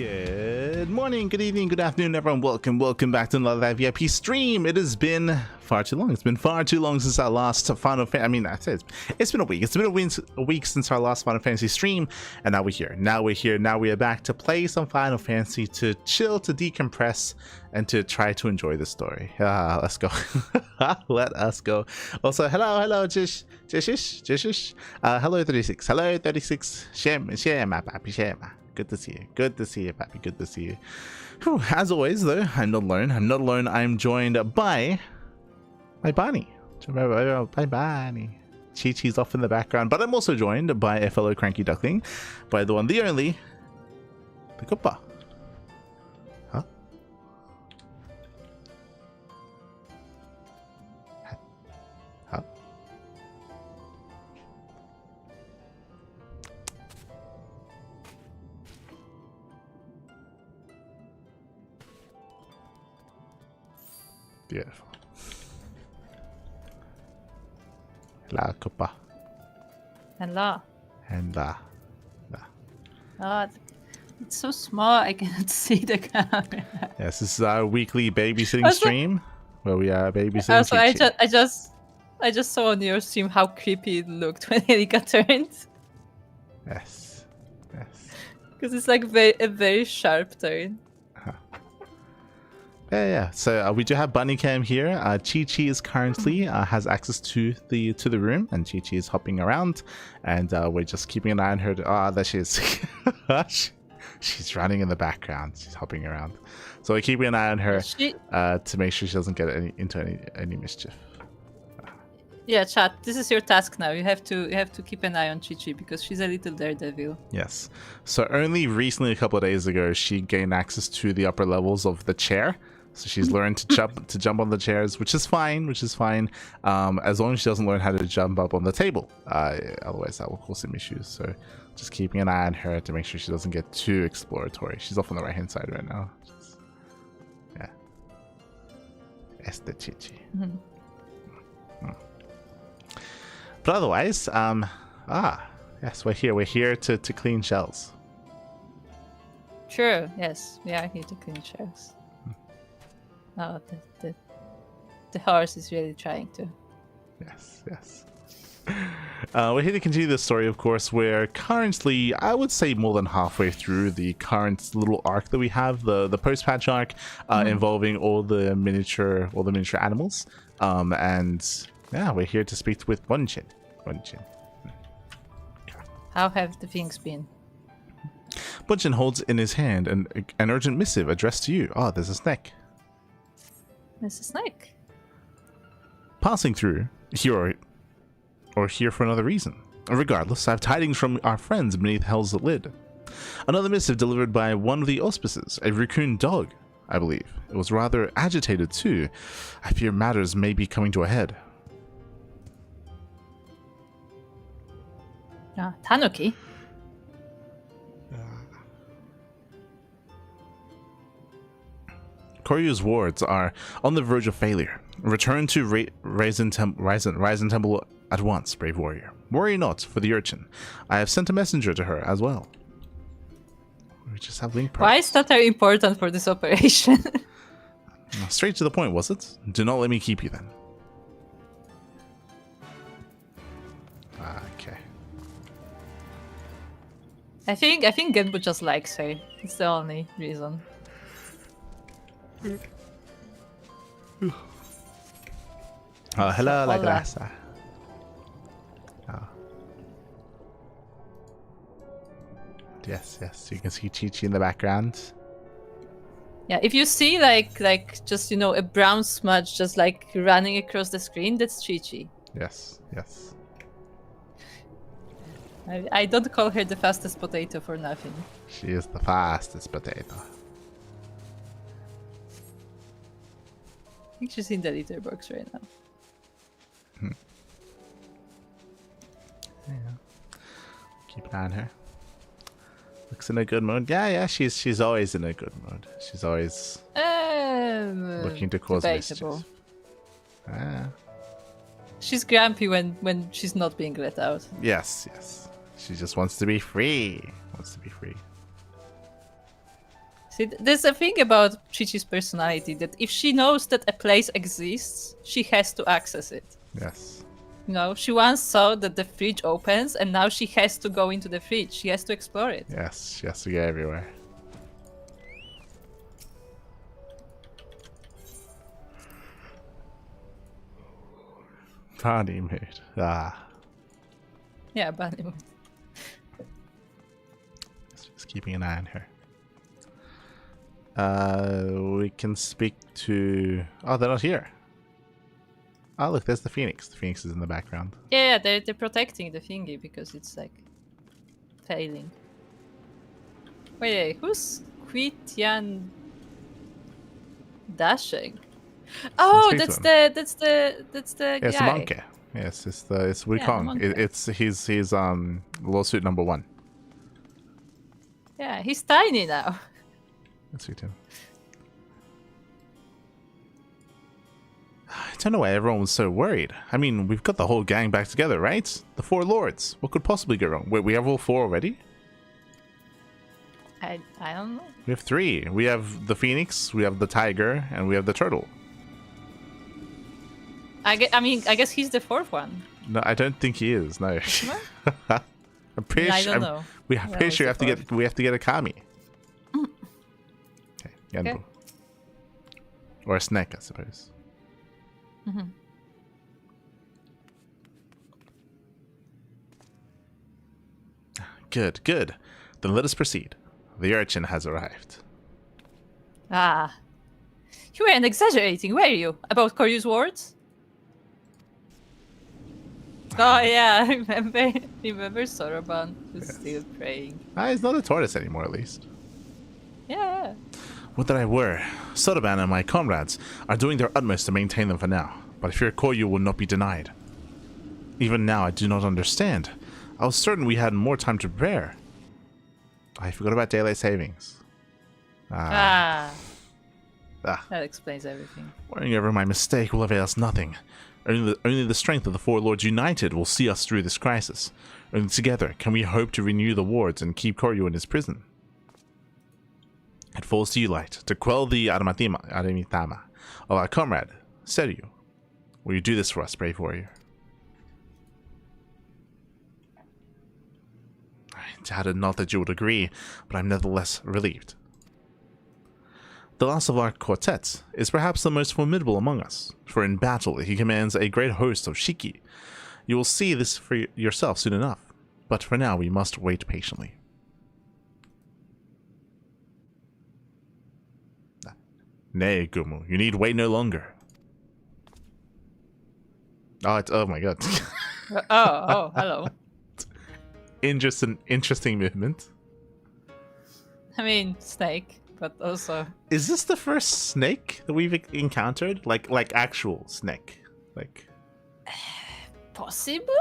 Good morning, good evening, good afternoon, everyone. Welcome back to another live VIP stream. It has been far too long. It's been far too long since our last Final Fantasy. I mean, I say it's been a week. It's been a week since our last Final Fantasy stream, and now we're here. Now we are back to play some Final Fantasy, to chill, to decompress, and to try to enjoy the story. Let's go. Let us go. Also, hello, Jish. Hello, 36. Hello, 36. Share my papi, share my. Good to see you. Good to see you, Pappy. Good to see you. Whew, as always, though, I'm not alone. I'm joined by Bonnie. By Bonnie. ChiChi's off in the background, but I'm also joined by a fellow cranky duckling, by the one, the only, the Koopa. Huh? Huh? Beautiful. Hello, Koopa. Hello. And Oh, it's so small I cannot see the camera. yes, this is our weekly babysitting stream where we are babysitting. Also, I just saw on your stream how creepy it looked when Erika turned. Yes. Because it's like a very sharp turn. Yeah. So we do have Bunny Cam here. ChiChi is currently has access to the room, and ChiChi is hopping around, and we're just keeping an eye on her. There she is. She's running in the background. She's hopping around. So we're keeping an eye on her to make sure she doesn't get into any mischief. Yeah, chat. This is your task now. You have to keep an eye on ChiChi because she's a little daredevil. Yes. So only recently, a couple of days ago, she gained access to the upper levels of the chair. So she's learned to jump on the chairs, which is fine. As long as she doesn't learn how to jump up on the table. Otherwise, that will cause some issues. So just keeping an eye on her to make sure she doesn't get too exploratory. She's off on the right-hand side right now. Yeah. It's the ChiChi. But otherwise, yes, we're here. We're here to clean shells. Sure. Yes, we are here to clean shells. Oh, the horse is really trying to. Yes. We're here to continue the story, of course. We're currently, I would say, more than halfway through the current little arc that we have, the post-patch arc, involving all the miniature animals. And yeah, we're here to speak with Bunchin. How have the things been? Bunchin holds in his hand an urgent missive addressed to you. There's a snake. There's a snake. Passing through, here or here for another reason. Regardless, I have tidings from our friends beneath Hell's lid. Another missive delivered by one of the auspices, a raccoon dog, I believe. It was rather agitated too. I fear matters may be coming to a head. Tanuki? Koryu's wards are on the verge of failure. Return to Ryzen Temple at once, brave warrior. Worry not for the urchin. I have sent a messenger to her as well. We just have link parts. Why is that very important for this operation? Straight to the point, was it? Do not let me keep you then. Okay. I think Genbu just likes her. It's the only reason. Hello, la grasa. Yes, you can see ChiChi in the background. Yeah, if you see like just a brown smudge just like running across the screen, that's ChiChi. Yes. I don't call her the fastest potato for nothing. She is the fastest potato. I think she's in the litter box right now. Yeah. Keep an eye on her. Looks in a good mood. Yeah, she's always in a good mood. She's always looking to cause mischief. She's grumpy when she's not being let out. Yes. She just wants to be free. See, there's a thing about ChiChi's personality that if she knows that a place exists, she has to access it. Yes. You know, she once saw that the fridge opens, and now she has to go into the fridge. She has to explore it. Yes. She has to get everywhere. Funny mood. Ah. Yeah, but Just keeping an eye on her. We can speak to... Oh, they're not here. Oh, look, there's the Phoenix. The Phoenix is in the background. yeah, they're protecting the thingy because it's like failing. Wait, who's Quitian dashing? Oh, speak to that's him. the Yeah, it's a guy. monkey. Yes, it's Wukong. monkey. It's he's lawsuit number 1. Yeah, he's tiny now. Let's speak to him. I don't know why everyone was so worried. I mean, we've got the whole gang back together, right? The 4 lords. What could possibly go wrong? Wait, we have all 4 already? I don't know. We have 3. We have the Phoenix, we have the Tiger, and we have the Turtle. I guess he's the 4th one. No, I don't think he is. No. No? I'm pretty I sure. don't know. We Well, pretty sure it's we have to get a Kami. Okay, Yanbu. Okay. Or a snake, I suppose. Mhm. Good, good. Then let us proceed. The urchin has arrived. Ah. You weren't exaggerating, were you? About Koryu's words? Oh yeah, I remember Soroban was still praying. Ah, he's not a tortoise anymore, at least. Yeah. Would that I were. Sotoban and my comrades are doing their utmost to maintain them for now, but I fear Koryu will not be denied. Even now, I do not understand. I was certain we had more time to prepare. I forgot about daylight savings. Ah. Ah. That explains everything. Worrying over my mistake will avail us nothing. Only the strength of the 4 lords united will see us through this crisis. Only together can we hope to renew the wards and keep Koryu in his prison. It falls to you, Light, to quell the Aramitama of our comrade, Seryu. Will you do this for us, brave warrior? I doubted not that you would agree, but I'm nevertheless relieved. The last of our quartets is perhaps the most formidable among us, for in battle he commands a great host of ChiChi. You will see this for yourself soon enough, but for now we must wait patiently. Nay, Gumu, you need wait no longer. Oh my god. Hello. Interesting movement. I mean, snake, but also... Is this the first snake that we've encountered? Like actual snake? Like Possible?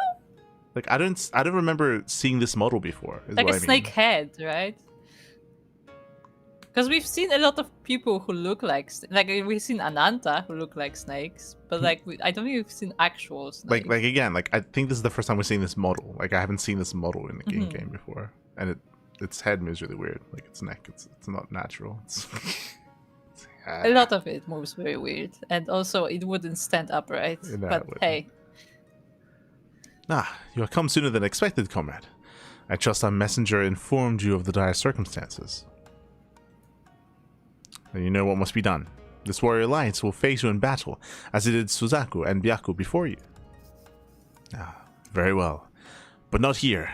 I don't remember seeing this model before. Like a snake head, right? Because we've seen a lot of people who look like we've seen Ananta who look like snakes, but I don't think we've seen actual snakes. Like again, I think this is the first time we're seeing this model. Like I haven't seen this model in the game before, and its head moves really weird. Like its neck, it's not natural. A lot of it moves very weird, and also it wouldn't stand upright. No, but hey, you have come sooner than expected, comrade. I trust our messenger informed you of the dire circumstances. And you know what must be done. This warrior alliance will face you in battle, as it did Suzaku and Byaku before you. Very well. But not here.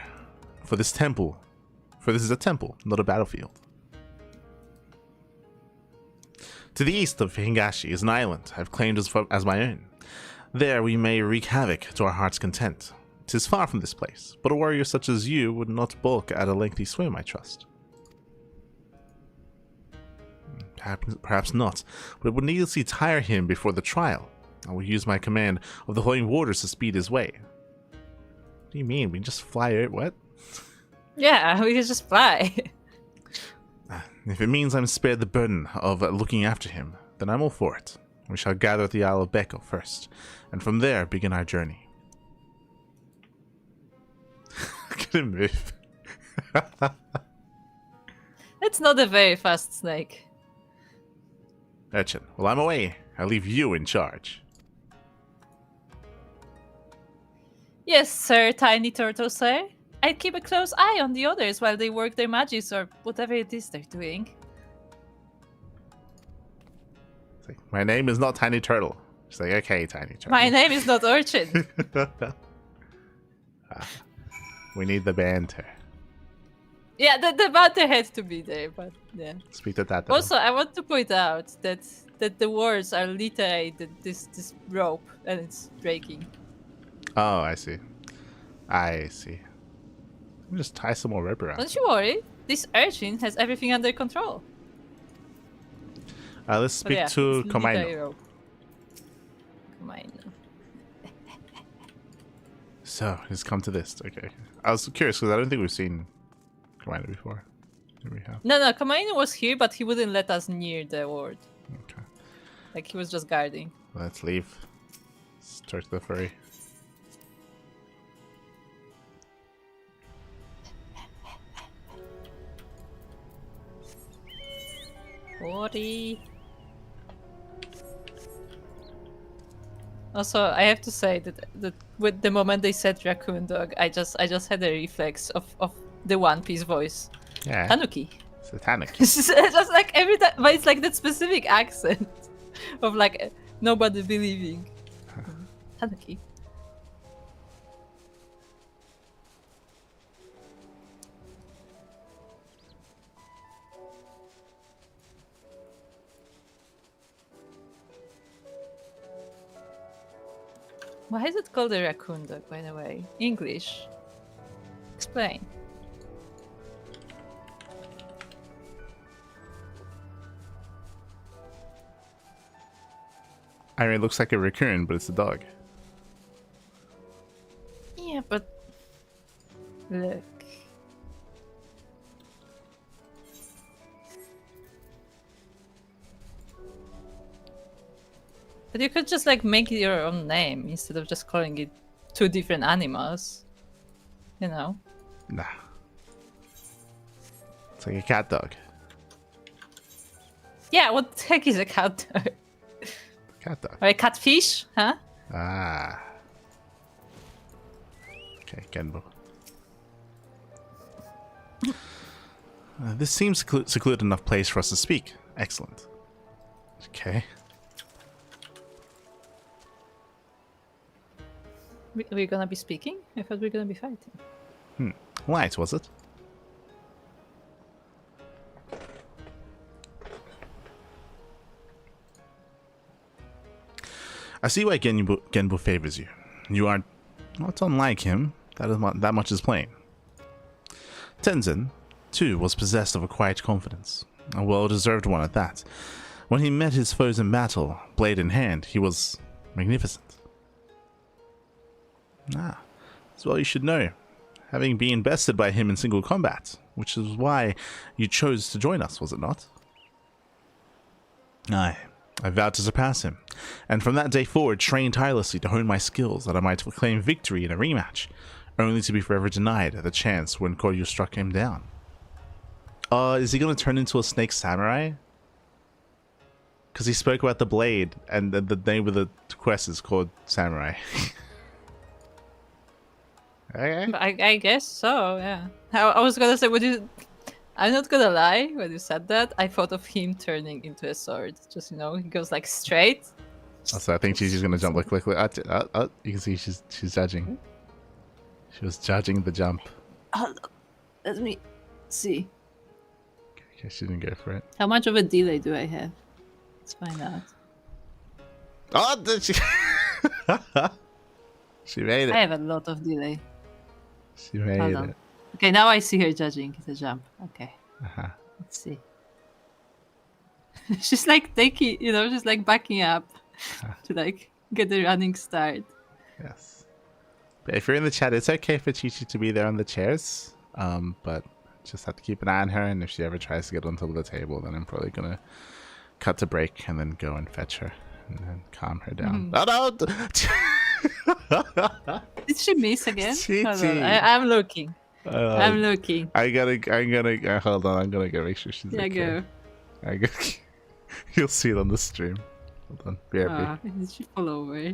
For this is a temple, not a battlefield. To the east of Hingashi is an island I've claimed as my own. There we may wreak havoc to our heart's content. 'Tis far from this place, but a warrior such as you would not balk at a lengthy swim, I trust. Perhaps not, but it would needlessly tire him before the trial. I will use my command of the holy waters to speed his way. What do you mean? We just fly out? What? yeah, we can just fly. If it means I'm spared the burden of looking after him, then I'm all for it. We shall gather at the Isle of Beko first, and from there begin our journey. Look at him move. It's not a very fast snake. Urchin. Well, I'm away. I leave you in charge. Yes, sir, Tiny Turtle, sir. I'd keep a close eye on the others while they work their magics or whatever it is they're doing. It's like, my name is not Tiny Turtle. She's like, okay, Tiny Turtle. My name is not Urchin. We need the banter. Yeah, the banter had to be there, but yeah. Speak to that. Also, I want to point out that the words are literally this rope and it's breaking. Oh, I see. I see. Let me just tie some more rope around. Don't you worry. This urchin has everything under control. Let's speak to Komaino. Komaino. So, he's come to this. Okay. I was curious because I don't think we've seen Komaino before. Here we have. No, Komaino was here, but he wouldn't let us near the ward. Okay. Like, he was just guarding. Let's leave. Let's talk to the furry. Also, I have to say that with the moment they said raccoon dog, I just had a reflex of the One Piece voice. Yeah. Tanuki. It's a tanuki. Just like every time, but it's like that specific accent of like nobody believing. Tanuki. Why is it called a raccoon dog, by the way? English. Explain. I mean, it looks like a raccoon, but it's a dog. Yeah, but look. But you could just like make your own name instead of just calling it two different animals. You know? Nah. It's like a cat dog. Yeah, what the heck is a cat dog? Cat dog. Or a catfish, huh? Ah. Okay, Genbo. This seems secluded enough place for us to speak. Excellent. Okay. We're gonna be speaking? I thought we were gonna be fighting. Light, was it? I see why Genbo favors you. You are not unlike him. That much is plain. Tenzin, too, was possessed of a quiet confidence. A well-deserved one at that. When he met his foes in battle, blade in hand, he was magnificent. Ah, that's well you should know, having been bested by him in single combat, which is why you chose to join us, was it not? Aye, I vowed to surpass him, and from that day forward trained tirelessly to hone my skills that I might claim victory in a rematch, only to be forever denied the chance when Koryu struck him down. Is he going to turn into a snake samurai? Because he spoke about the blade, and the name of the quest is called Samurai. Okay. I guess so, yeah. I was gonna say, I'm not gonna lie, when you said that, I thought of him turning into a sword. Just, you know, he goes like straight. So I think she's gonna jump like quickly. You can see she's judging. She was judging the jump. Oh, let me see. Okay, she didn't go for it. How much of a delay do I have? Let's find out. Oh, did she? She made it. I have a lot of delay. She made it. Okay, now I see her judging the jump. Okay. Let's see. She's like taking, you know, she's like backing up to like get the running start. Yes. But if you're in the chat, it's okay for ChiChi to be there on the chairs. But just have to keep an eye on her, and if she ever tries to get on top of the table, then I'm probably gonna cut to break and then go and fetch her and then calm her down. Oh no! Did she miss again? ChiChi. Hold on, I'm looking. I'm looking. I'm gonna hold on. I'm gonna go make sure she's Yeah, okay. go. You'll see it on the stream. Hold on, BRB. Did she fall over?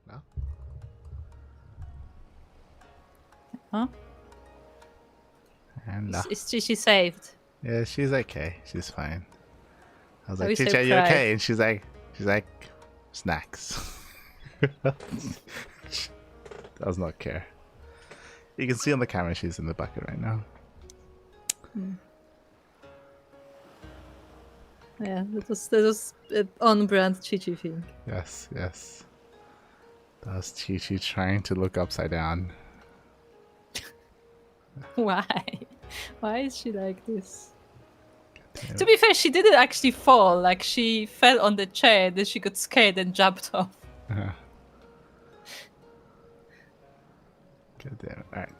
No? Huh? And Is ChiChi saved? yeah, she's okay. She's fine. I was Are like, we ChiChi, are you surprised? okay? And she's like, snacks. Does not care. You can see on the camera she's in the bucket right now. Yeah, that was an on-brand ChiChi thing. Yes, yes. That's ChiChi trying to look upside down. Why? Why is she like this? Damn. To be fair, she didn't actually fall. Like, she fell on the chair, then she got scared and jumped off. God damn it. Alright.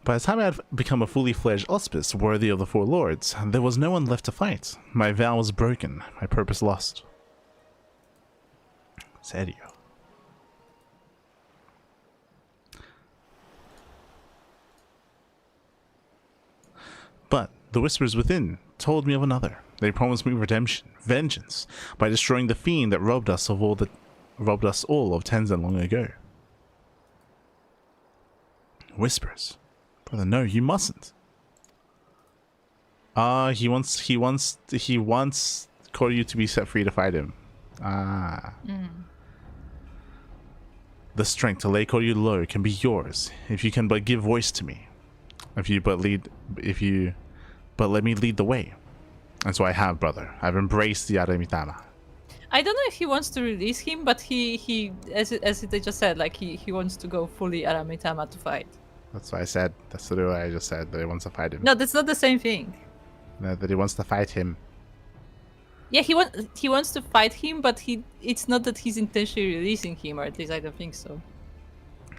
By the time I had become a fully fledged auspice worthy of the four lords, there was no one left to fight. My vow was broken, my purpose lost. Serio. But the whispers within told me of another. They promised me redemption, vengeance, by destroying the fiend that robbed us all of Tenzin long ago. Whispers. Brother, no, you mustn't. He wants Koryu to be set free to fight him. The strength to lay Koryu low can be yours, if you can but give voice to me. If you but let me lead the way. And so I have, brother. I've embraced the Aramitama. I don't know if he wants to release him, but he as they just said, like he wants to go fully Aramitama to fight. That's what I said. That's the way I just said, that he wants to fight him. No, that's not the same thing. No, that he wants to fight him. Yeah, he wants to fight him, but it's not that he's intentionally releasing him, or at least I don't think so.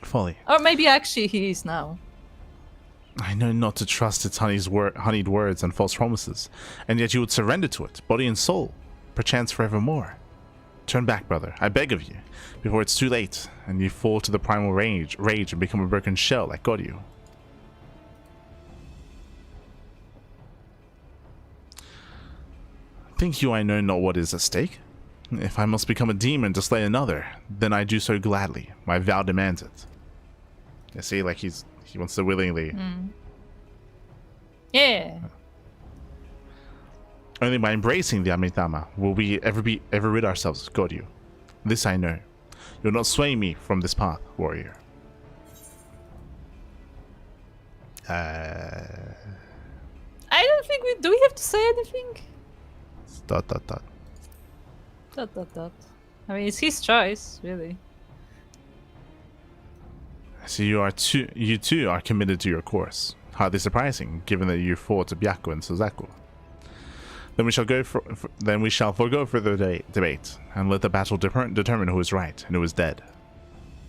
Folly. Or maybe actually he is now. I know not to trust its honeyed words and false promises, and yet you would surrender to it, body and soul, perchance forevermore. Turn back, brother, I beg of you, before it's too late, and you fall to the primal rage and become a broken shell like Koryu. Think you I know not what is at stake? If I must become a demon to slay another, then I do so gladly. My vow demands it. You see, like he wants to willingly. Yeah. Only by embracing the Amitama will we ever rid ourselves of Koryu. This I know. You'll not sway me from this path, warrior. I don't think do we have to say anything? Dot dot dot. Dot dot dot. I mean, it's his choice, really. So you too are committed to your course. Hardly surprising, given that you fought Byaku and Suzaku. Then we shall forego further debate and let the battle determine who is right and who is dead.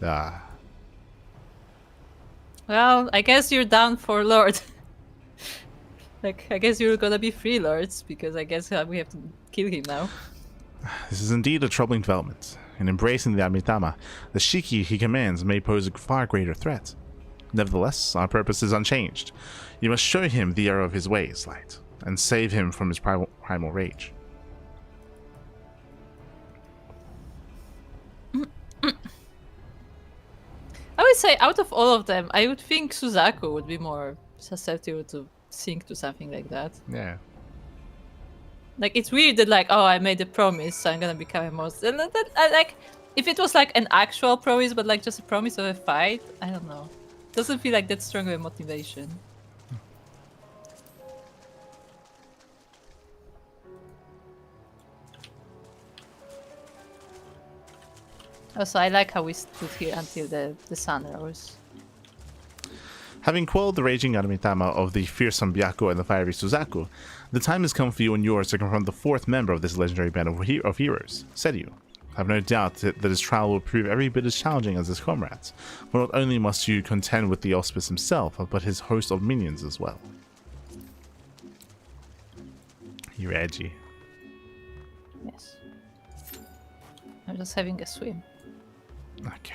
Well, I guess you're down for Lord. Like, I guess you're gonna be free lords, because I guess we have to kill him now. This is indeed a troubling development. In embracing the Amitama, the ChiChi he commands may pose a far greater threat. Nevertheless, our purpose is unchanged. You must show him the error of his ways, Light, and save him from his primal rage. I would say, out of all of them, I would think Suzaku would be more susceptible to sink to something like that. Yeah. Like, it's weird that, like, oh, I made a promise, so I'm gonna become a monster. Like, if it was like an actual promise, but like just a promise of a fight, I don't know. Doesn't feel like that strong of a motivation. Also, I like how we stood here until the sun rose. Having quelled the raging Aramitama of the fearsome Byaku and the fiery Suzaku, the time has come for you and yours to confront the fourth member of this legendary band of heroes, Seiryu. I have no doubt that his trial will prove every bit as challenging as his comrades, for not only must you contend with the auspice himself, but his host of minions as well. You're edgy. Yes. I'm just having a swim. Okay.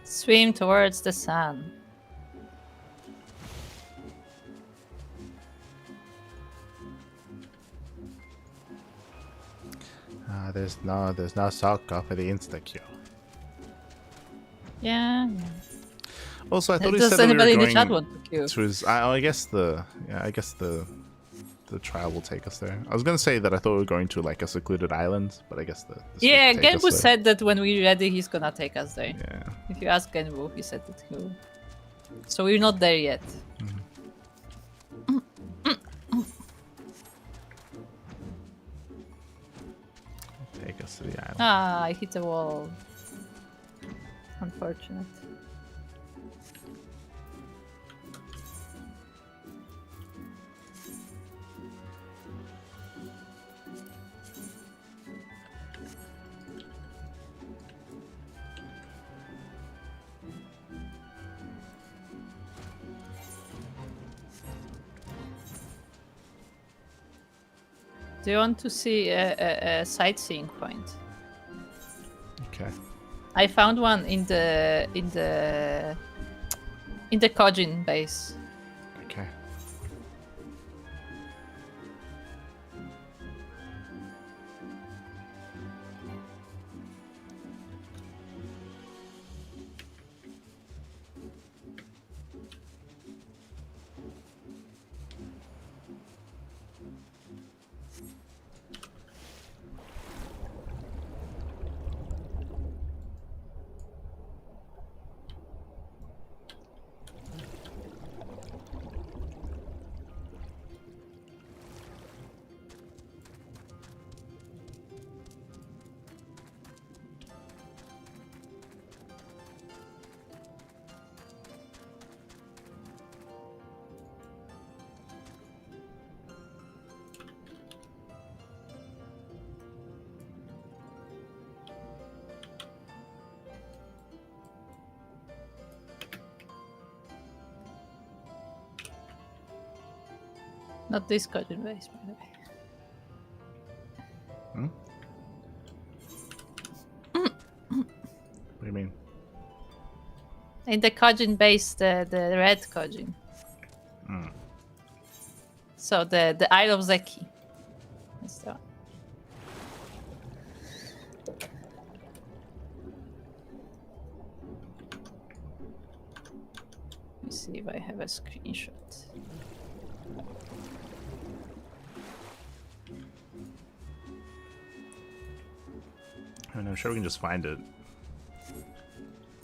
Swim towards the sun. There's no soccer for the insta kill. Yeah. Also, I thought he Does said that we were anybody in the going chat want to queue? to his. I guess the trial will take us there. I was gonna say that I thought we were going to like a secluded island, but I guess the Yeah, Genbu said that when we're ready, he's gonna take us there. Yeah. If you ask Genbu, he said that he will. So we're not there yet. Mm-hmm. to the island. Ah, I hit the wall. Unfortunate. Do you want to see a sightseeing point? Okay. I found one in the Kojin base. Okay. Not this Kojin base, by the way. What do you mean? In the Kojin base, the red Kojin. So the Isle of Zeki. That's the one. Let me see if I have a screenshot. I mean, I'm sure we can just find it.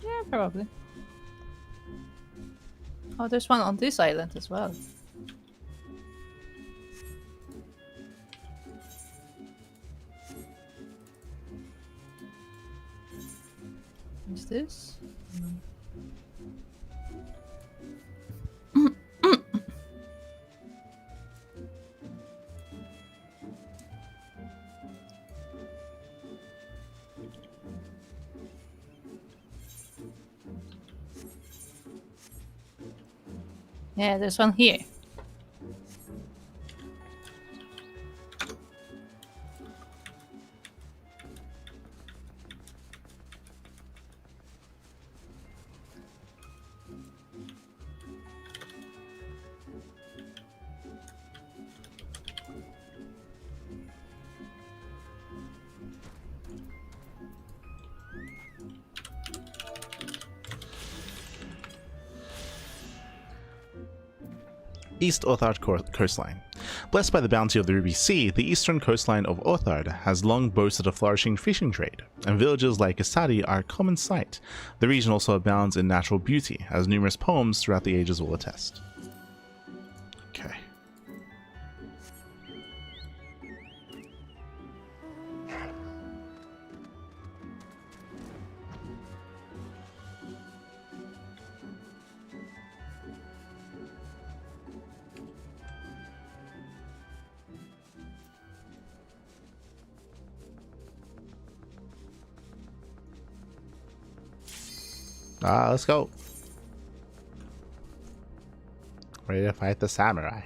Yeah, probably. Oh, there's one on this island as well. Is this? Yeah, there's one here. East Orthard coastline. Blessed by the bounty of the Ruby Sea, the eastern coastline of Orthard has long boasted a flourishing fishing trade, and villages like Isadi are a common sight. The region also abounds in natural beauty, as numerous poems throughout the ages will attest. Okay. Let's go. Ready to fight the samurai.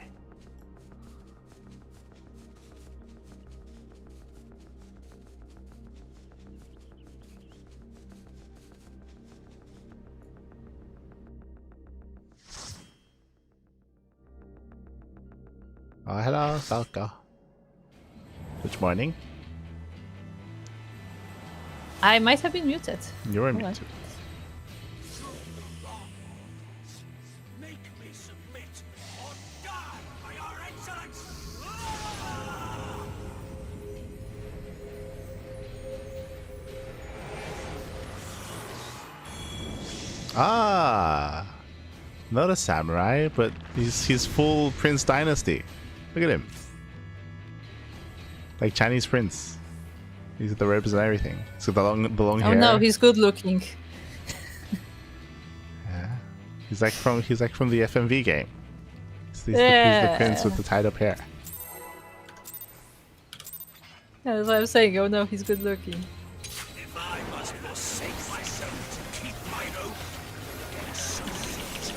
Oh, hello, Salka. Good morning. I might have been muted. You were Hold on. muted. Ah, not a samurai, but he's full Prince Dynasty. Look at him, like Chinese prince. He's got the robes and everything. He's got the long Oh hair. no, he's good looking. Yeah. He's like from the FMV game. He's the prince with the tied up hair. Yeah, that's what I'm saying. Oh no, he's good looking. If I must forsake myself to keep mine oath, then so be it.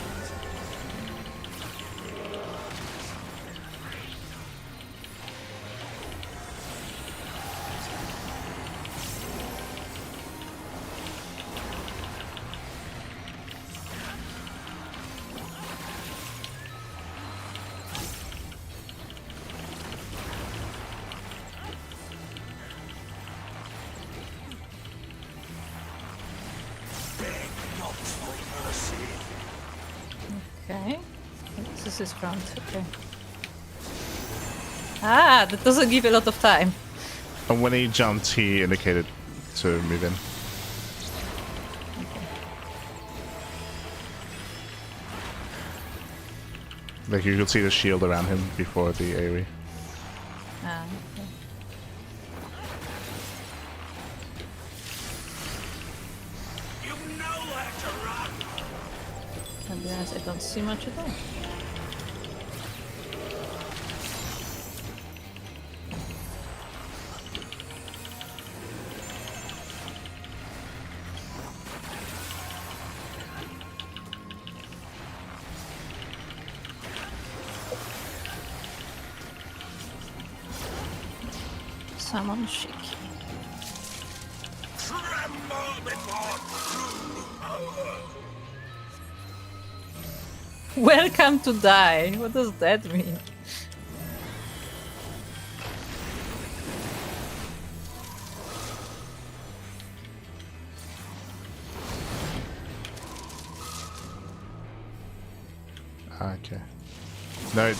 Beg not for mercy. Okay. This is ground. Okay. Ah, that doesn't give a lot of time. And when he jumped, he indicated to move in. Like you could see the shield around him before the AoE. Ah, okay. You know where to run. I'll be honest, I don't see much at all. Summon ChiCi. Tremble before true power. Welcome to die. What does that mean? Okay. No.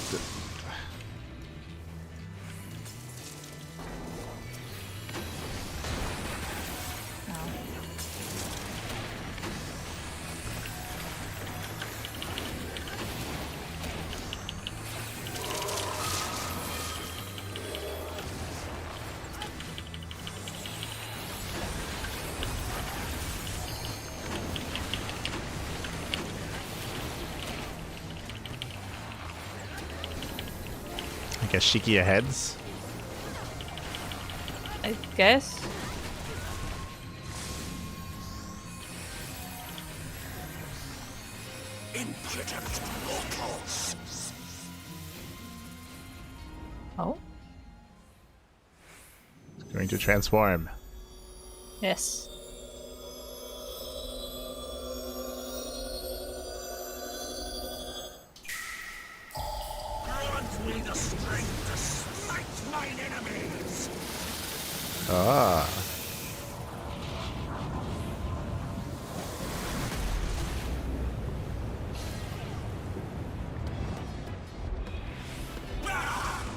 I guess ChiCi aheads. I guess. Impudent mortals. Oh? It's going to transform. Yes. Grant me the strength to smite mine enemies. Ah.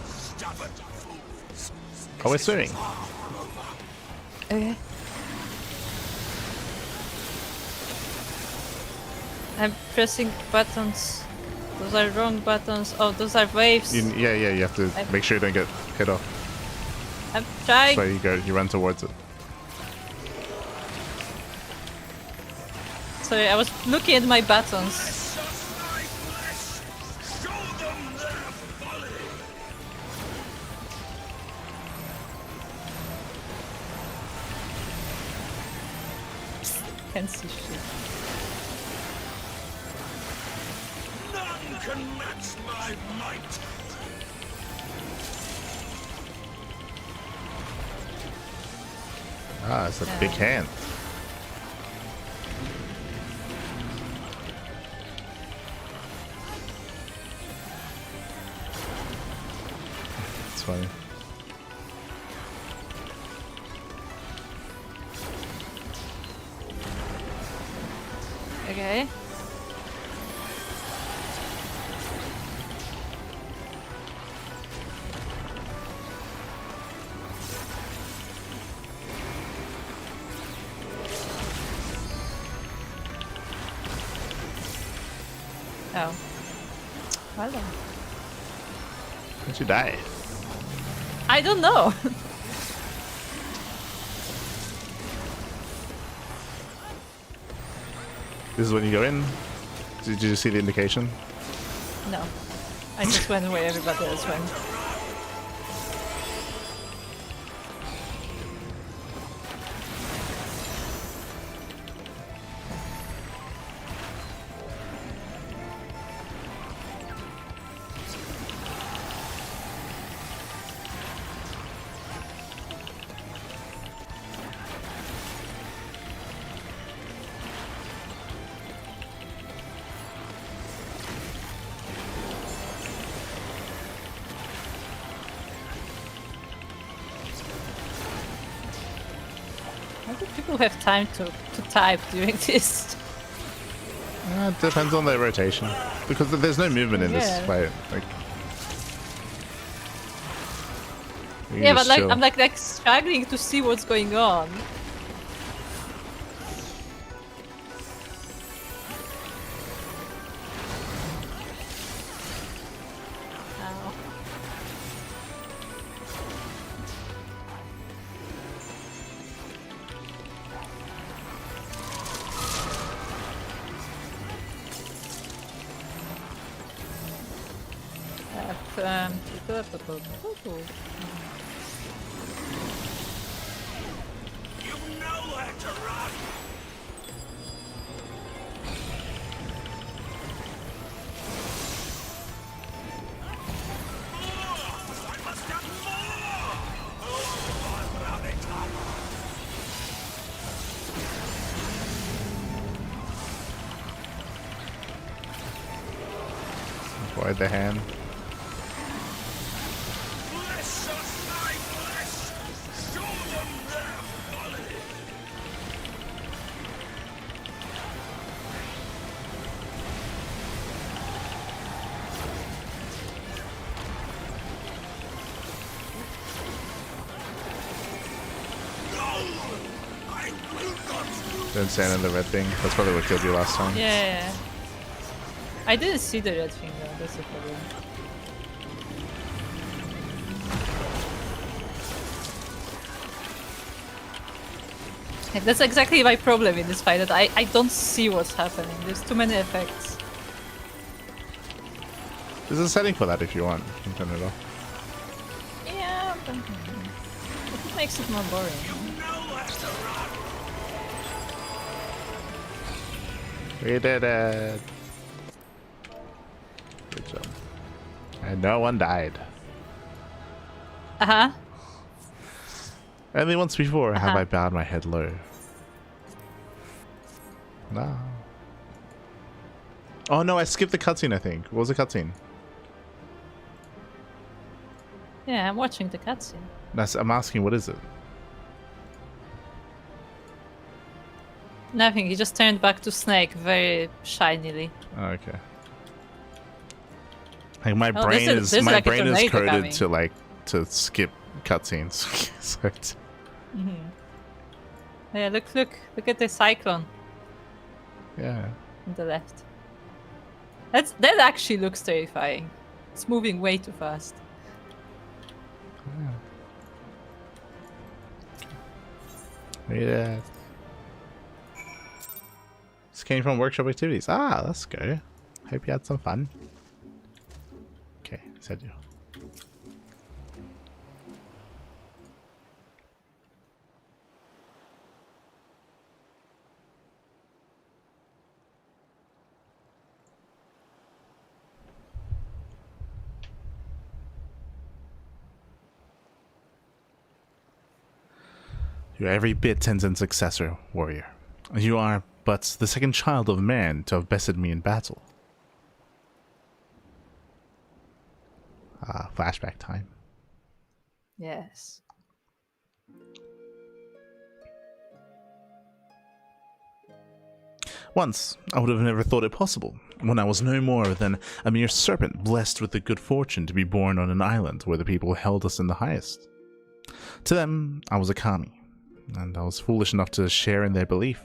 Stubborn fools. Oh, we're swimming. Okay. I'm pressing buttons. Those are wrong buttons. Oh, those are waves. Yeah, you have to make sure you don't get hit off. I'm trying. So you run towards it. Sorry, I was looking at my buttons. Suck my flesh. Show them their folly. Can't see shit. None can match my might. Ah, it's a big hand. It's funny. Okay. Oh. Well then. How'd you die? I don't know. This is when you go in. Did you see the indication? No. I just went where everybody else went. How do people have time to type during this? It depends on their rotation. Because there's no movement in this fight. Like, yeah, but like chill. I'm like struggling to see what's going on. Ow. You know where to run. More! I must have more! Oh, I love it. Avoid the hand. Bless us, my bless! Show them their folly! No! I will not do. Don't stand in the red thing. That's probably what killed you last time. Yeah. I didn't see the red thing though, that's the problem. Yeah, that's exactly my problem in this fight, that I don't see what's happening. There's too many effects. There's a setting for that if you want. You can turn it off. Yeah, but it makes it more boring. We did it. Good job. And no one died. Uh-huh. Only once before have I bowed my head low. No. Oh no, I skipped the cutscene, I think. What was the cutscene? Yeah, I'm watching the cutscene. I'm asking, what is it? Nothing, he just turned back to Snake very shinily. Oh, okay. Like my Oh, brain there's is like a coded tornado coming. to like to skip cutscenes. So it's- Yeah, look at the cyclone yeah. on the left. That actually looks terrifying. It's moving way too fast. Yeah. This came from workshop activities. Ah, let's go. Hope you had some fun. Okay, said you. You are every bit Tenzin's successor, warrior. You are but the second child of man to have bested me in battle. Ah, flashback time. Yes. Once, I would have never thought it possible, when I was no more than a mere serpent blessed with the good fortune to be born on an island where the people held us in the highest. To them, I was a kami, and I was foolish enough to share in their belief.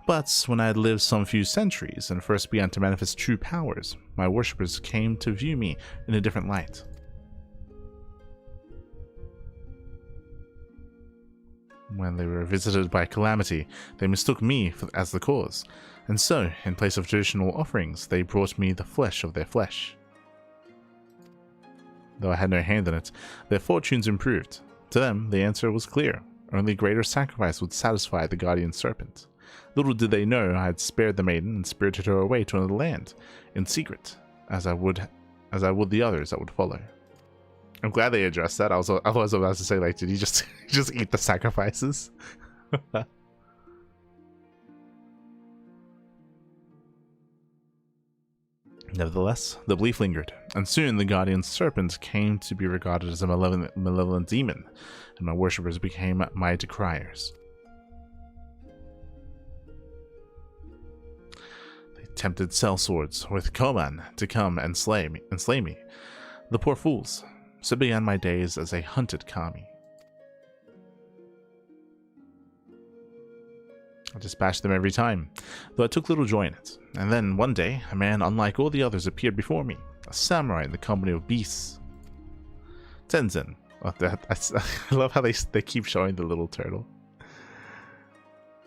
But when I had lived some few centuries and first began to manifest true powers, my worshippers came to view me in a different light. When they were visited by calamity, they mistook me as the cause, and so, in place of traditional offerings, they brought me the flesh of their flesh. Though I had no hand in it, their fortunes improved. To them, the answer was clear. Only greater sacrifice would satisfy the guardian serpent. Little did they know I had spared the maiden and spirited her away to another land, in secret, as I would the others that would follow. I'm glad they addressed that. Otherwise I was about to say, like, did he just eat the sacrifices? Nevertheless, the belief lingered, and soon the guardian serpent came to be regarded as a malevolent demon, and my worshippers became my decriers. They tempted sellswords with Koman to come and slay me. The poor fools. So began my days as a hunted kami. I dispatched them every time, though I took little joy in it. And then, one day, a man unlike all the others appeared before me, a samurai in the company of beasts. Tenzin. Oh, I love how they keep showing the little turtle.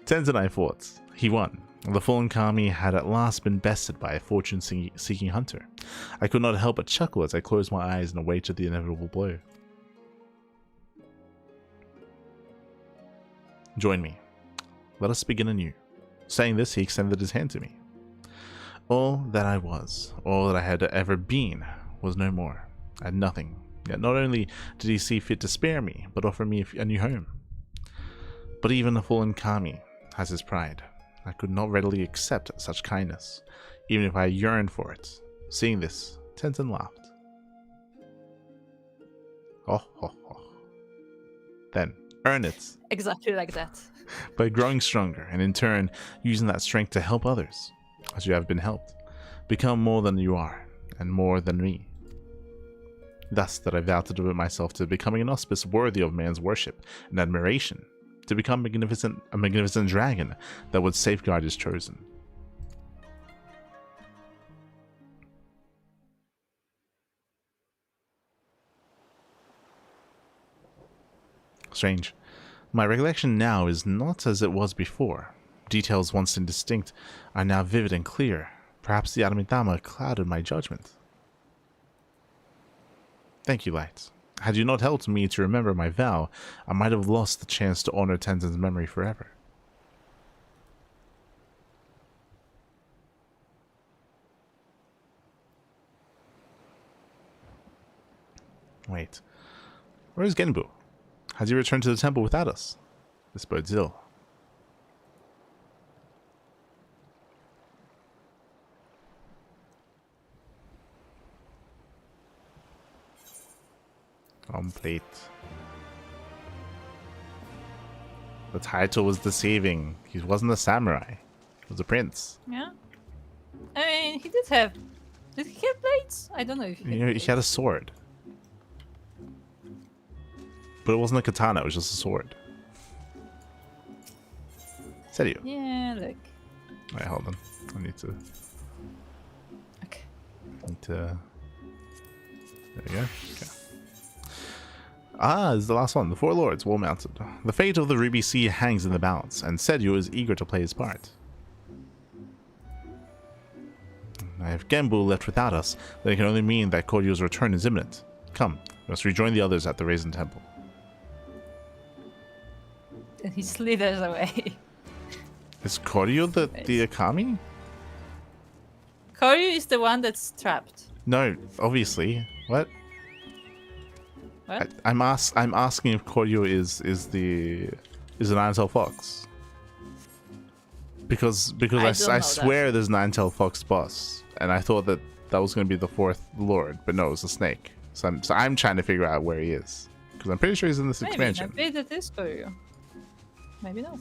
Tenzin I fought. He won. The fallen kami had at last been bested by a fortune-seeking hunter. I could not help but chuckle as I closed my eyes and awaited the inevitable blow. Join me. Let us begin anew. Saying this, he extended his hand to me. All that I was, all that I had ever been, was no more. I had nothing. Yet not only did he see fit to spare me, but offer me a new home. But even a fallen kami has his pride. I could not readily accept such kindness, even if I yearned for it. Seeing this, Tenzin laughed. Oh, ho, ho. Then, earn it. Exactly like that. By growing stronger, and in turn, using that strength to help others, as you have been helped. Become more than you are, and more than me. Thus that I vow to devote myself to becoming an auspice worthy of man's worship and admiration, to become a magnificent dragon that would safeguard his chosen. Strange. My recollection now is not as it was before. Details once indistinct are now vivid and clear. Perhaps the Adamitama clouded my judgment. Thank you, Light. Had you not helped me to remember my vow, I might have lost the chance to honor Tenzin's memory forever. Wait. Where is Genbu? Has he returned to the temple without us? This bodes ill. Complete. The title was deceiving. He wasn't a samurai. He was a prince. Yeah. I mean, he did have... Did he have blades? I don't know if he had He had a sword. But it wasn't a katana, it was just a sword. Serio. Yeah, look. Alright, hold on. I need to... Okay. There we go. Okay. Ah, this is the last one. The Four Lords, well mounted. The fate of the Ruby Sea hangs in the balance, and Sedio is eager to play his part. If Genbu left without us, then it can only mean that Koryo's return is imminent. Come, we must rejoin the others at the Raisin Temple. And he slithers away. Is Koryo the Akami? Koryu is the one that's trapped. No, obviously. What? What? I'm asking if Koryo is an Nine-Tailed Fox. Because I swear there's Nine-Tailed Fox boss, and I thought that was going to be the fourth lord, but no, it's a snake. So I'm trying to figure out where he is, because I'm pretty sure he's in this expansion. Maybe that is Koryu. Maybe not.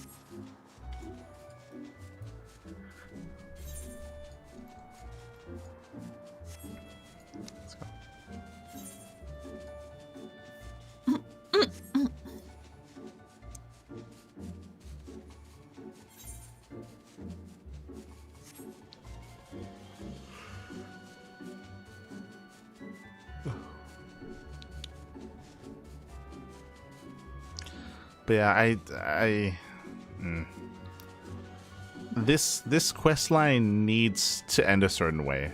Let's go. But yeah, this quest line needs to end a certain way,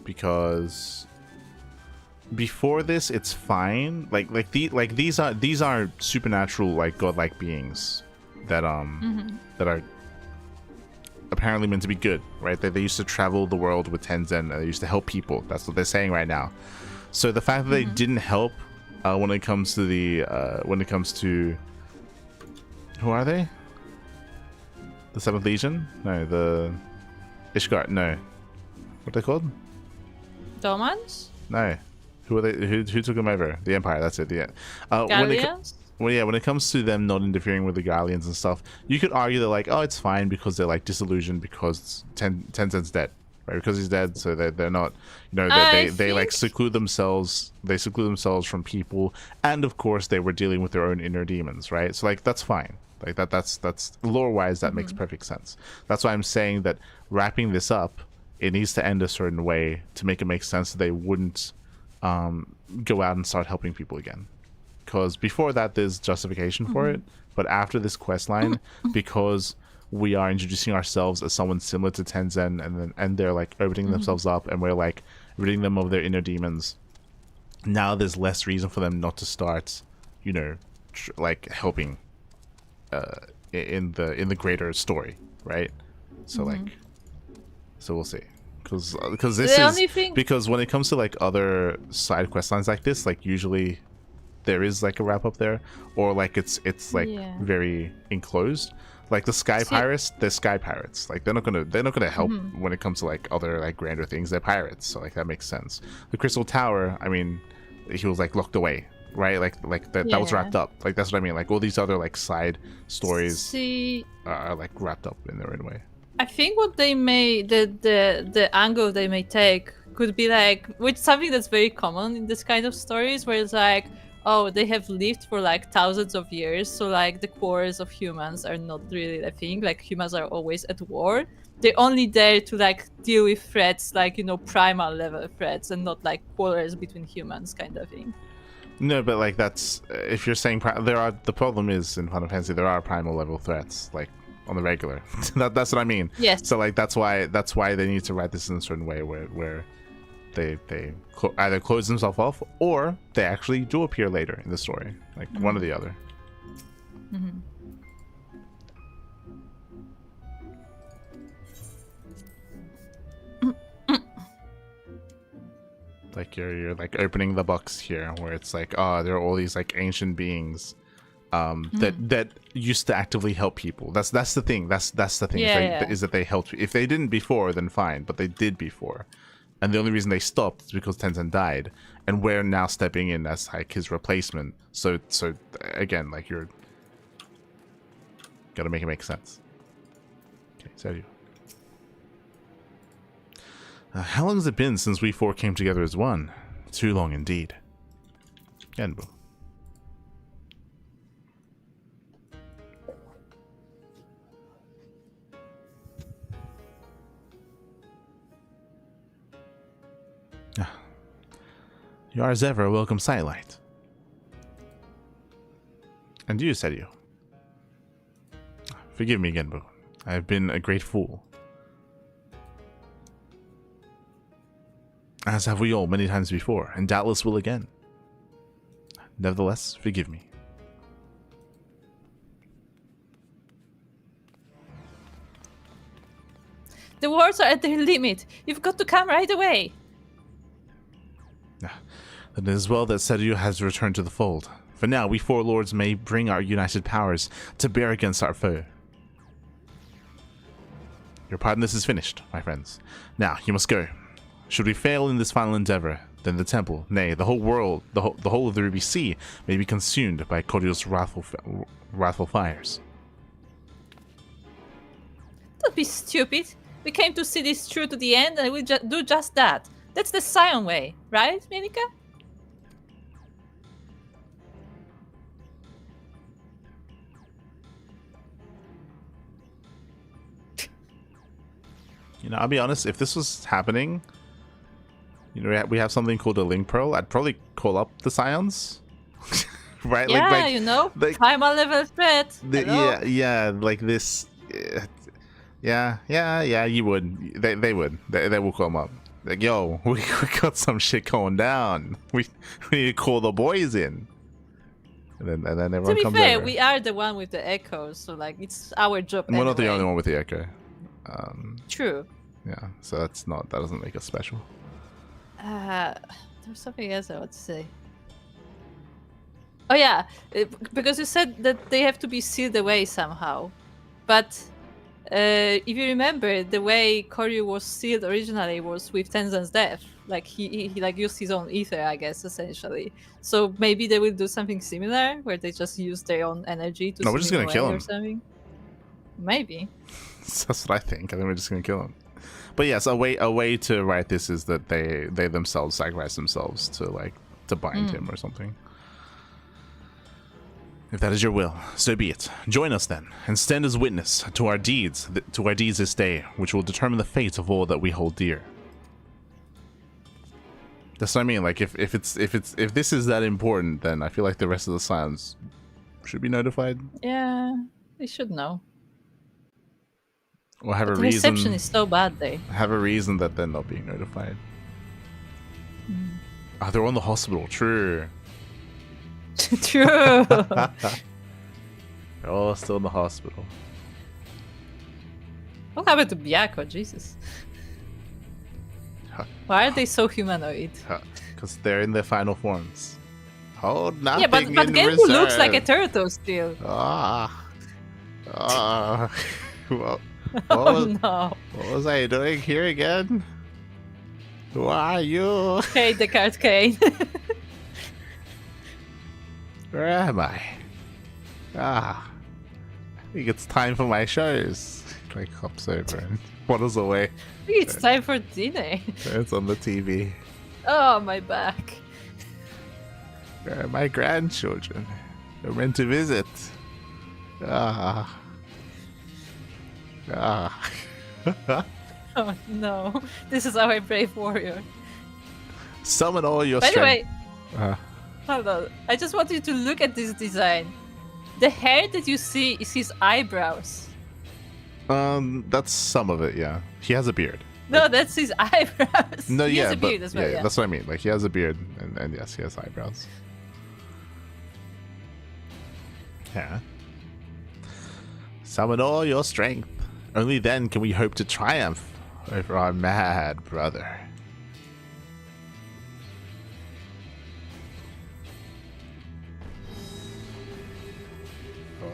because before this it's fine. These are supernatural, like godlike beings that that are apparently meant to be good, right? They used to travel the world with Tenzin, and they used to help people. That's what they're saying right now. So the fact that they didn't help when it comes to who are they? The Seventh Legion? No, the Ishgard. No, what are they called? Domans? No, who are they? Who took them over? The Empire. That's it. Yeah. Galleons? When it comes to them not interfering with the Guardians and stuff, you could argue they're like, oh, it's fine because they're like disillusioned because Tenzin's dead, right? Because he's dead, so they're not, they like seclude themselves. They seclude themselves from people, and of course they were dealing with their own inner demons, right? So like that's fine. Like that's lore wise that makes perfect sense. That's why I'm saying that wrapping this up, it needs to end a certain way to make it make sense that they wouldn't go out and start helping people again. Because before that, there's justification for it, but after this quest line, because we are introducing ourselves as someone similar to Tenzin, and they're like opening themselves up, and we're like ridding them of their inner demons. Now there's less reason for them not to start, like helping in the greater story, right? So so we'll see. Because this because when it comes to like other side quest lines like this, like usually there is like a wrap up there, or like it's like very enclosed. Like the Sky Pirates, they're Sky Pirates. Like they're not gonna help when it comes to like other like grander things. They're pirates, so like that makes sense. The Crystal Tower, I mean, he was like locked away, right? Like that was wrapped up. Like that's what I mean. Like all these other like side stories are like wrapped up in their own way. I think what they may the angle they may take could be like with something that's very common in this kind of stories, where it's like, oh, they have lived for like thousands of years, so like the quarrels of humans are not really a thing. Like humans are always at war. They're only there to like deal with threats, like primal level threats, and not like quarrels between humans kind of thing. No, but like that's if you're saying the problem is in Final Fantasy there are primal level threats like on the regular. That's what I mean. Yes. So like that's why they need to write this in a certain way where they either close themselves off or they actually do appear later in the story, like one or the other. Like you're like opening the box here where it's like, oh, there are all these like ancient beings that used to actively help people. That's the thing. That's the thing. Is that they helped. If they didn't before, then fine, but they did before. And the only reason they stopped is because Tenzin died, and we're now stepping in as like his replacement. So again, like you're gotta make it make sense. Okay, Sergio. How long has it been since we four came together as one? Too long indeed. Genbu. You are as ever a welcome sight. And you, Sergio. Forgive me, Genbu. I have been a great fool. As have we all many times before, and doubtless will again. Nevertheless, forgive me. The wars are at their limit. You've got to come right away. Then it is well that Sergio has returned to the fold. For now, we four lords may bring our united powers to bear against our foe. Your part in this is finished, my friends. Now, you must go. Should we fail in this final endeavor, then the temple, nay, the whole world, the whole of the Ruby Sea, may be consumed by Koryo's wrathful fires. Don't be stupid. We came to see this through to the end, and we'll do just that. That's the Scion way, right, Melika? I'll be honest, if this was happening, we have something called a Link Pearl, I'd probably call up the Scions. right? Yeah, like, you know, like primal level threat. Hello? yeah, like this. Yeah, you would. They would. They will come up. Like, yo, we got some shit going down. We need to call the boys in. And then To everyone be comes fair, over. we are the one with the echoes, so like it's our job And we're not the anyway. only one with the echo. True. Yeah, so that doesn't make us special. There's something else I want to say. Oh yeah, because you said that they have to be sealed away somehow, but if you remember, the way Koryu was sealed originally was with Tenzin's death. Like he like used his own ether, I guess, essentially. So maybe they will do something similar, where they just use their own energy to No, seal we're just him gonna away kill or him. something. Maybe. That's what I think. I think we're just gonna kill him. But yes, a way to write this is that they themselves sacrifice themselves to bind him or something. If that is your will, so be it. Join us then, and stand as witness to our deeds this day, which will determine the fate of all that we hold dear. That's what I mean. Like if this is that important, then I feel like the rest of the Scions should be notified. Yeah, they should know. Or have But a the reason. reception is so bad, they. Have a reason that they're not being notified. Ah, they're on the hospital. True. True. They're all still in the hospital. What happened to Byakko? Jesus. Why are they so humanoid? Because they're in their final forms. Hold nothing Yeah, but in Genbu looks like a reserve. turtle still. Well, Oh no. what was I doing here again? Who are you? Hey, Descartes Kane. Where am I? I think it's time for my shows. Like hops over and waddles away. I think it's time for dinner. It's on the TV. Oh, my back. Where are my grandchildren? They're meant to visit. Oh no. This is our brave warrior. Summon all your By the way, strength. hold on. I just want you to look at this design. The hair that you see is his eyebrows. That's some of it, yeah. He has a beard. No, that's his eyebrows. No, he yeah, has a but beard as well, yeah. that's what I mean. Like he has a beard, and yes, he has eyebrows. Yeah. Summon all your strength. Only then can we hope to triumph over our mad brother.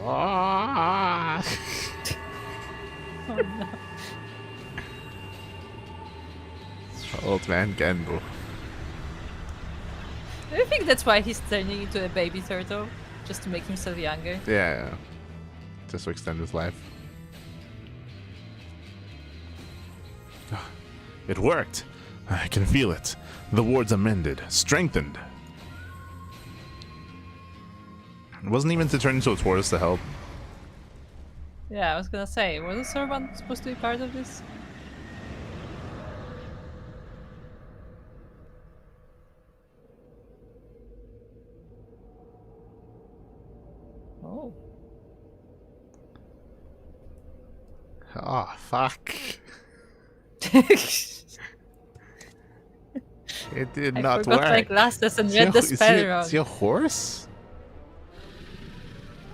Ah. Oh no. Old man Genbu. Do you think that's why he's turning into a baby turtle? Just to make himself younger? Yeah. Just to extend his life. It worked. I can feel it. The wards amended, strengthened. It wasn't even to turn into a tortoise to help. Yeah, I was gonna say, wasn't Sorban supposed to be part of this? Oh. Oh, fuck. It did I not forgot work. my glasses and Is read the is spell he wrong. is he a horse?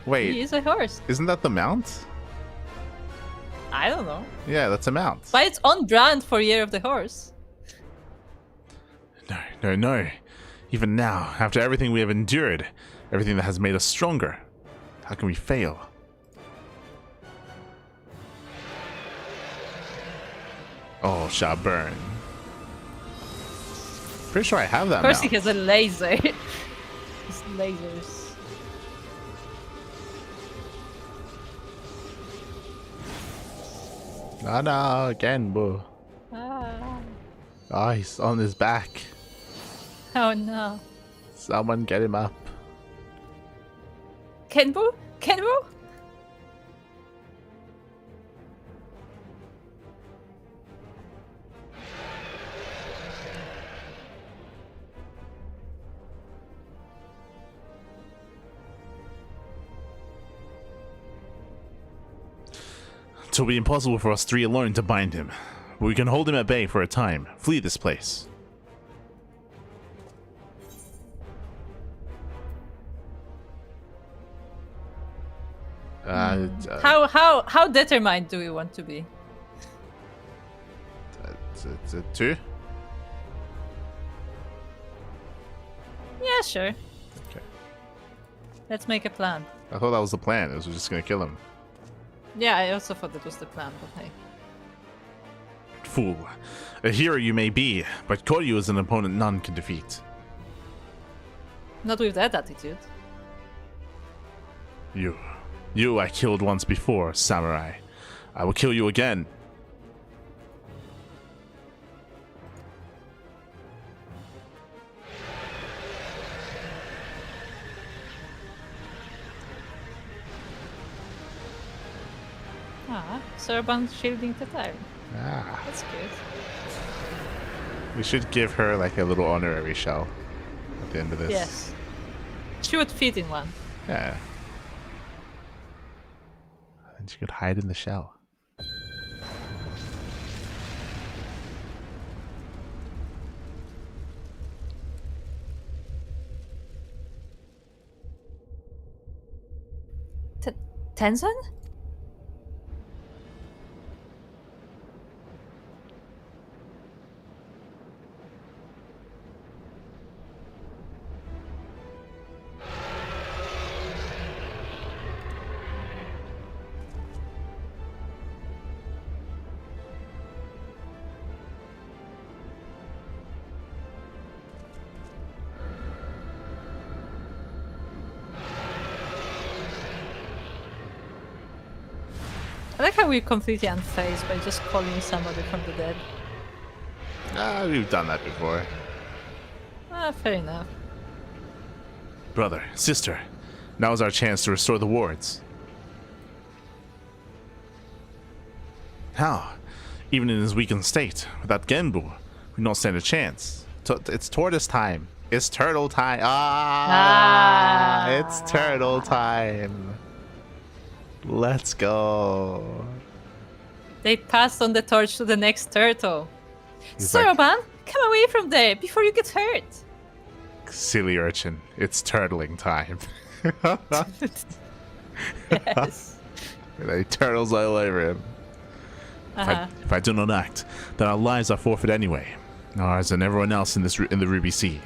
He Wait, is a horse. isn't that the mount? I don't know. Yeah, that's a mount. But it's on brand for Year of the Horse. No. Even now, after everything we have endured, everything that has made us stronger, how can we fail? Oh, shall burn. Pretty sure I have that Of course, mount. he has a laser. His lasers. No, again, boo. Ah. Oh, he's on his back. Oh no. Someone get him up. Kenbu? Kenbu? 'Twill be impossible for us three alone to bind him. But we can hold him at bay for a time. Flee this place. How determined do we want to be? Two? Yeah, sure. Okay. Let's make a plan. I thought that was the plan. It was just gonna kill him. Yeah, I also thought that was the plan, but hey. Fool. A hero you may be, but Koryu is an opponent none can defeat. Not with that attitude. You I killed once before, samurai. I will kill you again. Serban shielding Tatar. Ah. That's good. We should give her like a little honorary shell at the end of this. Yes. She would fit in one. Yeah. And she could hide in the shell. Tenzin? I like how we're completely unfazed by just calling somebody from the dead. Ah, we've done that before. Fair enough. Brother, sister, now is our chance to restore the wards. How? Even in his weakened state, without Genbu, we don't stand a chance. It's tortoise time. It's turtle time. It's turtle time. Let's go. They passed on the torch to the next turtle. He's like, Serban, come away from there before you get hurt. silly urchin, it's turtling time. Yes. He turtles all over him. If I do not act, then our lives are forfeit anyway. Ours and everyone else in the Ruby Sea.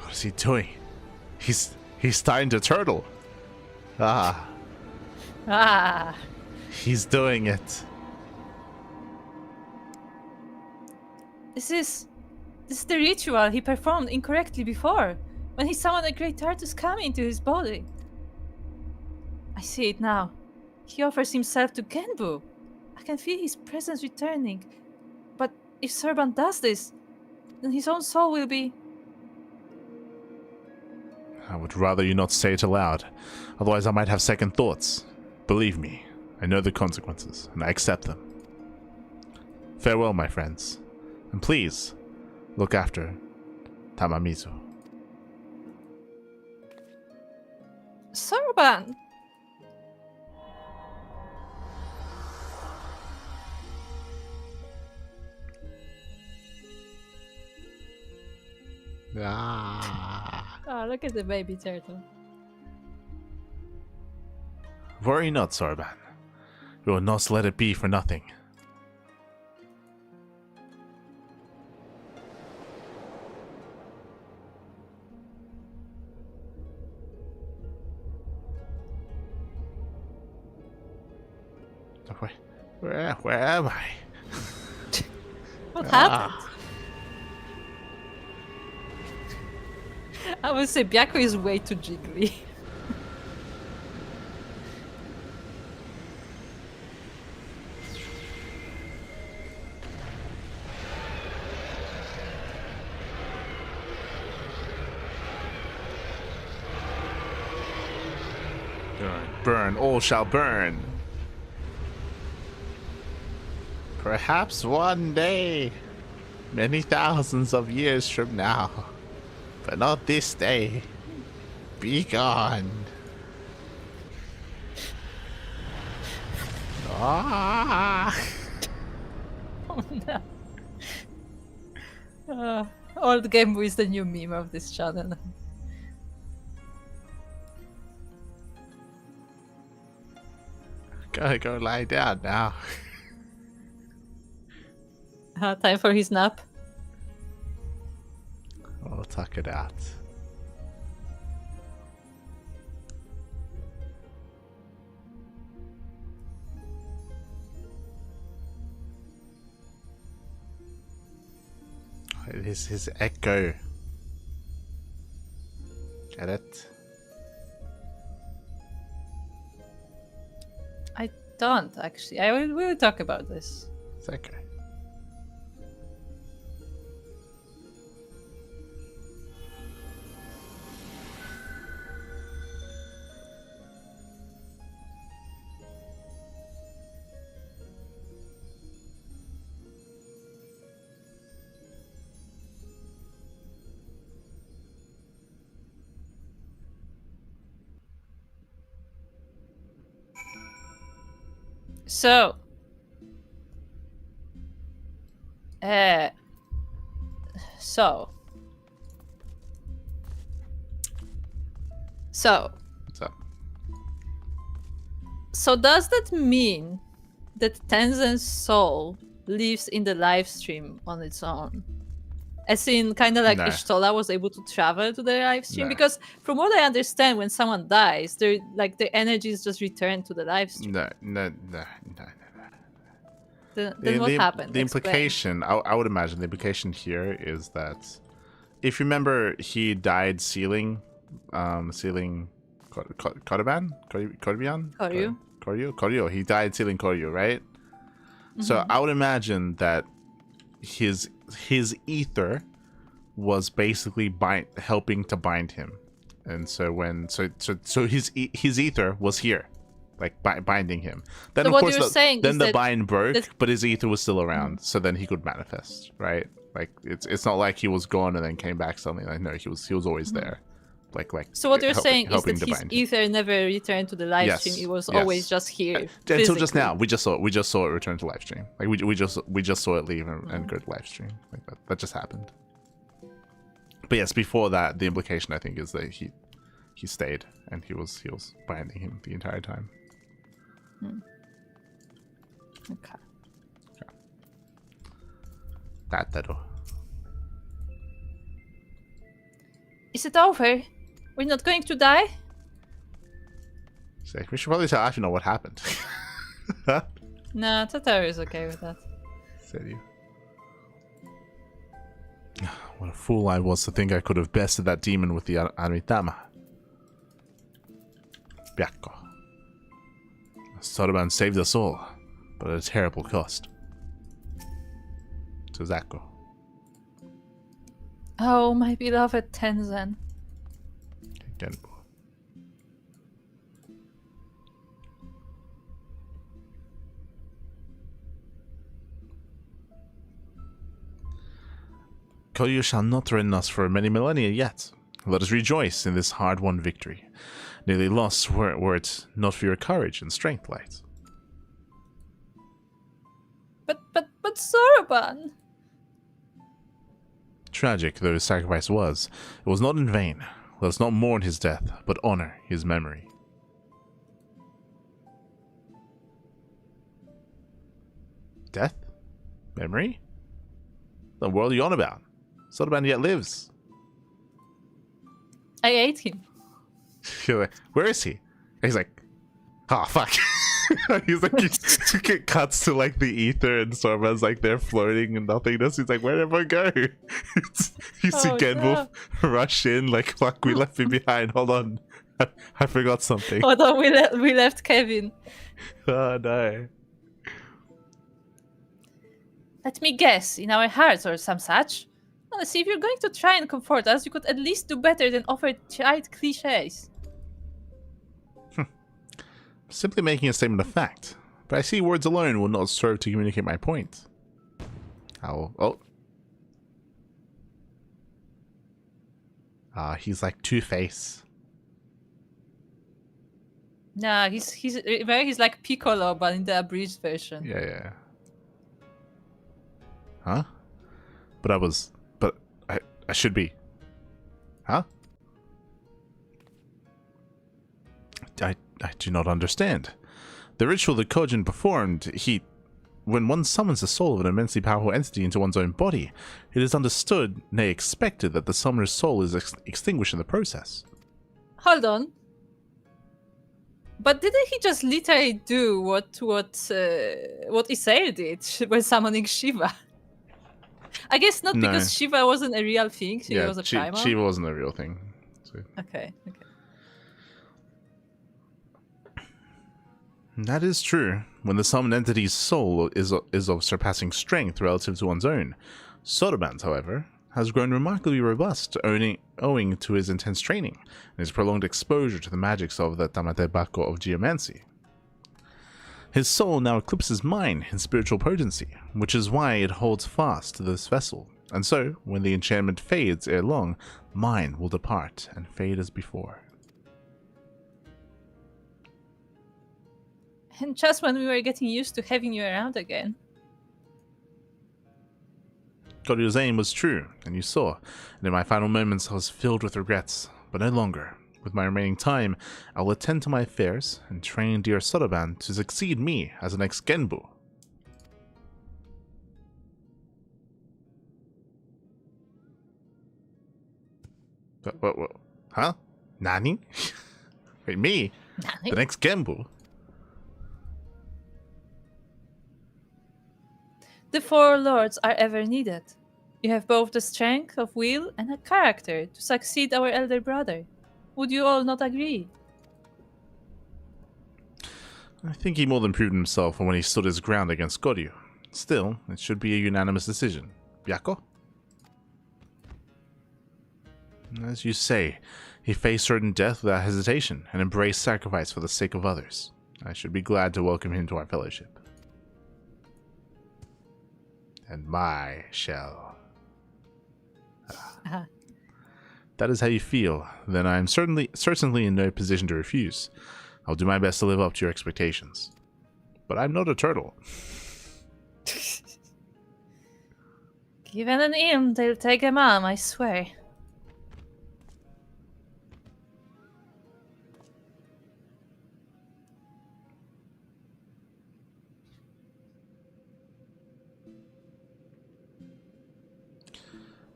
What is he doing? He's starting to turtle. He's doing it. This is the ritual he performed incorrectly before, when he summoned a great tortoise coming into his body. I see it now. He offers himself to Genbu. I can feel his presence returning. But if Serban does this, then his own soul will be... I would rather you not say it aloud, otherwise I might have second thoughts. Believe me, I know the consequences, and I accept them. Farewell, my friends, and please, look after Tamamizu. Serban! Oh, look at the baby turtle. Worry not, Sarban. We will not let it be for nothing. Where am I? What happened? I would say Byakko is way too jiggly. Burn, burn, all shall burn. Perhaps one day, many thousands of years from now, but not this day. Be gone. Ah! Oh no. Old Game Boy is the new meme of this channel. Go lie down now. Time for his nap. I'll tuck it out. It is his echo. Get it? I don't actually. We will talk about this. It's echo. So, so, What's up? so does that mean that Tenzen's soul lives in the live stream on its own? As in, kind of like No. Ishtola was able to travel to the live stream? No. Because from what I understand, when someone dies, their energies just return to the live stream. No. Then what happened? The Explain. implication, I would imagine, the implication here is that if you remember, he died sealing Korriban? Koryu? He died sealing Koryu, right? So I would imagine that his ether was basically helping to bind him, and so his ether was here, like binding him. Then So of what course you're saying then is the that bind broke, but his ether was still around, so then he could manifest, right? Like it's not like he was gone and then came back suddenly. Like no, he was always there, like. So what you're saying is helping that to his bind him. ether never returned to the live Yes, stream. It was yes. always just here. Until just physically. now, we just saw it return to live stream. Like we just saw it leave and go to live stream. Like that just happened. But yes, before that, the implication I think is that he stayed and he was binding him the entire time. Okay. Tataro. Is it over? We're not going to die? So we should probably tell Ashina what happened. No, Tataru is okay with that. Said you. What a fool I was to think I could have bested that demon with the Amitama. Byakko. Sotoban saved us all, but at a terrible cost. To Zako. Oh, my beloved Tenzen. Genpo. Koryu shall not threaten us for many millennia yet. Let us rejoice in this hard-won victory. Nearly lost were it not for your courage and strength, Light. But Soroban! Tragic though his sacrifice was, it was not in vain. Let us not mourn his death, but honor his memory. Death? Memory? The world are you on about? Sotoban yet lives. I ate him. You're like, where is he? And he's like, oh fuck. He's like, it cuts to like the ether and Sorba's like they're floating and nothingness. He's like, where'd everyone go? You see Genwolf rush in like, fuck, we left him behind. Hold on. I forgot something. Hold on, we left Kevin. Oh no. Let me guess, in our hearts or some such? Honestly, if you're going to try and comfort us, you could at least do better than offer trite cliches. Simply making a statement of fact. but I see words alone will not serve to communicate my point. Oh. He's like Two-Face. Nah, he's like Piccolo, but in the abridged version. Yeah. Huh? But I should be. Huh? I do not understand. The ritual that Kojin performed, when one summons the soul of an immensely powerful entity into one's own body, it is understood, nay expected, that the summoner's soul is extinguished in the process. Hold on. But didn't he just literally do what Isael did when summoning Shiva? I guess not, because Shiva wasn't a real thing. She was a primal. Shiva wasn't a real thing. So. Okay. That is true. When the summoned entity's soul is of surpassing strength relative to one's own. Sotoban's, however, has grown remarkably robust, owing to his intense training and his prolonged exposure to the magics of the Tamatebako of geomancy. His soul now eclipses mine in spiritual potency, which is why it holds fast to this vessel, and so, when the enchantment fades ere long, mine will depart and fade as before. And just when we were getting used to having you around again. Goryu's aim was true, and you saw, and in my final moments I was filled with regrets, but no longer. With my remaining time, I will attend to my affairs and train dear Sotoban to succeed me as the next Genbu. What? Huh? Nani? Wait, me? Nani? The next Genbu? The four lords are ever needed. You have both the strength of will and a character to succeed our elder brother. Would you all not agree? I think he more than proved himself when he stood his ground against Goryu. Still, it should be a unanimous decision. Byako? As you say, he faced certain death without hesitation and embraced sacrifice for the sake of others. I should be glad to welcome him to our fellowship. And my shell. That is how you feel, then I am certainly in no position to refuse. I'll do my best to live up to your expectations. But I'm not a turtle. Given an imp, they'll take a mom, I swear.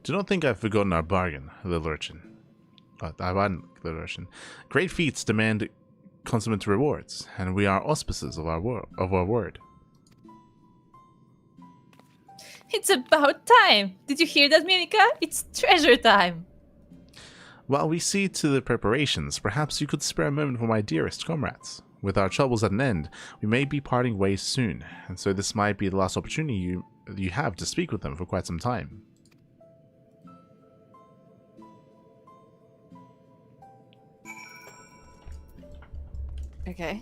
Do not think I've forgotten our bargain, little urchin. Little urchin. Great feats demand consummate rewards, and we are auspices of our word. It's about time! Did you hear that, Milika? It's treasure time! While we see to the preparations, perhaps you could spare a moment for my dearest comrades. With our troubles at an end, we may be parting ways soon, and so this might be the last opportunity you have to speak with them for quite some time. Okay.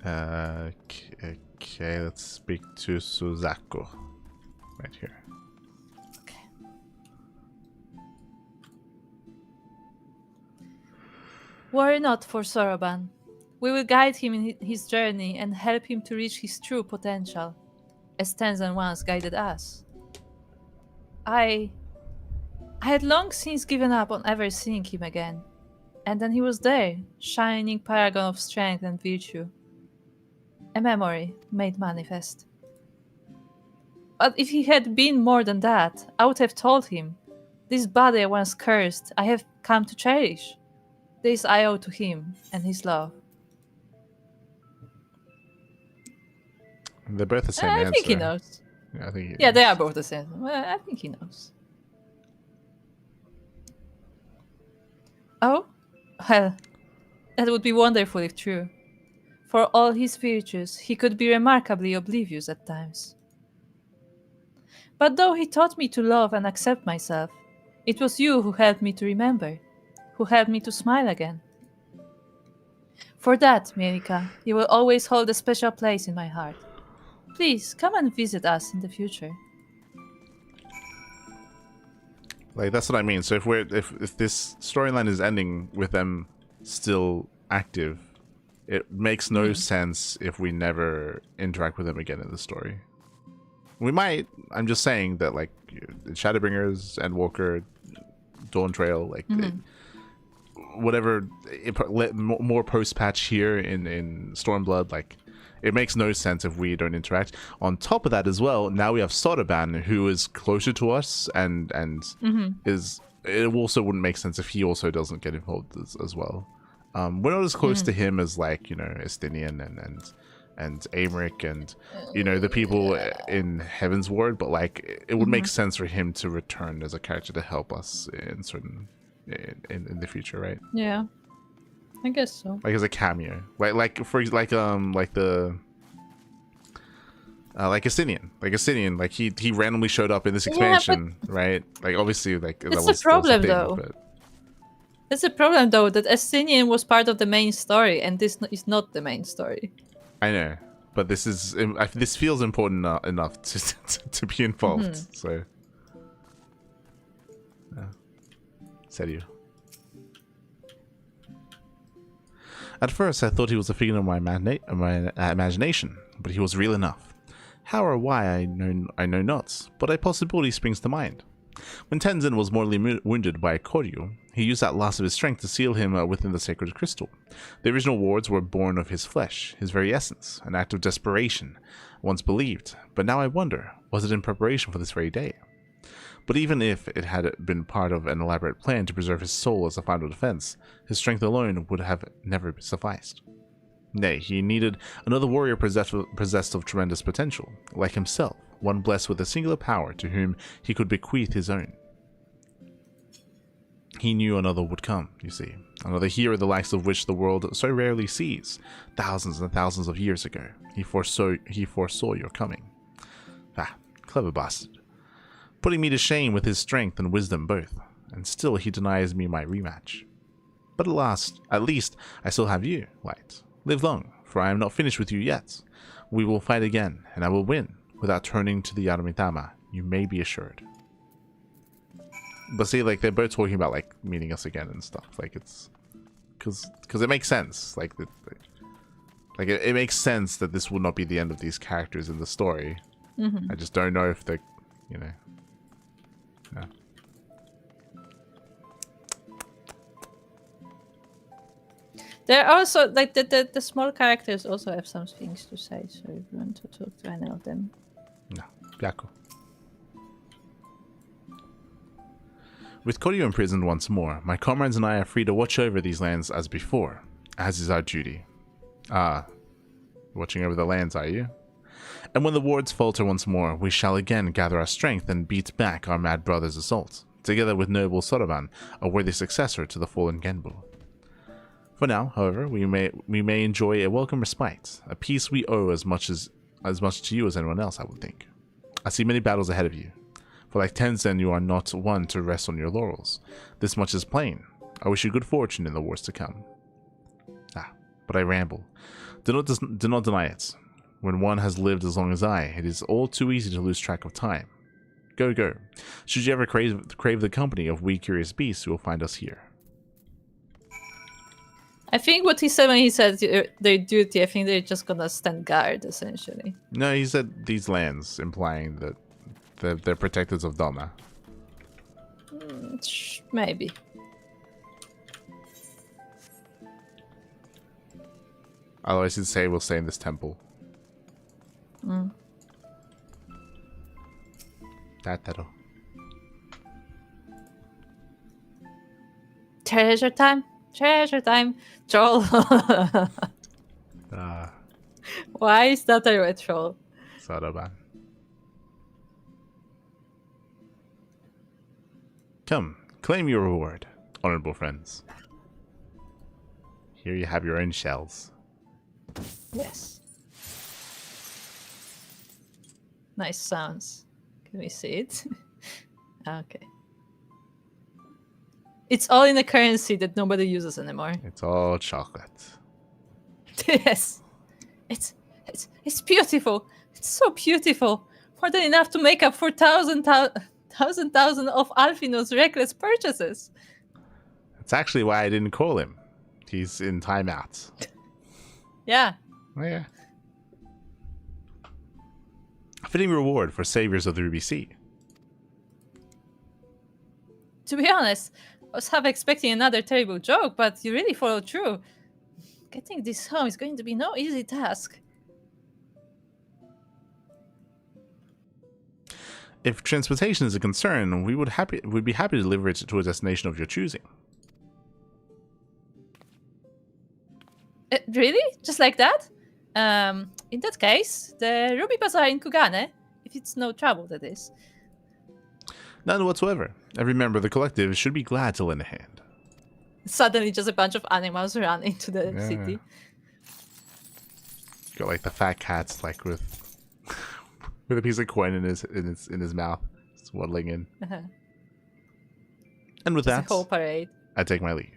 Okay, let's speak to Suzaku. Right here. Okay. Worry not for Soroban. We will guide him in his journey and help him to reach his true potential, as Tenzan once guided us. I had long since given up on ever seeing him again. And then he was there, shining paragon of strength and virtue. A memory made manifest. But if he had been more than that, I would have told him, this body I once cursed, I have come to cherish. This I owe to him and his love. They're both the same answer. I think he knows. Yeah, I think he knows. Yeah, they are both the same. Well, I think he knows. Oh? Well, that would be wonderful if true. For all his virtues, he could be remarkably oblivious at times. But though he taught me to love and accept myself, it was you who helped me to remember, who helped me to smile again. For that, Mirika, you will always hold a special place in my heart. Please come and visit us in the future. Like, that's what I mean. So if this storyline is ending with them still active, it makes no sense if we never interact with them again in the story. We might. I'm just saying that, like, Shadowbringers, Endwalker, Dawn Trail, like, whatever, more post-patch here in Stormblood, like, it makes no sense if we don't interact. On top of that as well, now we have Sotoban, who is closer to us, and is... It also wouldn't make sense if he also doesn't get involved as well. We're not as close to him as, like, you know, Estinian and Aymeric and, you know, the people in Heaven's Ward, but, like, it would make sense for him to return as a character to help us in certain... in the future, right? Yeah. I guess so. Like as a cameo, like Estinian, like he randomly showed up in this expansion, right? Like, obviously, like that was the problem, thing, though. but... That's the problem, though, that Estinian was part of the main story, and this is not the main story. I know, but this feels important enough to be involved. So, yeah. Said you. At first, I thought he was a figment of my imagination, but he was real enough. How or why, I know not, but a possibility springs to mind. When Tenzin was mortally wounded by Koryu, he used that last of his strength to seal him within the sacred crystal. The original wards were born of his flesh, his very essence, an act of desperation, once believed, but now I wonder, was it in preparation for this very day? But even if it had been part of an elaborate plan to preserve his soul as a final defense, his strength alone would have never sufficed. Nay, he needed another warrior possessed of tremendous potential, like himself, one blessed with a singular power to whom he could bequeath his own. He knew another would come, you see, another hero the likes of which the world so rarely sees. Thousands and thousands of years ago, he foresaw your coming. Ah, clever bastard. Putting me to shame with his strength and wisdom both, and still he denies me my rematch. But at least I still have you, Light. Live long, for I am not finished with you yet. We will fight again, and I will win, without turning to the Yaramitama, you may be assured. But see, like, they're both talking about, like, meeting us again and stuff. Like, it's... Because it makes sense. Like, it makes sense that this will not be the end of these characters in the story. I just don't know if they, you know... Yeah. There are also, like, the small characters also have some things to say, so if you want to talk to any of them. No, Byaku. With Koryu imprisoned once more, my comrades and I are free to watch over these lands as before, as is our duty. Ah, watching over the lands, are you? And when the wards falter once more, we shall again gather our strength and beat back our mad brother's assault, together with noble Soroban, a worthy successor to the fallen Genbu. For now, however, we may enjoy a welcome respite, a peace we owe as much to you as anyone else, I would think. I see many battles ahead of you. For like Tenzin, you are not one to rest on your laurels. This much is plain. I wish you good fortune in the wars to come. Ah, but I ramble. Do not deny it. When one has lived as long as I, it is all too easy to lose track of time. Go, go. Should you ever crave the company of we curious beasts, you will find us here. I think what he said when he said their duty, I think they're just gonna stand guard, essentially. No, he said these lands, implying that they're protectors of Doma. Maybe. Otherwise he'd say we'll stay in this temple. That'll. Treasure time! Treasure time! Troll! Why is that a red troll? Soroban. Come, claim your reward, honorable friends. Here you have your own shells. Yes. Nice sounds. Can we see it? Okay. It's all in a currency that nobody uses anymore. It's all chocolate. Yes. It's beautiful. It's so beautiful. More than enough to make up for thousand of Alfino's reckless purchases. That's actually why I didn't call him. He's in timeout. Yeah. Oh, yeah. A fitting reward for saviors of the Ruby Sea. To be honest, I was half expecting another terrible joke, but you really followed through. Getting this home is going to be no easy task. If transportation is a concern, we'd be happy to deliver it to a destination of your choosing. Really? Just like that? In that case, the Ruby Bazaar in Kugane, if it's no trouble, that is. None whatsoever. Every member of the collective should be glad to lend a hand. Suddenly, just a bunch of animals run into the Yeah. city. Got like the fat cats, like with with a piece of coin in his mouth, just waddling in. And with It's a that, whole parade. I take my leave.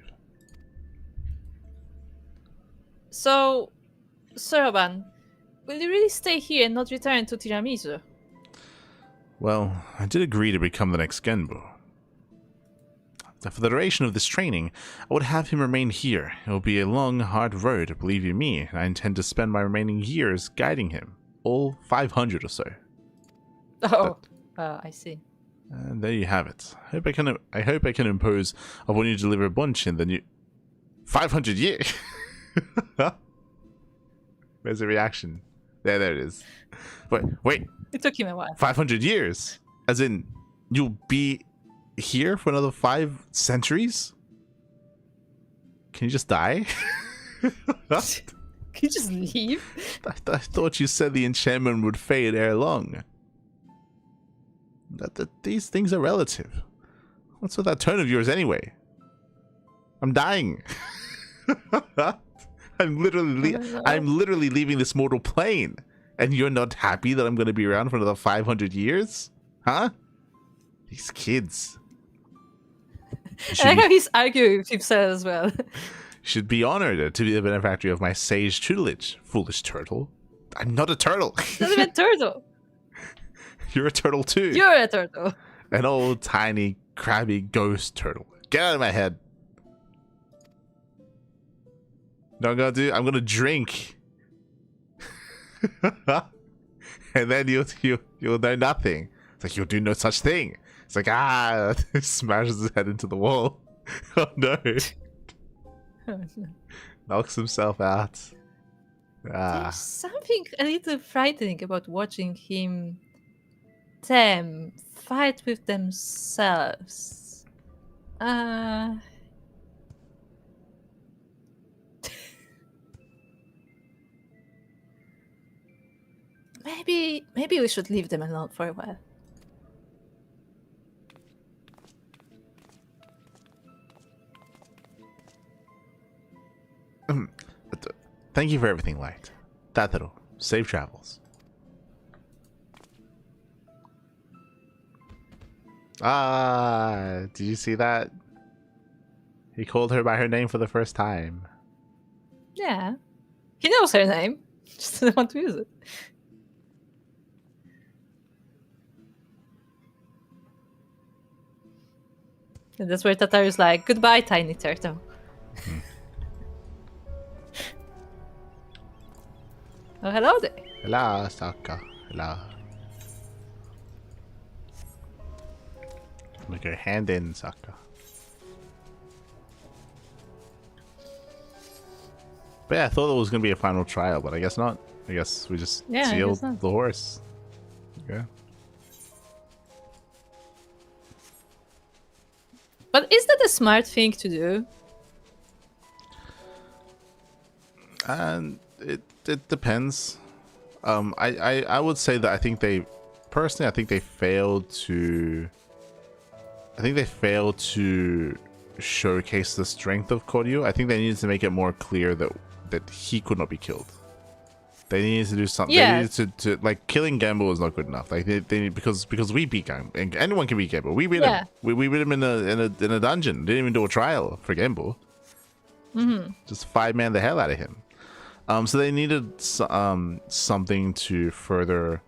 So, Soroban, will you really stay here and not return to Tiramisu? Well, I did agree to become the next Genbu. For the duration of this training, I would have him remain here. It will be a long, hard road, believe you me, and I intend to spend my remaining years guiding him. All 500 or so. Oh, I see. And there you have it. I hope I can impose upon you to deliver a bunch in the new 500 years. Where's the reaction? There it is. Wait. It took him a while. 500 years? As in, you'll be here for another 5 centuries? Can you just die? Can you just leave? I thought you said the enchantment would fade ere long. These things are relative. What's with that tone of yours anyway? I'm dying. I'm literally leaving this mortal plane. And you're not happy that I'm going to be around for another 500 years? Huh? These kids. I like how he's arguing with himself as well. Should be honored to be the benefactor of my sage tutelage, foolish turtle. I'm not a turtle. Not even turtle. You're a turtle too. You're a turtle. An old, tiny, crabby ghost turtle. Get out of my head. No, I'm gonna drink. And then you'll know nothing. It's like you'll do no such thing. It's like smashes his head into the wall. Oh no. Knocks himself out. There's something a little frightening about watching them fight with themselves. Maybe we should leave them alone for a while. Thank you for everything, Light. Tataro, safe travels. Did you see that? He called her by her name for the first time. Yeah. He knows her name. Just doesn't want to use it. And that's where Tataru's like, goodbye, tiny turtle. Oh, hello there. Hello, Sokka. Hello. Look your hand in, Sokka. But yeah, I thought it was going to be a final trial, but I guess not. I guess we just sealed the horse. Yeah. But is that a smart thing to do? And it depends. I would say that I think they failed to showcase the strength of Koryu. I think they needed to make it more clear that he could not be killed. They needed to do something. Yeah. They needed to like killing Gamble is not good enough. Like they need, because we beat Gamble, and anyone can beat Gamble. We beat him. We beat him in a dungeon. Didn't even do a trial for Gamble. Just 5-man the hell out of him. So they needed something to further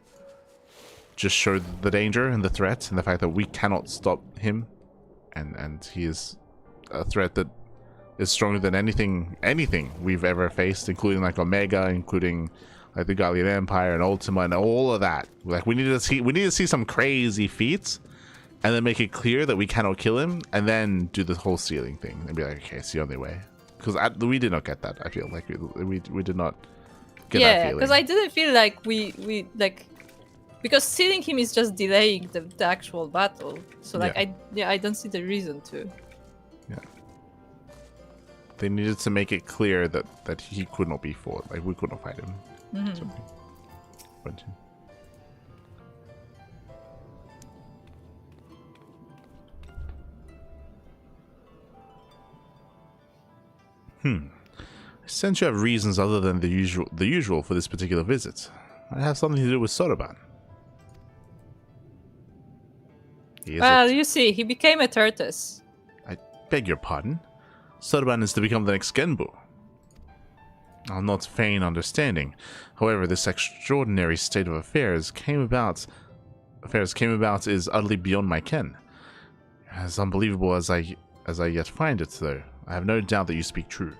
just show the danger and the threat and the fact that we cannot stop him, and he is a threat that is stronger than anything we've ever faced, including like Omega, including like the Guardian Empire and Ultima and all of that. Like we need to see some crazy feats, and then make it clear that we cannot kill him, and then do the whole sealing thing and be like, okay, it's the only way. Because we did not get that. I feel like we did not get that Yeah, feeling. because I didn't feel like we like, because sealing him is just delaying the actual battle. So like I don't see the reason to. Yeah. They needed to make it clear that he could not be fought. Like we could not fight him. Mm-hmm. Since you have reasons other than the usual for this particular visit, I have something to do with Soroban. Well, you see, he became a tortoise. I beg your pardon? Soroban is to become the next Genbu. I'll not feign understanding. However, this extraordinary state of affairs came about is utterly beyond my ken. As unbelievable as I yet find it, though, I have no doubt that you speak true.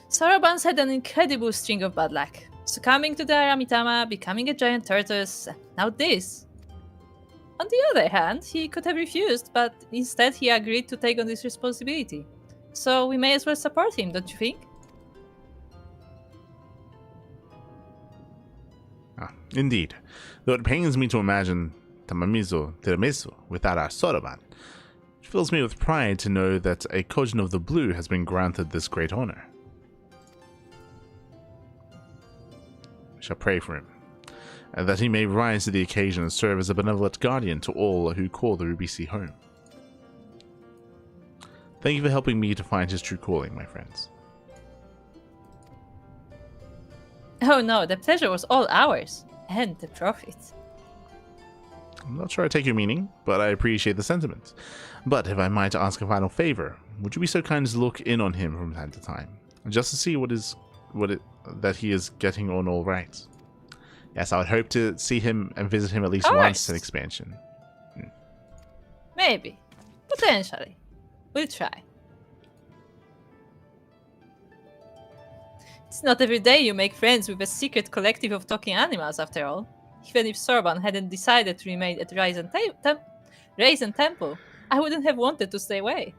Soroban's had an incredible string of bad luck. Succumbing to the Aramitama, becoming a giant tortoise, now this. On the other hand, he could have refused, but instead he agreed to take on this responsibility. So we may as well support him, don't you think? Indeed. Though it pains me to imagine Tamamizo Tiramisu without our Soroban, it fills me with pride to know that a Kojin of the Blue has been granted this great honor. I shall pray for him, and that he may rise to the occasion and serve as a benevolent guardian to all who call the Ruby Sea home. Thank you for helping me to find his true calling, my friends. Oh no, the pleasure was all ours, and the profit. I'm not sure I take your meaning, but I appreciate the sentiment. But if I might ask a final favor, would you be so kind as to look in on him from time to time, just to see that he is getting on all right? Yes, I would hope to see him and visit him at least once in expansion. Maybe. Potentially. We'll try. It's not every day you make friends with a secret collective of talking animals, after all. Even if Sorban hadn't decided to remain at Raisin Temple, I wouldn't have wanted to stay away.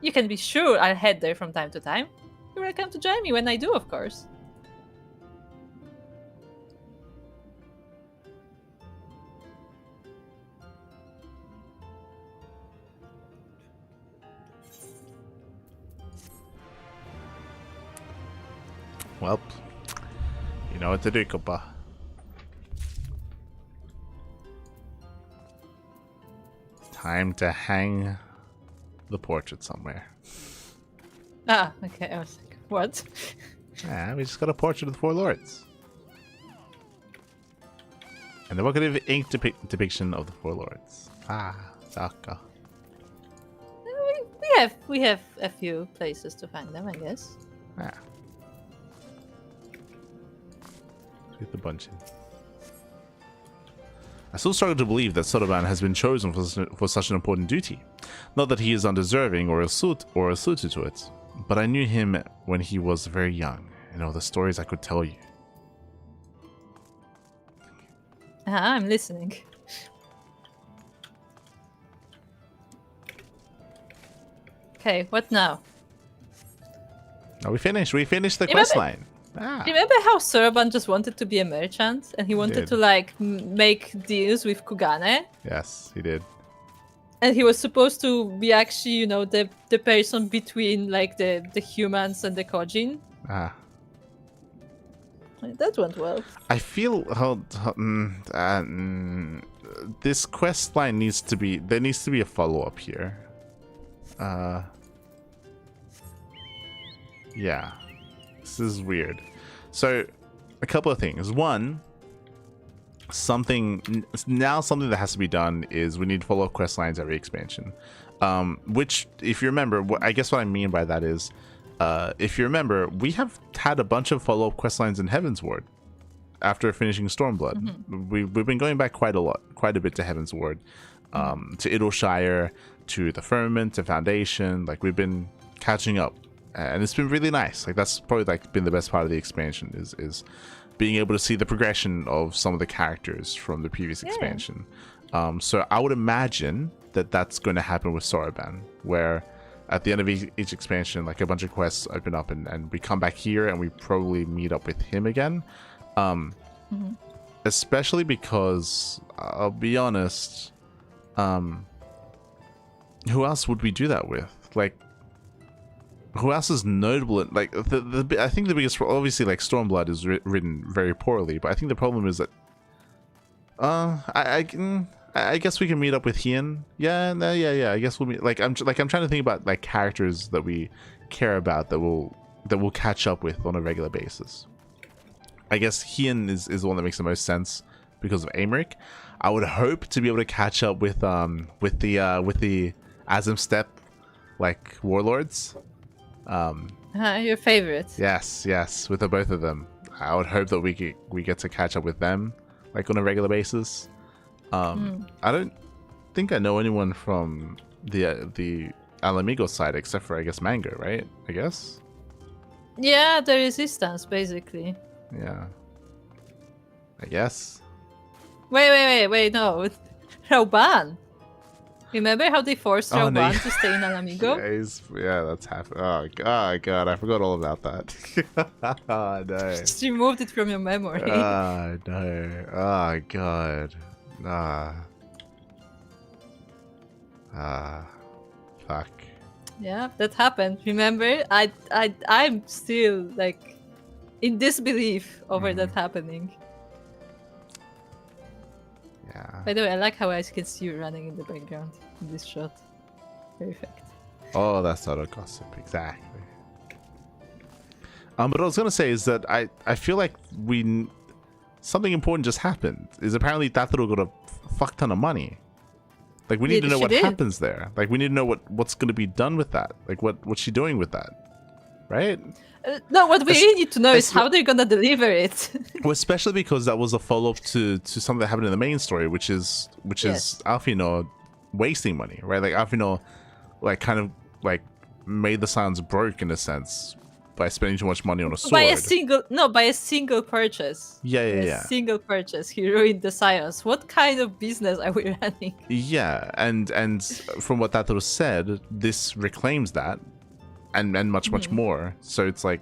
You can be sure I'll head there from time to time. You're welcome to join me when I do, of course. Well, you know what to do, Koopa. Time to hang the portrait somewhere. Ah, okay, I was like, what? Yeah, we just got a portrait of the Four Lords. An evocative ink depiction of the Four Lords. Ah, Saka. We have a few places to find them, I guess. Yeah. Get the bunch in. I still struggle to believe that Soroban has been chosen for such an important duty. Not that he is undeserving or suited to it, but I knew him when he was very young, and all the stories I could tell you. I'm listening. Okay, what now? Now we finished the quest line. Remember how Soroban just wanted to be a merchant and he wanted to like make deals with Kugane? Yes, he did. And he was supposed to be actually, you know, the person between like the humans and the Kojin. That went well. I feel this quest line needs to be a follow-up here. Yeah. This is weird. So, a couple of things. One, something that has to be done is we need follow-up quest lines every expansion. Which, if you remember, I guess what I mean by that is, if you remember, we have had a bunch of follow-up quest lines in Heaven's Ward after finishing Stormblood. We've been going back quite a bit to Heaven's Ward, to Idleshire, to the Firmament, to Foundation. Like, we've been catching up, and it's been really nice. Like, that's probably like been the best part of the expansion is being able to see the progression of some of the characters from the previous expansion. So I would imagine that that's going to happen with Soroban, where at the end of each expansion, like, a bunch of quests open up and we come back here and we probably meet up with him again. Especially because, I'll be honest, who else would we do that with? Like, who else is notable? Like, I think the biggest, obviously, like, Stormblood is written very poorly, but I think the problem is that, I guess we can meet up with Hien. Yeah. I guess we'll meet. I'm trying to think about, like, characters that we care about that we'll catch up with on a regular basis. I guess Hien is the one that makes the most sense because of Aymeric. I would hope to be able to catch up with the Azim Step, like, warlords. Your favorite. Yes, with the both of them. I would hope that we get to catch up with them, like, on a regular basis. I don't think I know anyone from the Alamigo side except for, I guess, Mango, right? I guess. Yeah, the Resistance, basically. Yeah. I guess. Wait, no. Rauban. Remember how they forced Rauban no. to stay in Alamigo? Yeah, that's happened. Oh god, I forgot all about that. Oh no. Just removed it from your memory. Oh no. Oh god. Fuck. Yeah, that happened. Remember? I'm still, like, in disbelief over that happening. Yeah. By the way, I like how I can see you running in the background in this shot. Perfect. Oh, that's not a gossip, exactly. But what I was gonna say is that I feel like something important just happened. Is apparently Tataro got a fuck ton of money. Like, we need to know what happens there. Like, we need to know what's gonna be done with that. Like, what's she doing with that, right? No, what we really need to know is how they're gonna deliver it. Well, especially because that was a follow-up to something that happened in the main story, which is Alphinaud wasting money, right? Like, Alphinaud, like, kind of, like, made the Scions broke in a sense by spending too much money on a sword. By a single purchase. Yeah. A single purchase, he ruined the Scions. What kind of business are we running? Yeah, and from what Tataro said, this reclaims that. And much more. So it's like,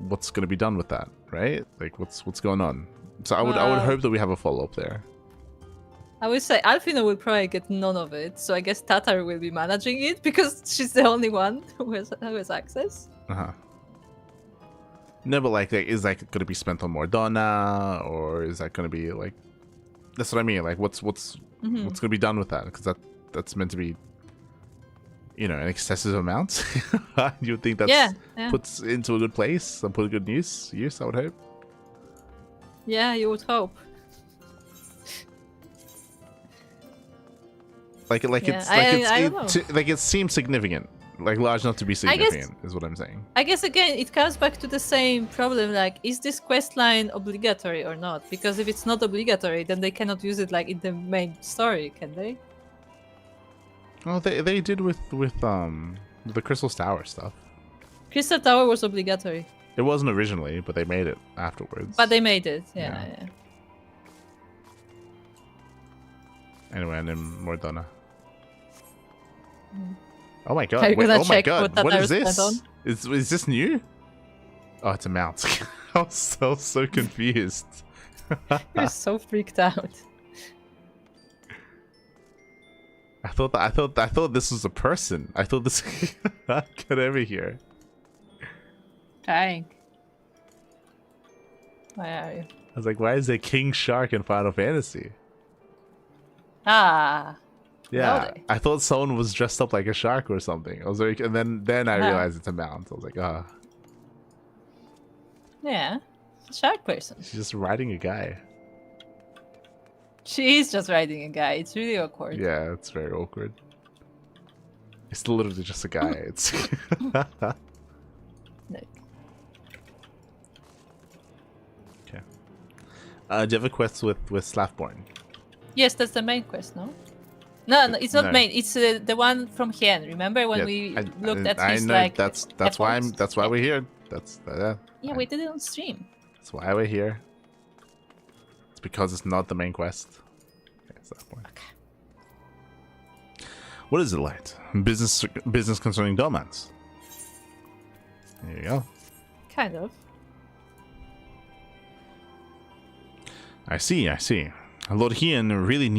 what's going to be done with that, right? Like, what's going on? So I would hope that we have a follow up there. I would say Alphina will probably get none of it, so I guess Tatar will be managing it because she's the only one who has access. No, but like, is that going to be spent on Mordona, or is that going to be like? That's what I mean. Like, what's going to be done with that? Because that's meant to be, you know, an excessive amount. You would think that's puts into a good place and put a good use, I would hope. Yeah, you would hope. It seems significant, like large enough to be significant, is what I'm saying. I guess again it comes back to the same problem, like, is this quest line obligatory or not? Because if it's not obligatory, then they cannot use it, like, in the main story, can they? Oh, they did with the Crystal Tower stuff. Crystal Tower was obligatory. It wasn't originally, but they made it afterwards. But they made it, yeah. Anyway, and then Mordona. Oh my god! Oh my god! What is this? Is this new? Oh, it's a mount. I was so confused. You're so freaked out. I thought this was a person. I thought this. Get over here. Trying. Where are you? I was like, why is there King Shark in Final Fantasy? Ah. Yeah, I thought someone was dressed up like a shark or something. I was like, and then I realized it's a mount. I was like, ah. Yeah, shark person. She's just riding a guy. She is just riding a guy. It's really awkward. Yeah, it's very awkward. It's literally just a guy. It's No. okay. Do you have a quest with Slathborn? Yes, that's the main quest, no? No, it's not No. main. It's the one from Hien. Remember when Yeah, we I looked at I his know like that's efforts? why Yeah. we're here. Yeah, we did it on stream. That's why we're here. It's because it's not the main quest. Okay, Slathborn. Okay. What is it, Light? Business concerning Domans. There you go. Kind of. I see. Lord Hien really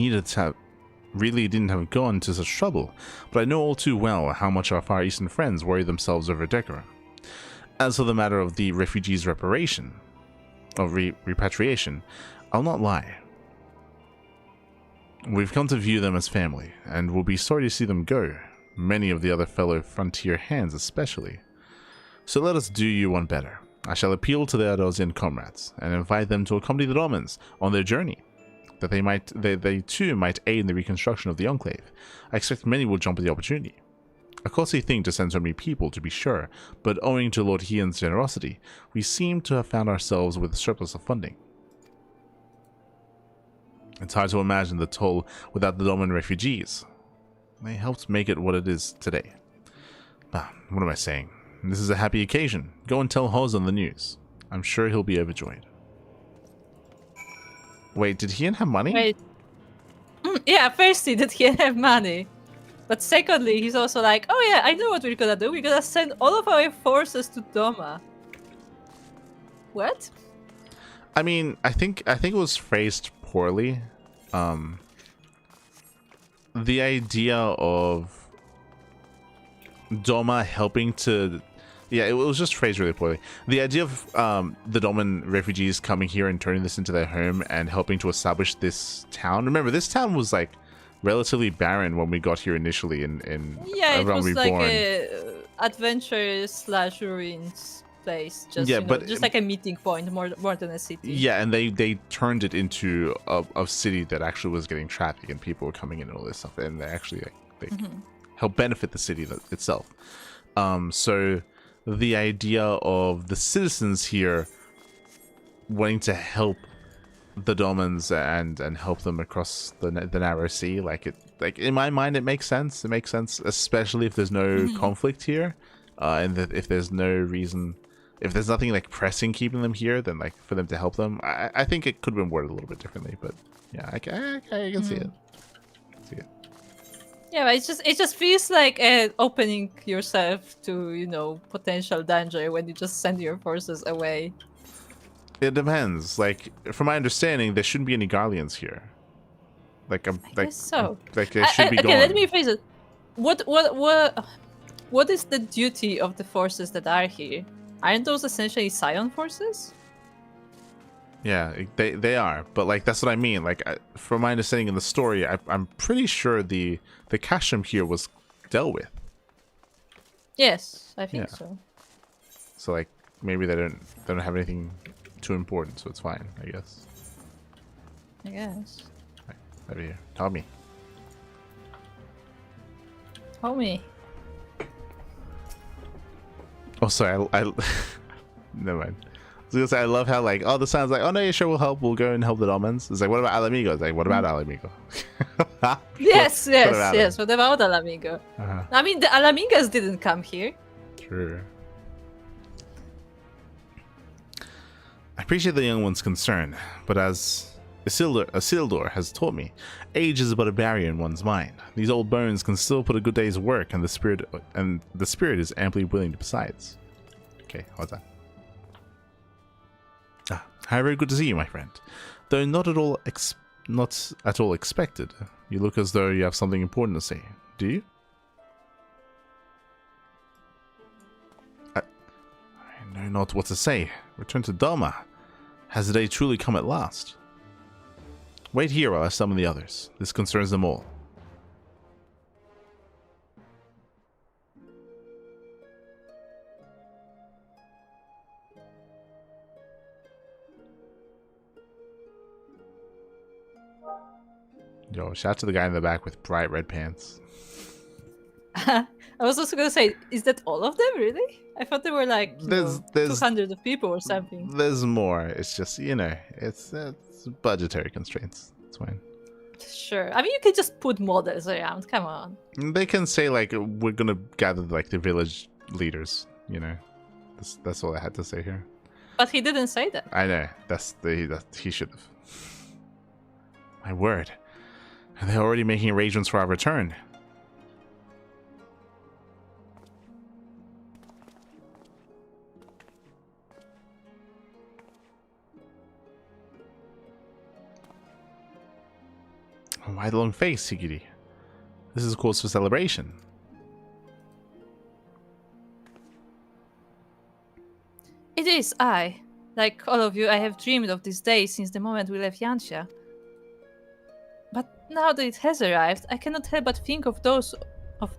didn't have gone to such trouble, but I know all too well how much our Far Eastern friends worry themselves over decorum. As for the matter of the refugees' repatriation, I'll not lie. We've come to view them as family, and will be sorry to see them go, many of the other fellow frontier hands especially. So let us do you one better. I shall appeal to the Adosian comrades, and invite them to accompany the Domans on their journey, that they too might aid in the reconstruction of the Enclave. I expect many will jump at the opportunity. A costly thing to send so many people, to be sure, but owing to Lord Hien's generosity, we seem to have found ourselves with a surplus of funding. It's hard to imagine the toll without the Doman refugees. They helped make it what it is today. What am I saying? This is a happy occasion. Go and tell Hoz on the news. I'm sure he'll be overjoyed. Wait, did Hien have money? Wait. Yeah, firstly, did he have money? But secondly, he's also like, oh yeah, I know what we're gonna do. We're gonna send all of our forces to Doma. What? I mean, I think it was phrased poorly. The idea of Doma helping to... Yeah, it was just phrased really poorly. The idea of the Doman refugees coming here and turning this into their home and helping to establish this town. Remember, this town was like relatively barren when we got here initially in Yeah, it around was like Reborn. a adventure / ruins place. Just, Yeah, you know, but just like a meeting point more than a city. Yeah, and they turned it into a city that actually was getting traffic and people were coming in and all this stuff, and they actually help benefit the city itself. So the idea of the citizens here wanting to help the Domans and help them across the narrow sea, like in my mind, it makes sense. It makes sense, especially if there's no conflict here, and that if there's no reason. If there's nothing like pressing keeping them here, then like for them to help them, I think it could have been worded a little bit differently. But yeah, I can see it. Yeah, but it just feels like opening yourself to, you know, potential danger when you just send your forces away. It depends. Like from my understanding, there shouldn't be any Garleans here. Like I guess so. Like they should be gone. Okay, let me phrase it. What is the duty of the forces that are here? Aren't those essentially Scion forces? Yeah, they are, but like that's what I mean. Like from my understanding in the story, I'm pretty sure the Kashim here was dealt with. Yes, I think so. So like maybe they don't have anything too important, so it's fine, I guess. I guess. Right, over here, Tommy. Homie. Oh, sorry. I never mind. I was gonna say I love how like the sounds like, oh no, yeah, sure, we'll help. We'll go and help the Domans. It's like, what about Alamigo? It's like, what about Alamigo? Yes, What about yes. What about Alamigo? Uh-huh. I mean, the Alamigas didn't come here. True. I appreciate the young one's concern, but as Isildur has taught me, age is but a barrier in one's mind. These old bones can still put a good day's work, and the spirit is amply willing besides. Okay, hold on. However, good to see you, my friend. Though not at all expected. You look as though you have something important to say. Do you? I know not what to say. Return to Dharma. Has the day truly come at last? Wait here while I summon the others. This concerns them all. Yo, shout out to the guy in the back with bright red pants. I was also gonna say, is that all of them really? I thought there were like There's 200 of people or something. there's more. It's just it's budgetary constraints. It's fine. Sure. I mean, you can just put models around. Come on. They can say like we're gonna gather like the village leaders. That's all I had to say here. But he didn't say that. I know. That he should have. My word. And they're already making arrangements for our return. Why the long face, Sigiri? This is cause for celebration. It is I. Like all of you, I have dreamed of this day since the moment we left Yanxia. But now that it has arrived, I cannot help but think of those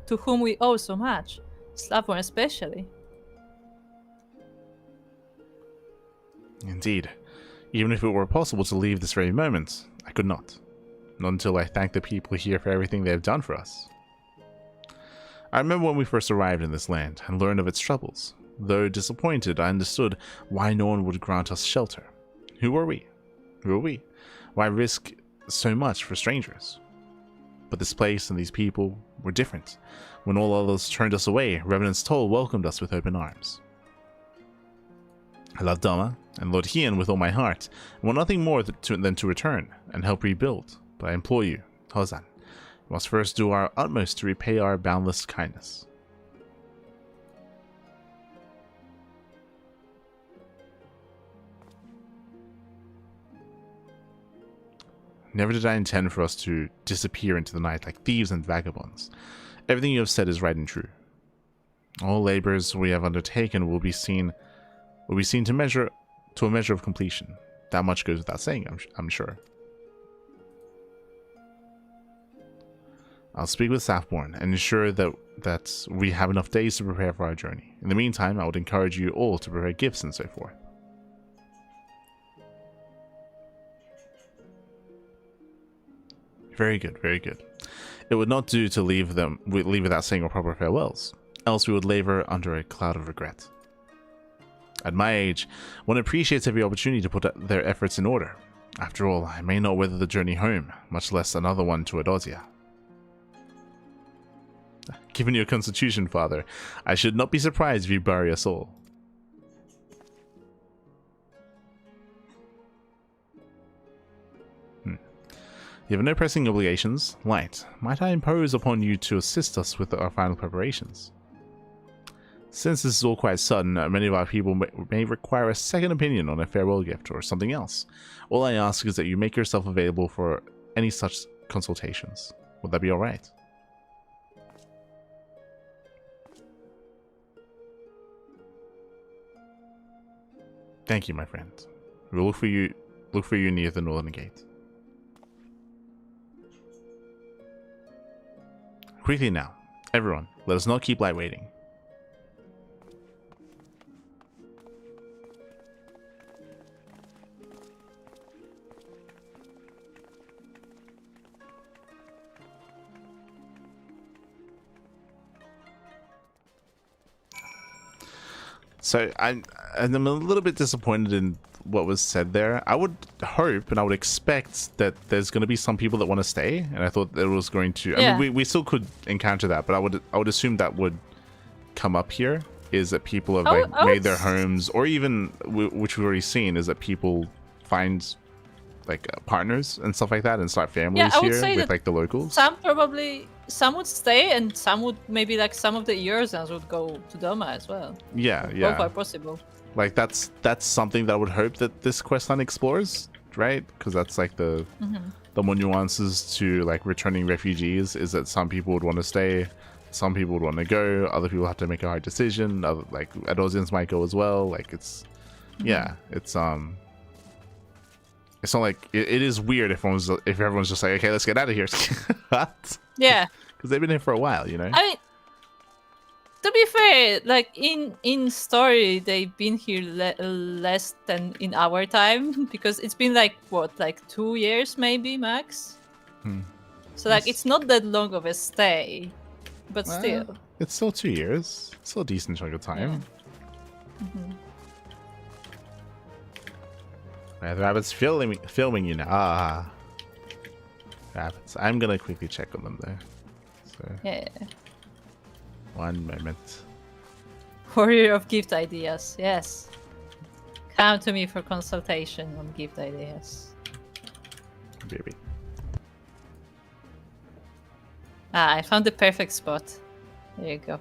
to whom we owe so much. Slavborn especially. Indeed. Even if it were possible to leave this very moment, I could not. Not until I thank the people here for everything they have done for us. I remember when we first arrived in this land and learned of its troubles. Though disappointed, I understood why no one would grant us shelter. Who are we? Who are we? Why risk so much for strangers? But this place and these people were different. When all others turned us away, Revenant's Toll welcomed us with open arms. I love Dama and Lord Hien with all my heart, and want nothing more than to return and help rebuild. But I implore you, Hozan, we must first do our utmost to repay our boundless kindness. Never did I intend for us to disappear into the night like thieves and vagabonds. Everything you have said is right and true. All labors we have undertaken will be seen to a measure of completion. That much goes without saying, I'm sure. I'll speak with Safborn and ensure that we have enough days to prepare for our journey. In the meantime, I would encourage you all to prepare gifts and so forth. Very good, very good. It would not do to leave without saying our proper farewells, else we would labor under a cloud of regret. At my age, one appreciates every opportunity to put their efforts in order. After all, I may not weather the journey home, much less another one to Edosia. Given your constitution, father, I should not be surprised if you bury us all. You have no pressing obligations. Light, might I impose upon you to assist us with our final preparations? Since this is all quite sudden, many of our people may require a second opinion on a farewell gift or something else. All I ask is that you make yourself available for any such consultations. Would that be alright? Thank you, my friend. We'll look for you near the northern gate. Quickly now, everyone, let us not keep Light waiting. So I'm a little bit disappointed in what was said there. I would hope and I would expect that there's going to be some people that want to stay, and I thought there was going to. Yeah. I mean, we still could encounter that, but I would assume that would come up here. Is that people have like made their homes, or even which we've already seen, is that people find like partners and stuff like that and start families here with like the locals. Some would stay, and some would maybe like some of the Earzans would go to Doma as well. Yeah, Both yeah. are possible. Like that's something that I would hope that this questline explores, right? Because that's like the more nuances to like returning refugees, is that some people would want to stay, some people would want to go, other people have to make a hard decision. Other, like Adosians might go as well. Like it's yeah, it's not like it is weird if everyone's just like, okay, let's get out of here. Yeah, because they've been here for a while, you know. I mean, to be fair, like in story, they've been here less than in our time, because it's been like what, like 2 years maybe max. So like it's not that long of a stay, but still. It's still 2 years. Still a decent chunk of time. Right, the rabbit's filming you now. Ah. Rabbits. I'm gonna quickly check on them there. So, Yeah. 1 moment. Warrior of gift ideas. Yes. Come to me for consultation on gift ideas. Baby. Ah, I found the perfect spot. There you go.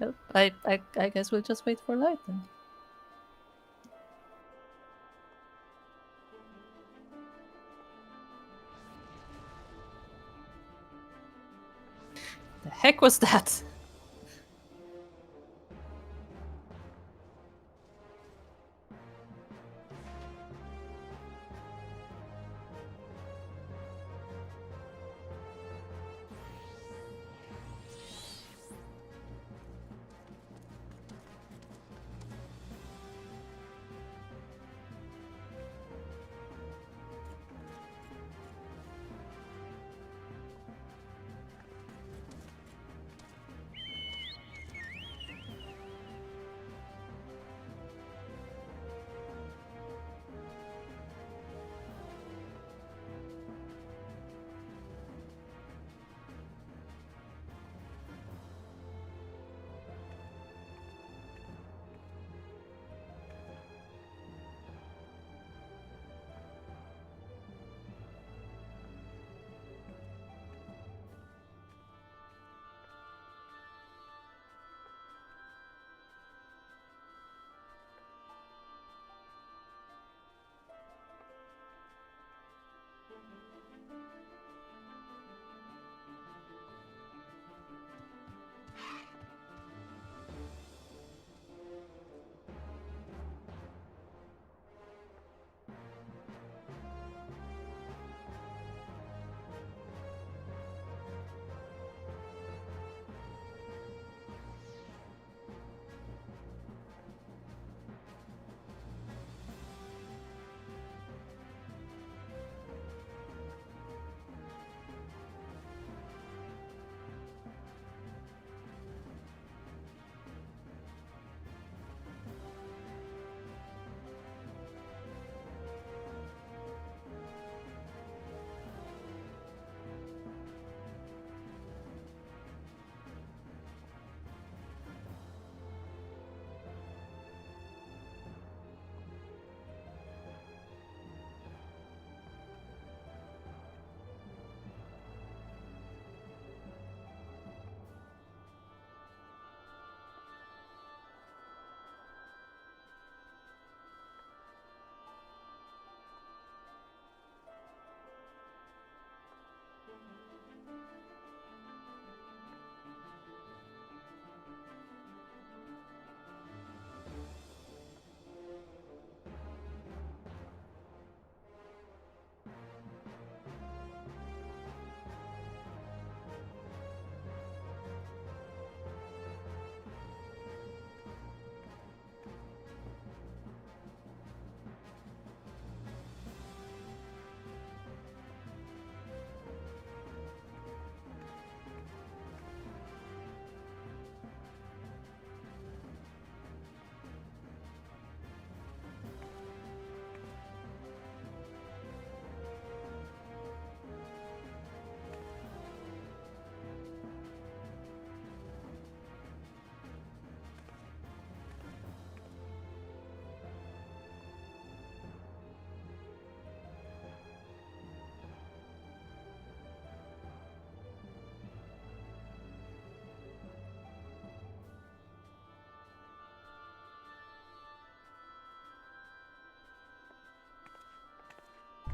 Well, I guess we'll just wait for light then. The heck was that?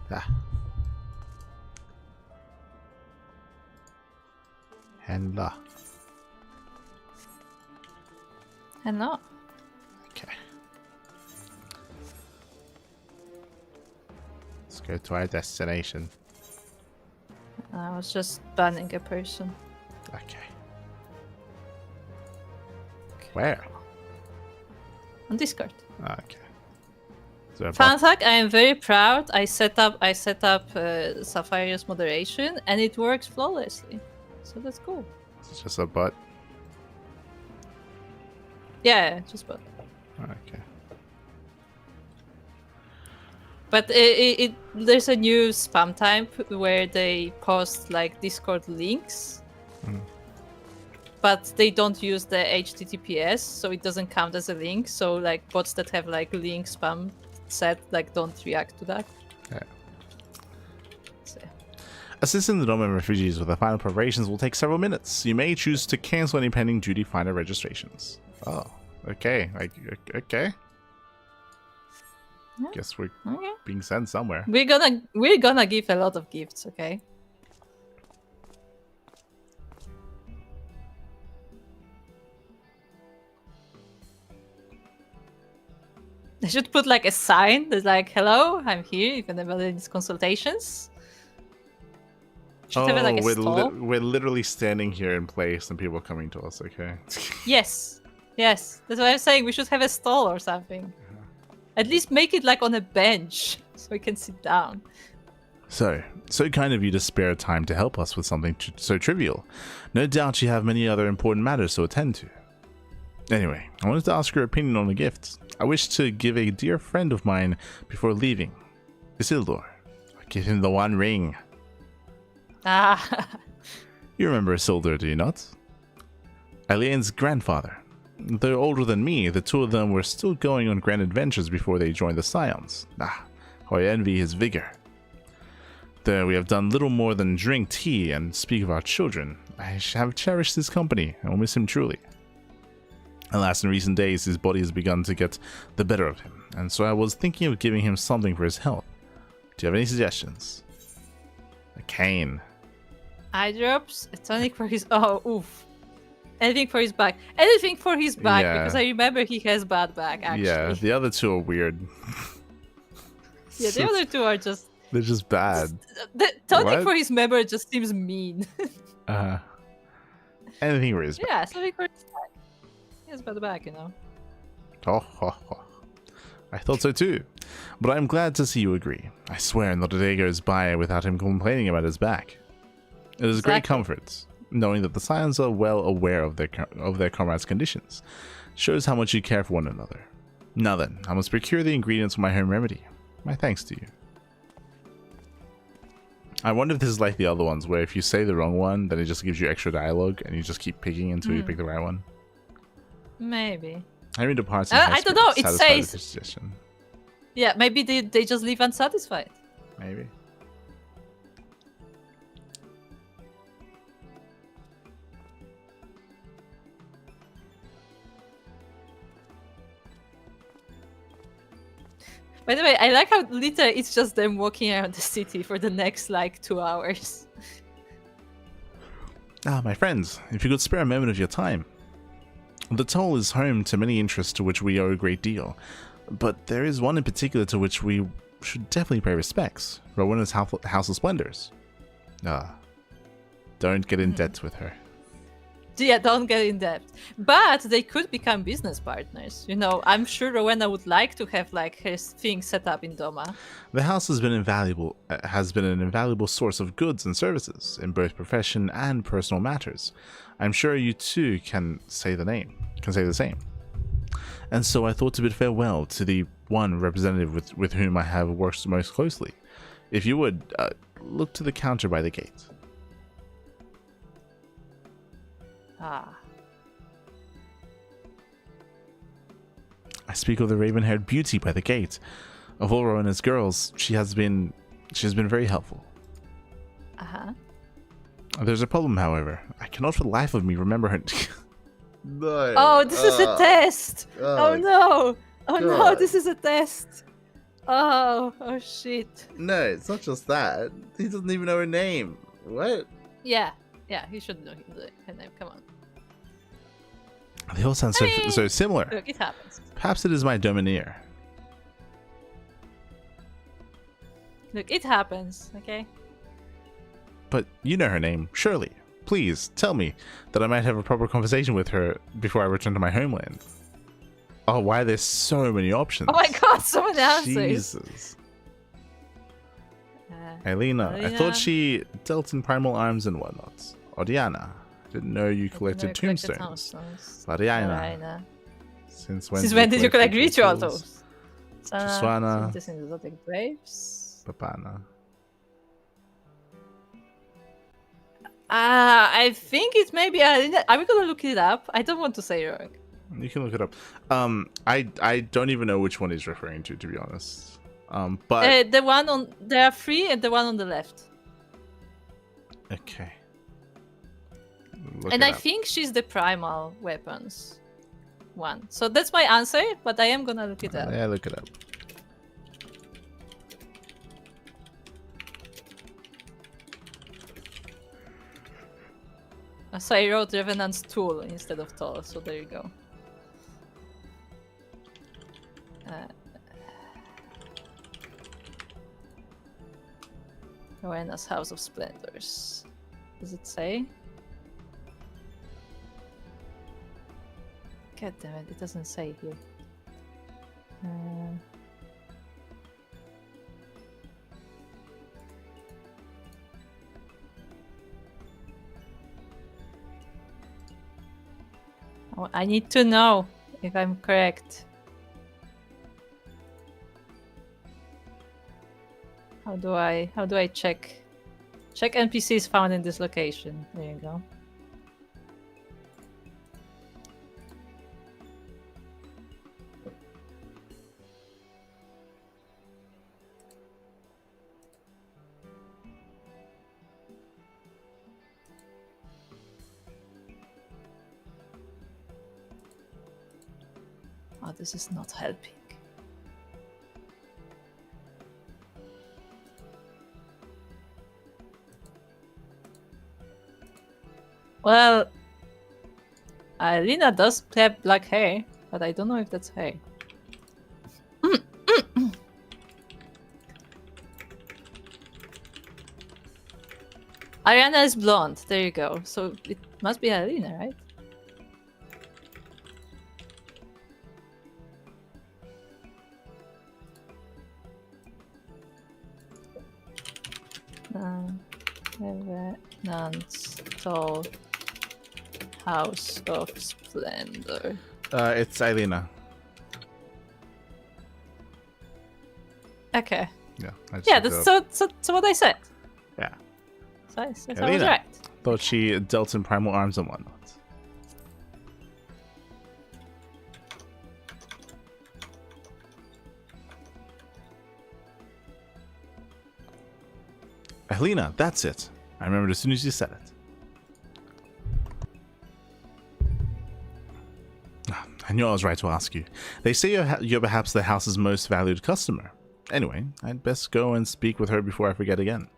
Ah. Händler. Hello. Okay. Let's go to our destination. I was just banning a person. Okay. Where? On Discord. Okay. Is there a Fun fact, I am very proud. I set up Sapphire's moderation and it works flawlessly. So that's cool. It's just a bot. Yeah, just bot. Okay. But there's a new spam type where they post like Discord links, but they don't use the HTTPS, so it doesn't count as a link. So like bots that have like link spam set like don't react to that. Yeah. So. Assisting the Doma refugees with their final preparations will take several minutes. You may choose to cancel any pending duty finder registrations. Oh, okay. Okay. Yeah. Guess we're Okay. being sent somewhere. We're gonna give a lot of gifts, okay? They should put like a sign that's like, "Hello, I'm here. You can have these consultations." Should have like a stall. We're literally standing here in place and people are coming to us, okay? Yes, yes. That's what I'm saying. We should have a stall or something. At least make it like on a bench so we can sit down. So kind of you to spare time to help us with something so trivial. No doubt you have many other important matters to attend to. Anyway, I wanted to ask your opinion on a gift. I wish to give a dear friend of mine before leaving. Isildur. I give him the One Ring. Ah. You remember Isildur, do you not? Eileen's grandfather. Though older than me, the two of them were still going on grand adventures before they joined the Scions. How I envy his vigor. Though we have done little more than drink tea and speak of our children, I have cherished his company and will miss him truly. Alas, in recent days, his body has begun to get the better of him, and so I was thinking of giving him something for his health. Do you have any suggestions? A cane. Eye drops, a tonic for his... Oh, oof. Anything for his back. Anything for his back, Yeah. because I remember he has bad back, actually. Yeah, the other two are weird. Yeah, the other two are just... They're just bad. The tonic What? for his member just seems mean. Anything for his back. Yeah, something for his back. He has bad back, you know. I thought so too. But I'm glad to see you agree. I swear not a day goes by without him complaining about his back. It is great Exactly. comfort, knowing that the Scions are well aware of their comrades' conditions. Shows how much you care for one another. Now then, I must procure the ingredients for my home remedy. My thanks to you. I wonder if this is like the other ones, where if you say the wrong one, then it just gives you extra dialogue, and you just keep picking until you pick the right one. Maybe. Henry departs. I don't know, it satisfied with says- his suggestion. Yeah, maybe they just leave unsatisfied. Maybe. By the way, I like how literally it's just them walking around the city for the next, like, 2 hours. Ah, my friends, if you could spare a moment of your time. The Toll is home to many interests to which we owe a great deal, but there is one in particular to which we should definitely pay respects. Rowena's House of Splendors. Don't get in debt with her. Yeah, don't get in debt. But they could become business partners. You know, I'm sure Rowena would like to have, like, her thing set up in Doma. The house has been an invaluable source of goods and services in both profession and personal matters. I'm sure you too can say the same. And so I thought to bid farewell to the one representative with whom I have worked most closely. If you would, look to the counter by the gate. Ah. I speak of the raven-haired beauty by the gate. Of all Rowena's girls, she has been very helpful. Uh-huh. There's a problem, however. I cannot for the life of me remember her. No. Oh, this is a test! Oh no! Oh no, God. this is a test! Oh shit. No, it's not just that. He doesn't even know her name. What? Yeah, he should know her name, come on. They all sound so similar. Look, it happens. Perhaps it is my domineer. Look, it happens, okay? But you know her name, surely. Please tell me that I might have a proper conversation with her before I return to my homeland. Oh, why there's so many options? Oh my god, so many answers. Jesus. Elena, I thought she dealt in primal arms and whatnot. Odiana, didn't know you collected tombstones. Lariana, since when did you collect ritual tools? Suswana, Graves. Papana. I think it's maybe. Are we gonna look it up? I don't want to say wrong. You can look it up. I don't even know which one he's referring to be honest. But the one on there are 3 and the one on the left. Okay. And I think she's the primal weapons one. So that's my answer, but I am gonna look it up. Yeah, look it up. So I wrote Revenant's Tool instead of Toll, so there you go. Rowena's House of Splendors. Does it say? God damn it, it doesn't say here. Oh, I need to know if I'm correct. How do I check? Check NPCs found in this location. There you go. Oh, this is not helping. Well, Alina does have black hair, but I don't know if that's hair. Ariana is blonde. There you go. So it must be Alina, right? Revenant's Tall House of Splendor. It's Elena. Okay. Yeah. Yeah, that's so what I said. Yeah. So I was right. Thought she dealt in primal arms and whatnot. Helena, that's it. I remembered as soon as you said it. I knew I was right to ask you. They say you're perhaps the house's most valued customer. Anyway, I'd best go and speak with her before I forget again.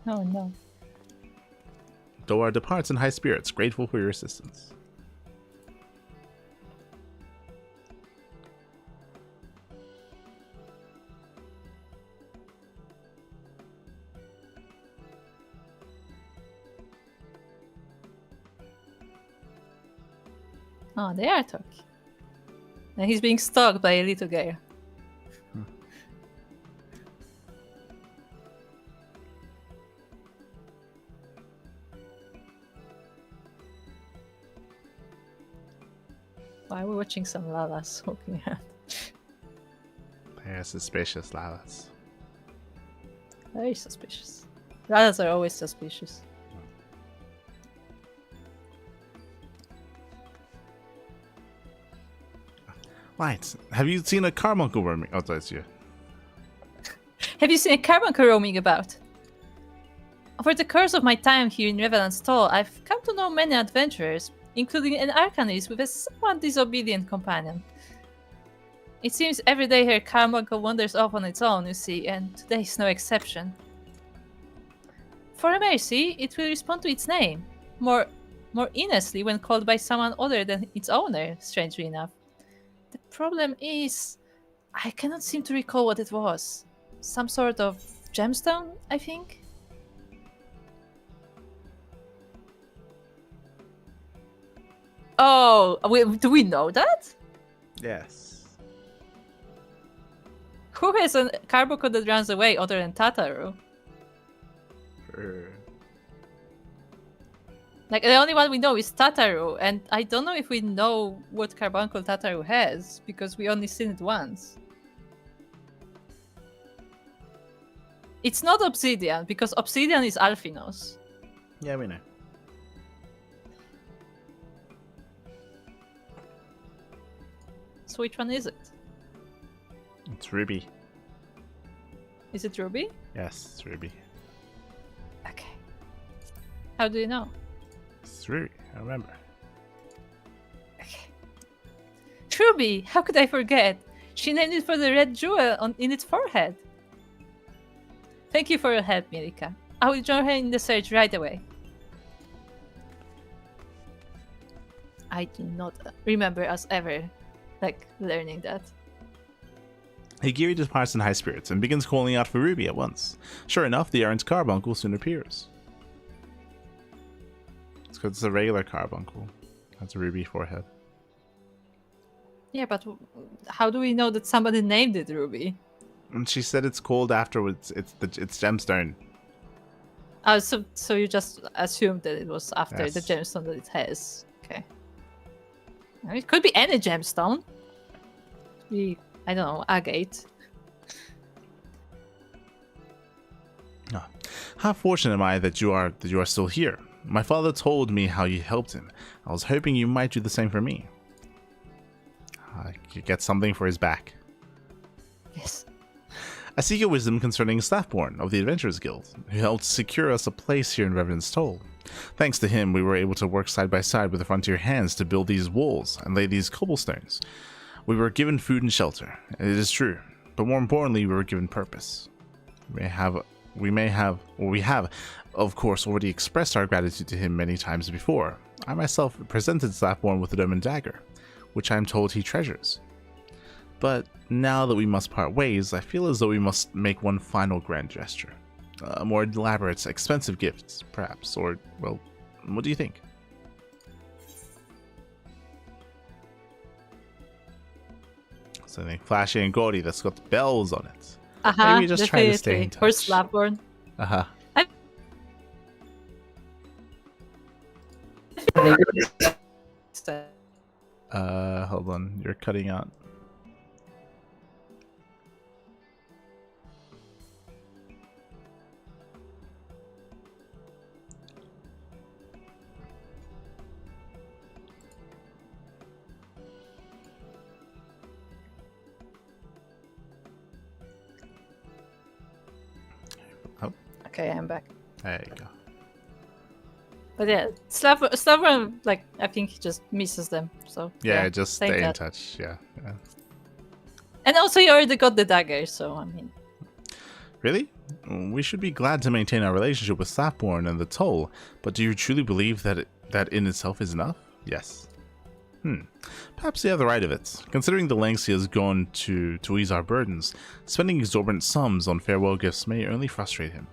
Oh no. Doar departs in high spirits, grateful for your assistance. Oh, they are talking. And he's being stalked by a little guy. Why are we watching some lavas walking around? They're suspicious, lavas. Very suspicious. Lavas are always suspicious. Right. Have you seen a carbuncle roaming? Oh, that's you. Have you seen a carbuncle roaming about? Over the course of my time here in Revenant's Toll, I've come to know many adventurers, including an arcanist with a somewhat disobedient companion. It seems every day her carbuncle wanders off on its own, you see, and today's no exception. For a mercy, it will respond to its name. More more earnestly when called by someone other than its owner, strangely enough. The problem is, I cannot seem to recall what it was. Some sort of gemstone, I think? Oh, do we know that? Yes. Who has a carbuncle that runs away other than Tataru? Like, the only one we know is Tataru, and I don't know if we know what carbuncle Tataru has, because we only seen it once. It's not obsidian, because obsidian is Alphinos. Yeah, we know. So which one is it? It's Ruby. Is it Ruby? Yes, it's Ruby. Okay. How do you know? It's Ruby, I remember. Okay. Ruby! How could I forget? She named it for the red jewel in its forehead. Thank you for your help, Milika. I will join her in the search right away. I do not remember us ever, learning that. Higiri departs in high spirits and begins calling out for Ruby at once. Sure enough, the errant carbuncle soon appears. It's because it's a regular carbuncle. That's a ruby forehead. Yeah, but how do we know that somebody named it Ruby? And she said it's called afterwards. It's gemstone. Oh, so you just assumed that it was after the Yes. gemstone that it has. Okay. It could be any gemstone. I don't know, agate. Ah, how fortunate am I that you are still here. My father told me how you helped him. I was hoping you might do the same for me. I could get something for his back. Yes. I seek your wisdom concerning Staffborn of the Adventurers Guild, who helped secure us a place here in Revenant's Toll. Thanks to him, we were able to work side by side with the Frontier Hands to build these walls and lay these cobblestones. We were given food and shelter, it is true, but more importantly, we were given purpose. We have, of course, already expressed our gratitude to him many times before. I myself presented Staffborn with the Dome and Dagger, which I am told he treasures. But now that we must part ways, I feel as though we must make one final grand gesture. A more elaborate, expensive gift, perhaps, or, well, what do you think? Something flashy and gaudy that's got bells on it. Maybe just try to stay in touch. Or Slapborn. Uh-huh. Hold on, you're cutting out. Okay, I'm back. There you go. But yeah, Slapborn, I think he just misses them. So Yeah, just same stay in that. touch. Yeah. And also, you already got the dagger, so I mean. Really? We should be glad to maintain our relationship with Staffborn and the Toll, but do you truly believe that that in itself is enough? Yes. Perhaps you have the right of it. Considering the lengths he has gone to ease our burdens, spending exorbitant sums on farewell gifts may only frustrate him.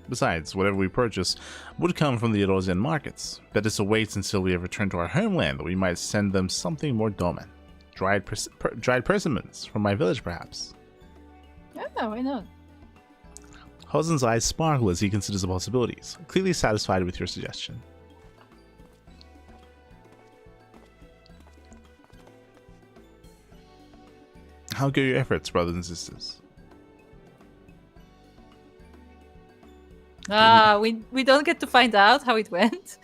Besides, whatever we purchase would come from the Erosian markets. Better to wait until we have returned to our homeland that we might send them something more dormant. Dried persimmons from my village, perhaps. Yeah, why not? Hosen's eyes sparkle as he considers the possibilities, clearly satisfied with your suggestion. How go your efforts, brothers and sisters? We don't get to find out how it went.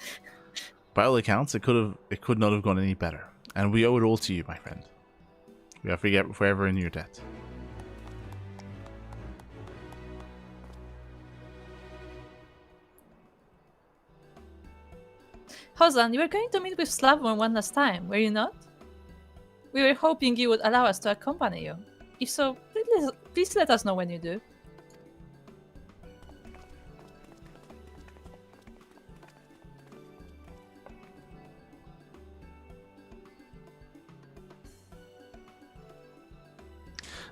By all accounts, it could not have gone any better, and we owe it all to you, my friend. We are forever in your debt. Hosan, you were going to meet with Slavborn one last time, were you not? We were hoping you would allow us to accompany you. If so, please let us know when you do.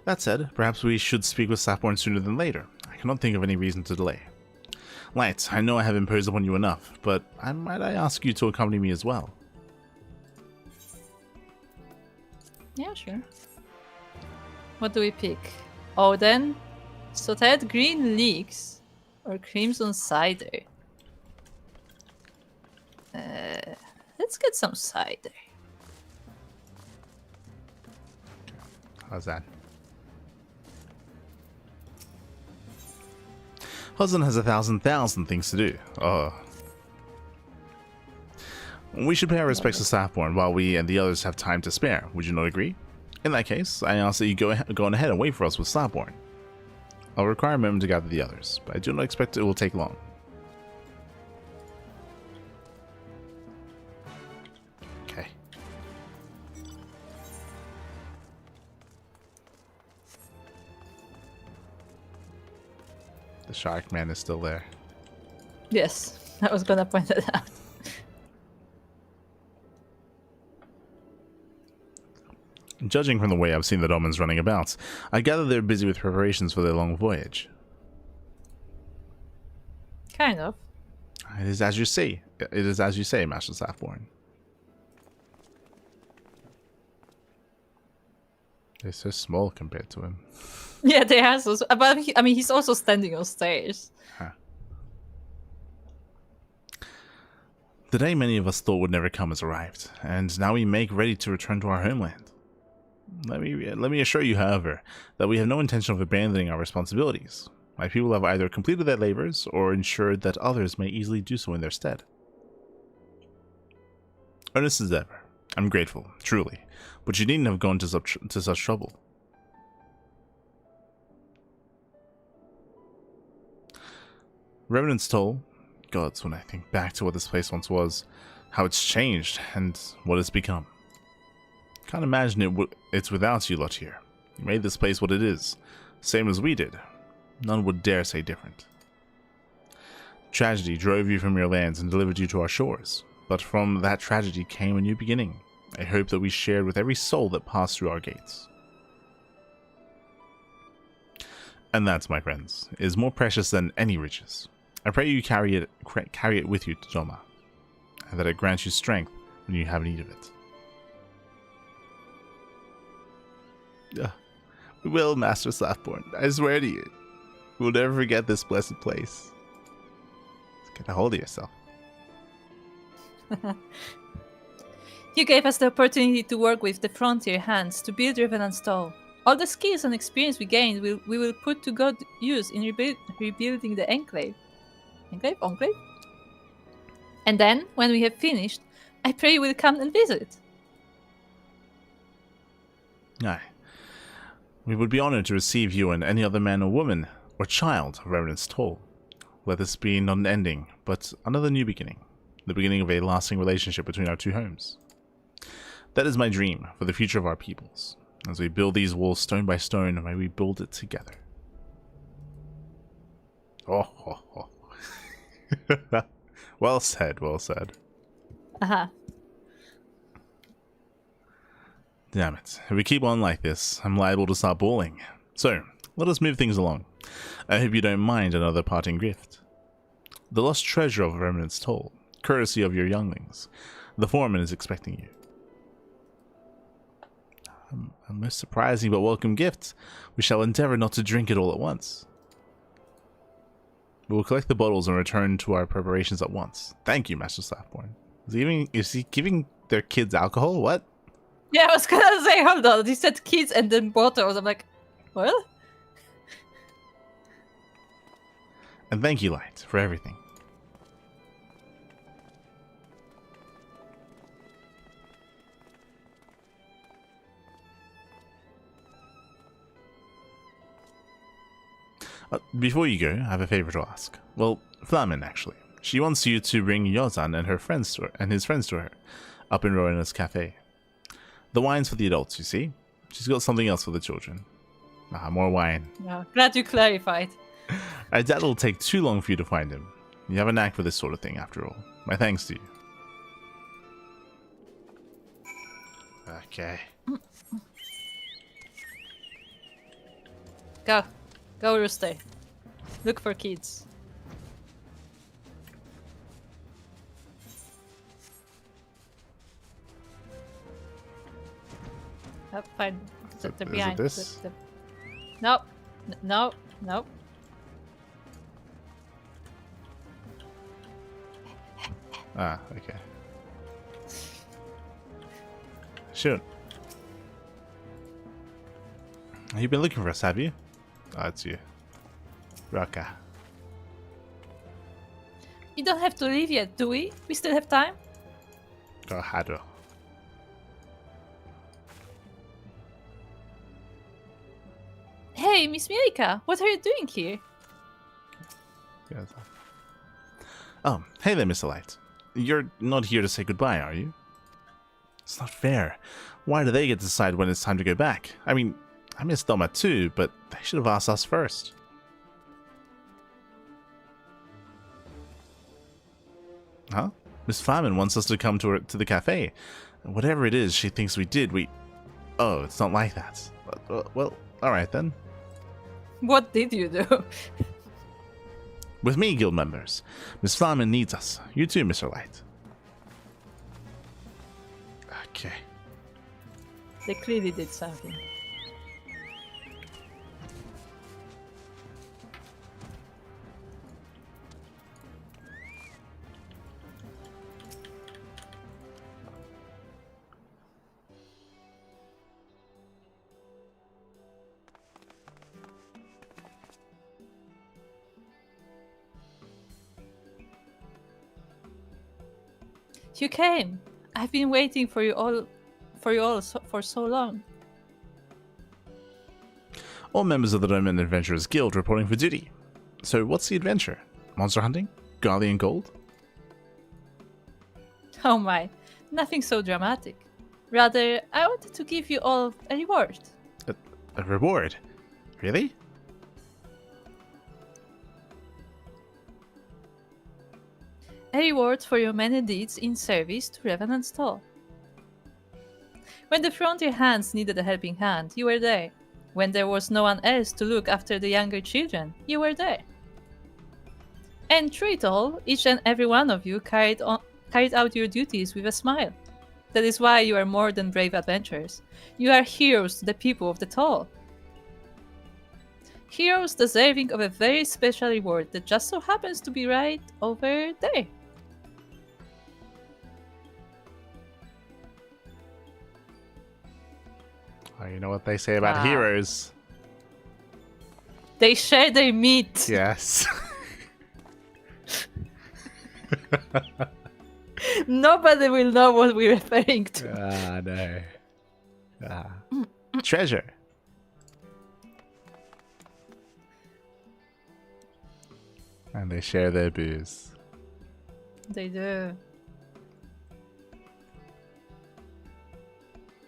That said, perhaps we should speak with Sapborn sooner than later. I cannot think of any reason to delay. Light, I know I have imposed upon you enough, but might I ask you to accompany me as well? Yeah, sure. What do we pick? Oh, then sauteed green leeks or crimson cider. Let's get some cider. How's that? Husband has 1,000,000 things to do. Oh. We should pay our respects to Sapborn while we and the others have time to spare. Would you not agree? In that case, I ask that you go on ahead and wait for us with Sapborn. I'll require a moment to gather the others, but I do not expect it will take long. Okay. The shark man is still there. Yes, I was gonna point that out. Judging from the way I've seen the Domans running about, I gather they're busy with preparations for their long voyage. Kind of. It is as you say. It is as you say, Master Sapborn. They're so small compared to him. Yeah, they are so. But I mean, he's also standing on stairs. Huh. The day many of us thought would never come has arrived, and now we make ready to return to our homeland. Let me assure you, however, that we have no intention of abandoning our responsibilities. My people have either completed their labors or ensured that others may easily do so in their stead. Earnest as ever, I'm grateful, truly, but you needn't have gone to such trouble. Revenant's Toll. Gods, when I think back to what this place once was, how it's changed, and what it's become. Can't imagine it's without you lot here. You made this place what it is, same as we did. None would dare say different. Tragedy drove you from your lands and delivered you to our shores, but from that tragedy came a new beginning, a hope that we shared with every soul that passed through our gates. And that, my friends, is more precious than any riches. I pray you carry it with you to Joma, and that it grants you strength when you have need of it. We will, Master Sapborn. I swear to you. We'll never forget this blessed place. Just get a hold of yourself. You gave us the opportunity to work with the frontier hands to build Revenant's Toll. All the skills and experience we gained we will put to good use in rebuilding the Enclave. Enclave? And then, when we have finished, I pray you will come and visit. Aye. We would be honored to receive you and any other man or woman or child of Revenant's Toll. Let this be not an ending, but another new beginning. The beginning of a lasting relationship between our two homes. That is my dream for the future of our peoples. As we build these walls stone by stone, may we build it together. Oh. Well said, well said. Aha. Damn it. If we keep on like this, I'm liable to start bawling. So, let us move things along. I hope you don't mind another parting gift. The lost treasure of Revenant's Toll, courtesy of your younglings. The foreman is expecting you. A most surprising but welcome gift. We shall endeavor not to drink it all at once. We will collect the bottles and return to our preparations at once. Thank you, Master Sapborn. Is he giving their kids alcohol? What? Yeah, I was gonna say, hold on. He said kids and then bottles. I'm like, what? And thank you, Light, for everything. Before you go, I have a favor to ask. Well, Flamin, actually. She wants you to bring Yozan and his friends to her, up in Rowena's cafe. The wine's for the adults, you see? She's got something else for the children. More wine. Yeah, glad you clarified. I doubt it'll take too long for you to find him. You have a knack for this sort of thing, after all. My thanks to you. Okay. Go. Go, Rooster. Look for kids. Oh, fine. They're Is it behind. this? Nope. No. Nope. Ah, okay. Shoot. You've been looking for us, have you? Oh, it's you. Raka. We don't have to leave yet, do we? We still have time? Go Hado. Hey, Miss Milika, what are you doing here? Yeah. Oh, hey there, Mr. Light. You're not here to say goodbye, are you? It's not fair. Why do they get to decide when it's time to go back? I mean, I miss Doma too, but they should have asked us first. Huh? Miss Farman wants us to come to the cafe. Whatever it is she thinks we did, Oh, it's not like that. Well, alright then. What did you do? With me, guild members. Miss Farman needs us. You too, Mr. Light. Okay. They clearly did something. You came. I've been waiting for you all for so long. All members of the Roman Adventurers Guild reporting for duty. So what's the adventure? Monster hunting? Guardian Gold? Oh my, nothing so dramatic. Rather, I wanted to give you all a reward. A reward? Really? A reward for your many deeds in service to Revenant's Toll. When the frontier hands needed a helping hand, you were there. When there was no one else to look after the younger children, you were there. And through it all, each and every one of you carried out your duties with a smile. That is why you are more than brave adventurers. You are heroes to the people of the Toll. Heroes deserving of a very special reward that just so happens to be right over there. Oh, you know what they say about Wow. heroes. They share their meat. Yes. Nobody will know what we're referring to. Ah, no. Ah. Treasure. And they share their booze. They do.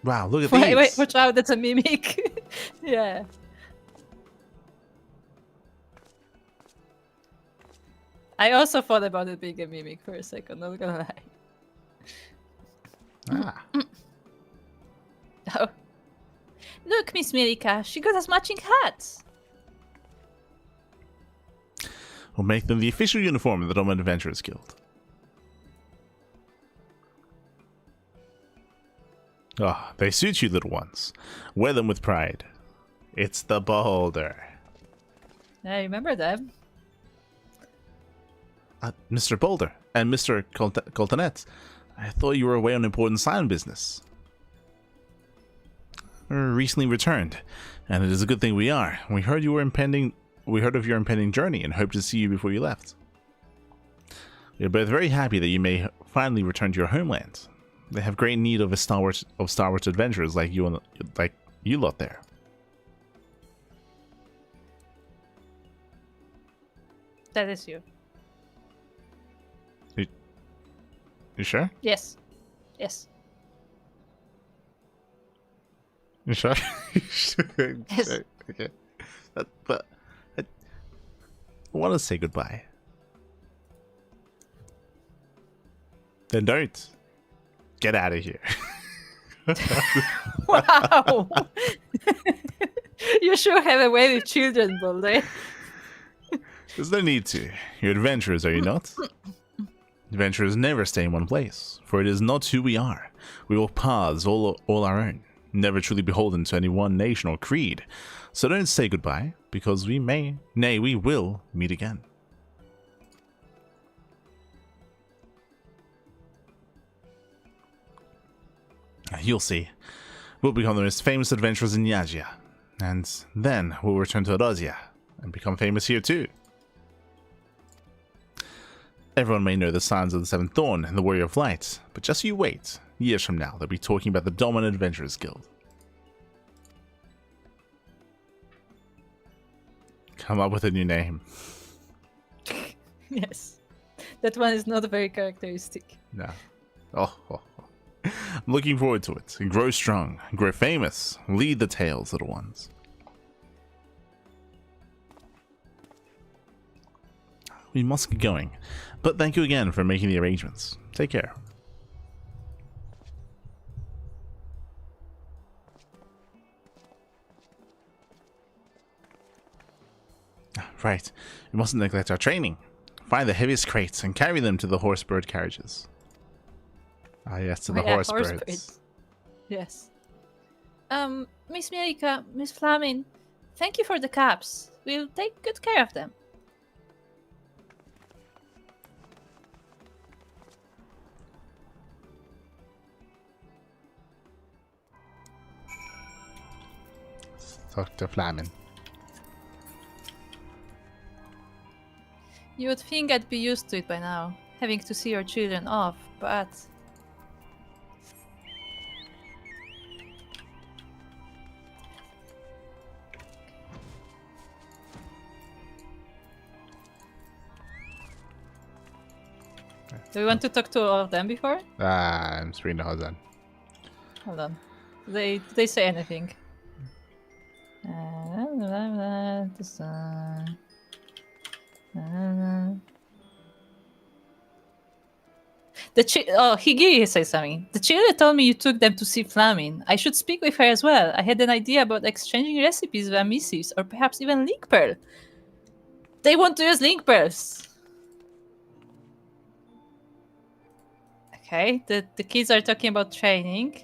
Wow, look at these. Wait, watch out, that's a mimic. Yeah. I also thought about it being a mimic for a second, not gonna lie. Ah. Oh. Look, Miss Milika, she got us matching hats. We'll make them the official uniform of the Roman Adventurers Guild. Oh, they suit you, little ones. Wear them with pride. It's the Beholder. I remember them. Mr. Boulder and Mr. Coltonet, I thought you were away on important silent business. Recently returned, and it is a good thing we are. We heard of your impending journey and hoped to see you before you left. We are both very happy that you may finally return to your homeland. They have great need of stalwart adventurers like you lot there. That is you. You sure? Yes. Yes. You sure? Yes. Okay. But I want to say goodbye. Then don't. Get out of here. Wow. You sure have a way with children, Boulder. There's no need to. You're adventurers, are you not? Adventurers never stay in one place, for it is not who we are. We walk paths all our own, never truly beholden to any one nation or creed. So don't say goodbye, because we may, nay, we will meet again. You'll see. We'll become the most famous adventurers in Yagia, and then we'll return to Arazia and become famous here too. Everyone may know the signs of the Seventh Thorn and the Warrior of Light, but just you wait. Years from now, they'll be talking about the Dominant Adventurers Guild. Come up with a new name. Yes. That one is not very characteristic. No. Oh. I'm looking forward to it. Grow strong, grow famous, lead the tales, little ones. We must get going, but thank you again for making the arrangements. Take care. Right, we mustn't neglect our training. Find the heaviest crates and carry them to the horse-bird carriages. Ah, yes, to the horse-birds. Yes. Miss Mirika, Miss Flamin, thank you for the caps. We'll take good care of them. Talk to Flamin. You would think I'd be used to it by now, having to see your children off, but... Do we want to talk to all of them before? I'm screen the Hazan. Hold on. Do they say anything? Higiri says something. The children told me you took them to see Flamin. I should speak with her as well. I had an idea about exchanging recipes via missives, or perhaps even link pearl. They want to use link pearls. Okay, the kids are talking about training.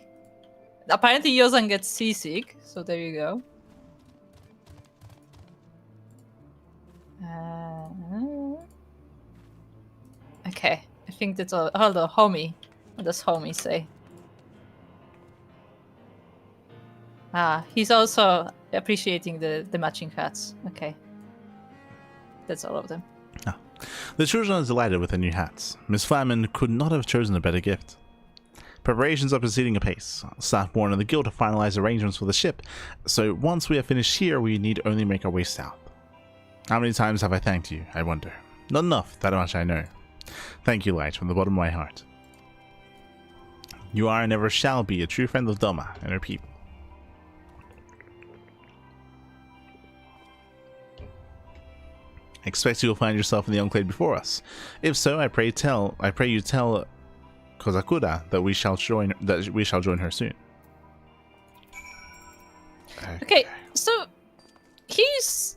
Apparently Yozan gets seasick, so there you go. Okay, I think that's all. Hold on, homie. What does homie say? Ah, he's also appreciating the matching hats. Okay. That's all of them. Ah. The children are delighted with their new hats. Miss Flamin could not have chosen a better gift. Preparations are proceeding apace. Staff born in the guild have finalized arrangements for the ship, so once we have finished here, we need only make our way south. How many times have I thanked you, I wonder? Not enough, that much I know. Thank you, Light, from the bottom of my heart. You are and ever shall be a true friend of Doma and her people. I expect you will find yourself in the enclave before us. If so, I pray you tell Kozakura that we shall join her soon. Okay, so he's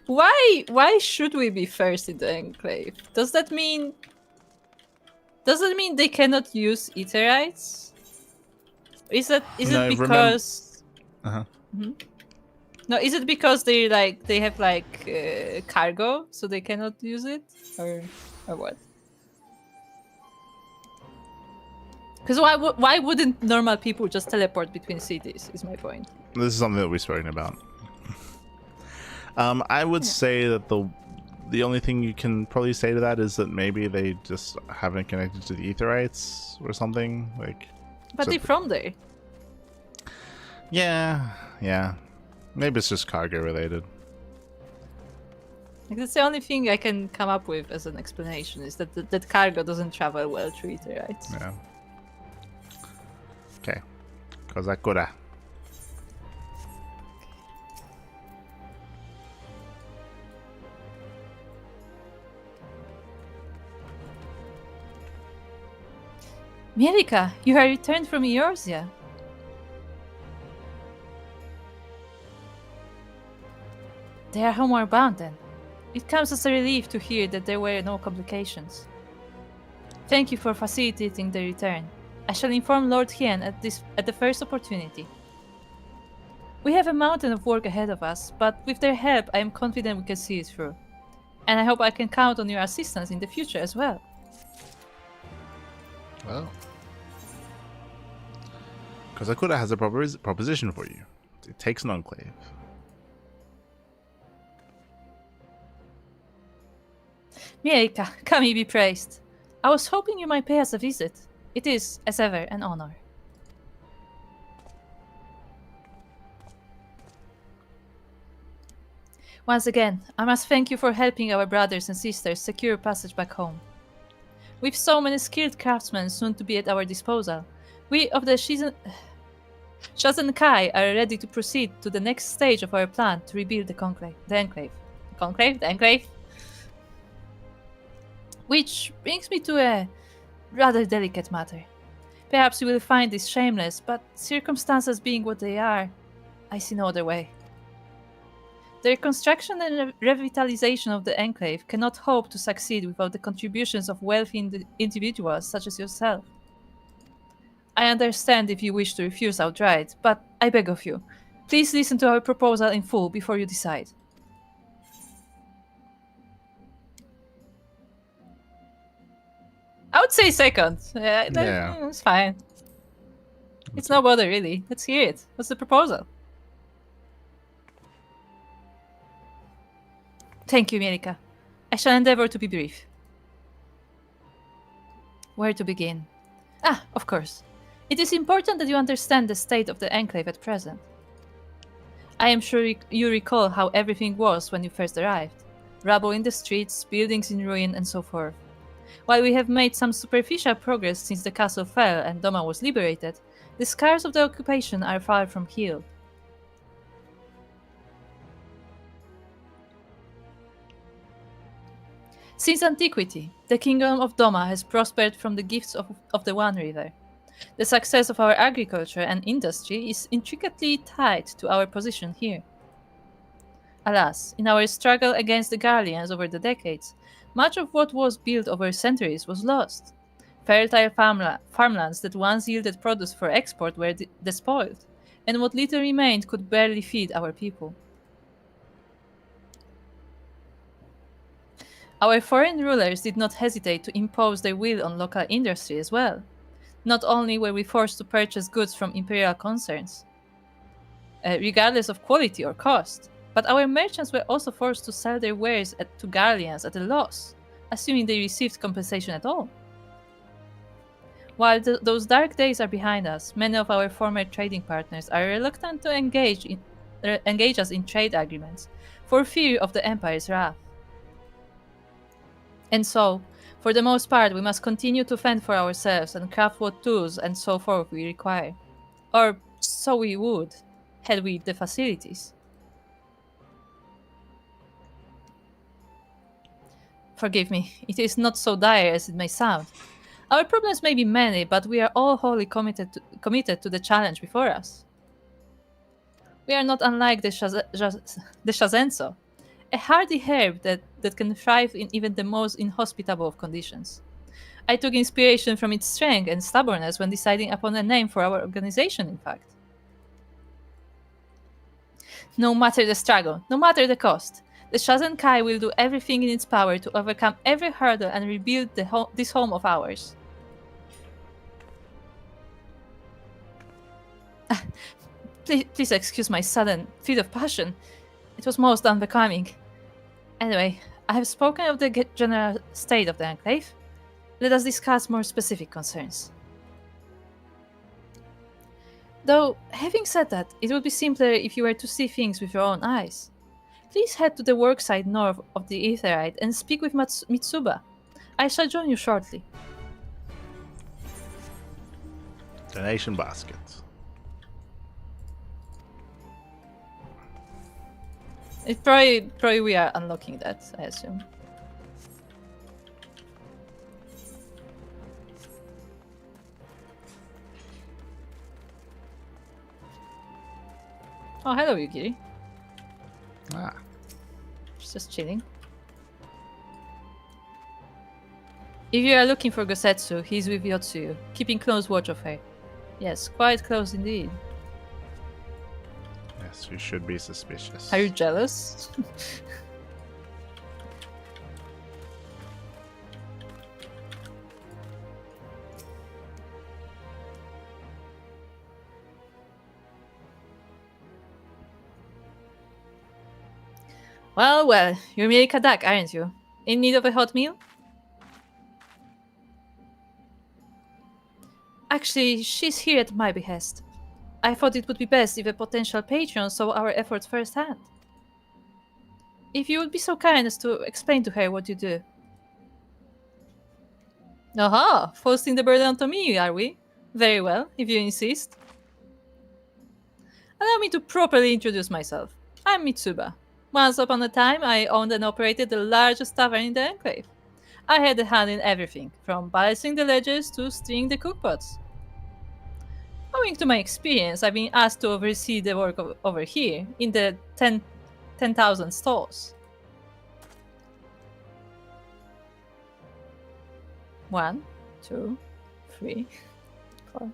Why should we be first in the enclave? Does that mean they cannot use Ethereites? Is it because No, is it because they have cargo, so they cannot use it, or what? Because why wouldn't normal people just teleport between cities? Is my point. This is something that we've spoken about. I would say that the only thing you can probably say to that is that maybe they just haven't connected to the Ethereites or something like. But they're from there. Yeah. Maybe it's just cargo related. Like, that's the only thing I can come up with as an explanation, is that cargo doesn't travel well through Ethereites. Yeah. Okay. Kozakura. Mirika, you have returned from Eorzea. They are homeward bound then. It comes as a relief to hear that there were no complications. Thank you for facilitating the return. I shall inform Lord Hien at the first opportunity. We have a mountain of work ahead of us, but with their help I am confident we can see it through. And I hope I can count on your assistance in the future as well. Well, Kazakuda has a proposition for you. It takes an enclave. Mirika, Kami be praised. I was hoping you might pay us a visit. It is, as ever, an honor. Once again, I must thank you for helping our brothers and sisters secure passage back home. With so many skilled craftsmen soon to be at our disposal, we of the Shazen Kai are ready to proceed to the next stage of our plan to rebuild the enclave. The enclave? Which brings me to a rather delicate matter. Perhaps you will find this shameless, but circumstances being what they are, I see no other way. The reconstruction and revitalization of the enclave cannot hope to succeed without the contributions of wealthy individuals such as yourself. I understand if you wish to refuse outright, but I beg of you, please listen to our proposal in full before you decide. I would say second. Yeah. It's fine. It's no bother, really. Let's hear it. What's the proposal? Thank you, Mirika. I shall endeavor to be brief. Where to begin? Of course. It is important that you understand the state of the enclave at present. I am sure you recall how everything was when you first arrived. Rubble in the streets, buildings in ruin, and so forth. While we have made some superficial progress since the castle fell and Doma was liberated, the scars of the occupation are far from healed. Since antiquity, the kingdom of Doma has prospered from the gifts of the One River. The success of our agriculture and industry is intricately tied to our position here. Alas, in our struggle against the Garleans over the decades, much of what was built over centuries was lost. Fertile farmlands that once yielded produce for export were despoiled, and what little remained could barely feed our people. Our foreign rulers did not hesitate to impose their will on local industry as well. Not only were we forced to purchase goods from imperial concerns, regardless of quality or cost, but our merchants were also forced to sell their wares to Garleans at a loss, assuming they received compensation at all. While those dark days are behind us, many of our former trading partners are reluctant to engage us in trade agreements for fear of the Empire's wrath. And so, for the most part, we must continue to fend for ourselves and craft what tools and so forth we require. Or so we would, had we the facilities. Forgive me, it is not so dire as it may sound. Our problems may be many, but we are all wholly committed to the challenge before us. We are not unlike the Shazenso, a hardy herb that can thrive in even the most inhospitable of conditions. I took inspiration from its strength and stubbornness when deciding upon a name for our organization, in fact. No matter the struggle, no matter the cost, the Shazen Kai will do everything in its power to overcome every hurdle and rebuild this home of ours. Please excuse my sudden fit of passion. It was most unbecoming. Anyway, I have spoken of the general state of the enclave. Let us discuss more specific concerns. Though, having said that, it would be simpler if you were to see things with your own eyes. Please head to the worksite north of the Aetherite and speak with Mitsuba. I shall join you shortly. Donation basket. It probably we are unlocking that, I assume. Oh, hello, Yukiri. Just chilling. If you are looking for Gosetsu, he's with Yotsuyu, keeping close watch of her. Yes, quite close indeed. Yes, you should be suspicious. Are you jealous? Well, well, you're Mirika Duck, aren't you? In need of a hot meal? Actually, she's here at my behest. I thought it would be best if a potential patron saw our efforts firsthand. If you would be so kind as to explain to her what you do. Aha! Forcing the burden onto me, are we? Very well, if you insist. Allow me to properly introduce myself. I'm Mitsuba. Once upon a time, I owned and operated the largest tavern in the enclave. I had a hand in everything, from balancing the ledgers to stringing the cookpots. Owing to my experience, I've been asked to oversee the work over here, in the 10,000 stalls. 1, 2, 3, 4.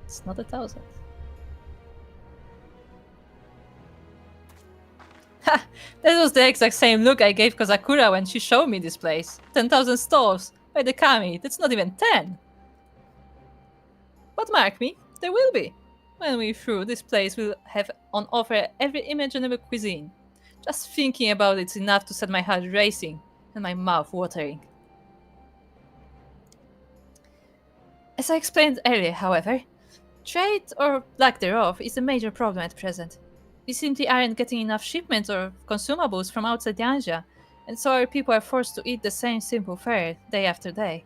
It's not 1,000. Ha! That was the exact same look I gave Kozakura when she showed me this place. 10,000 stalls. By the kami, that's not even 10. But mark me, there will be. When we're through, this place will have on offer every imaginable cuisine. Just thinking about it's enough to set my heart racing and my mouth watering. As I explained earlier, however, trade, or lack thereof, is a major problem at present. We simply aren't getting enough shipments or consumables from outside Yanja, and so our people are forced to eat the same simple fare day after day.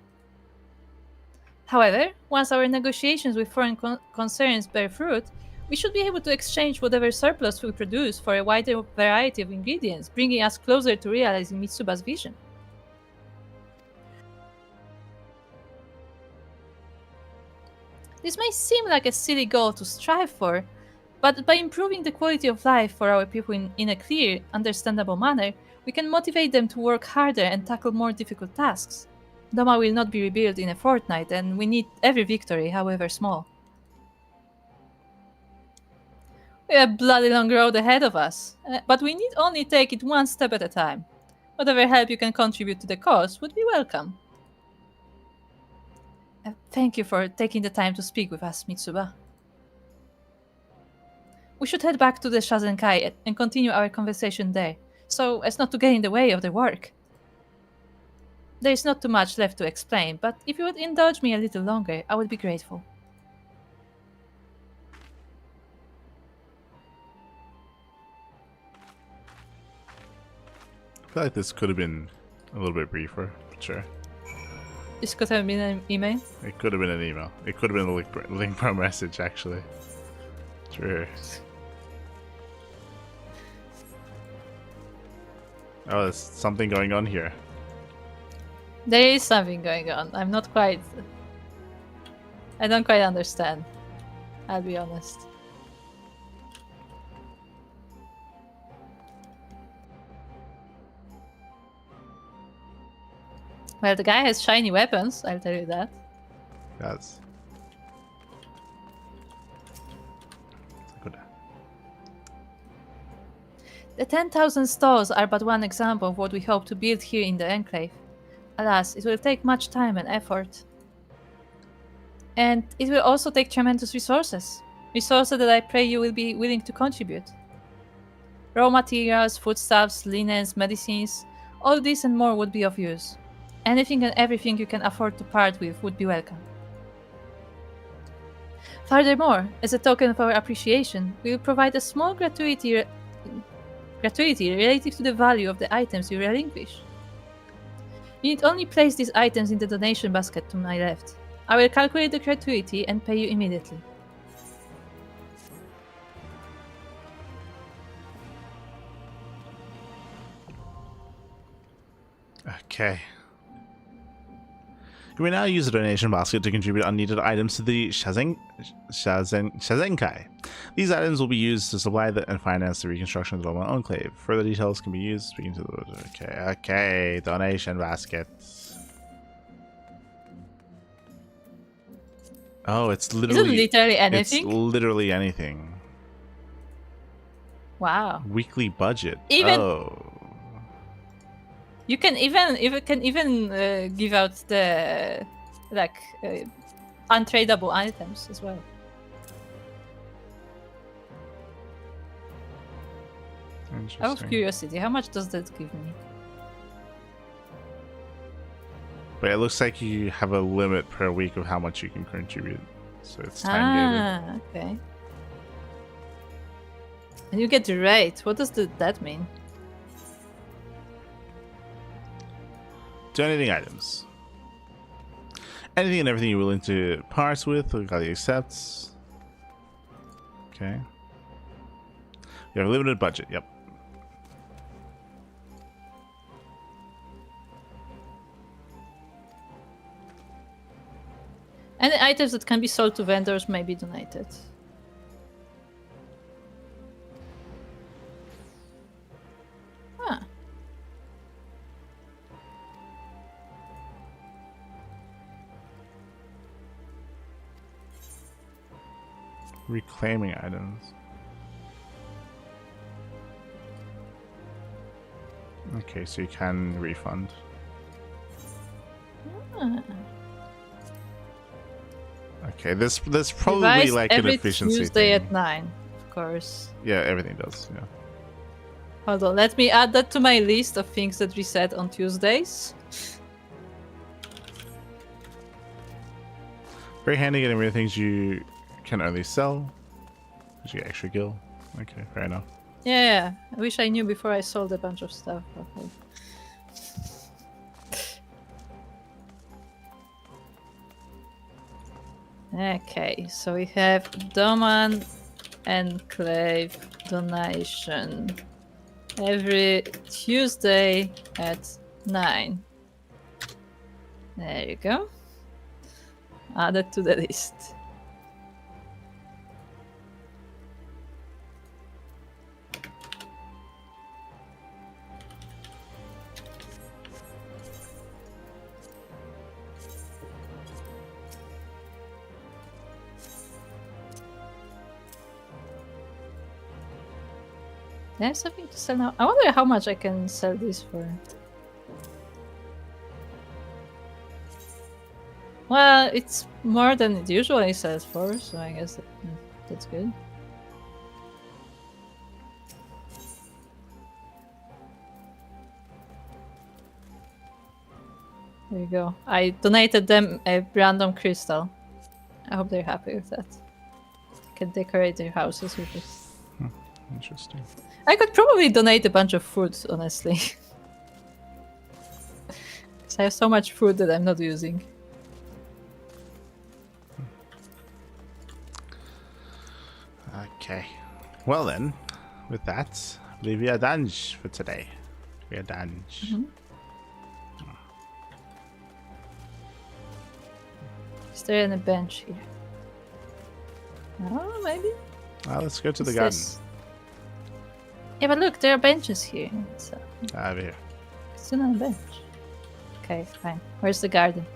However, once our negotiations with foreign concerns bear fruit, we should be able to exchange whatever surplus we produce for a wider variety of ingredients, bringing us closer to realizing Mitsuba's vision. This may seem like a silly goal to strive for, but by improving the quality of life for our people in a clear, understandable manner, we can motivate them to work harder and tackle more difficult tasks. Doma will not be rebuilt in a fortnight, and we need every victory, however small. We have a bloody long road ahead of us, but we need only take it one step at a time. Whatever help you can contribute to the cause would be welcome. Thank you for taking the time to speak with us, Mitsuba. We should head back to the Shazenkai and continue our conversation there, so as not to get in the way of the work. There is not too much left to explain, but if you would indulge me a little longer, I would be grateful. I feel like this could have been a little bit briefer, but sure. This could have been an email. It could have been an email. It could have been a link pro message, actually. Sure. Oh, there's something going on here. There is something going on. I don't quite understand. I'll be honest. Well, the guy has shiny weapons, I'll tell you that. Yes. Good. The 10,000 stalls are but one example of what we hope to build here in the Enclave. Alas, it will take much time and effort. And it will also take tremendous resources. Resources that I pray you will be willing to contribute. Raw materials, foodstuffs, linens, medicines, all this and more would be of use. Anything and everything you can afford to part with would be welcome. Furthermore, as a token of our appreciation, we will provide a small gratuity relative to the value of the items you relinquish. You need only place these items in the donation basket to my left. I will calculate the gratuity and pay you immediately. Okay. You may now use the donation basket to contribute unneeded items to the Shazenkai. These items will be used to supply and finance the reconstruction of the Loma Enclave. Further details can be used speaking to the... Okay, donation basket. Oh, it's literally... Is it literally anything? It's literally anything. Wow. Weekly budget. Even... Oh. You can even give out the untradeable items as well. Out of curiosity, how much does that give me? But it looks like you have a limit per week of how much you can contribute, so it's time gated. Okay. And you get the rate. What does that mean? Donating items. Anything and everything you're willing to part with, Gali accepts. Okay. You have a limited budget, yep. Any items that can be sold to vendors may be donated. Huh. Reclaiming items. Okay, so you can refund. Ah. Okay, there's probably Device like an every efficiency Tuesday thing. at 9, of course. Yeah, everything does. Yeah. Hold on, let me add that to my list of things that reset on Tuesdays. Very handy getting rid of things you can only sell. Because you get extra gil. Okay, fair enough. Yeah, I wish I knew before I sold a bunch of stuff. Okay. Okay, so we have Doman Enclave donation every Tuesday at 9. There you go. Add it to the list. There's something to sell now. I wonder how much I can sell this for. Well, it's more than it usually sells for, so I guess that's good. There you go. I donated them a random crystal. I hope they're happy with that. Can decorate their houses with it. Interesting. I could probably donate a bunch of food, honestly. Because I have so much food that I'm not using. Okay. Well then, with that, I believe we are done for today. We are done. Is there any bench here? Oh, maybe? Well, let's go to the What's garden. this? Yeah, but look, there are benches here. So Over here. it's still on a bench. Okay, fine. Where's the garden?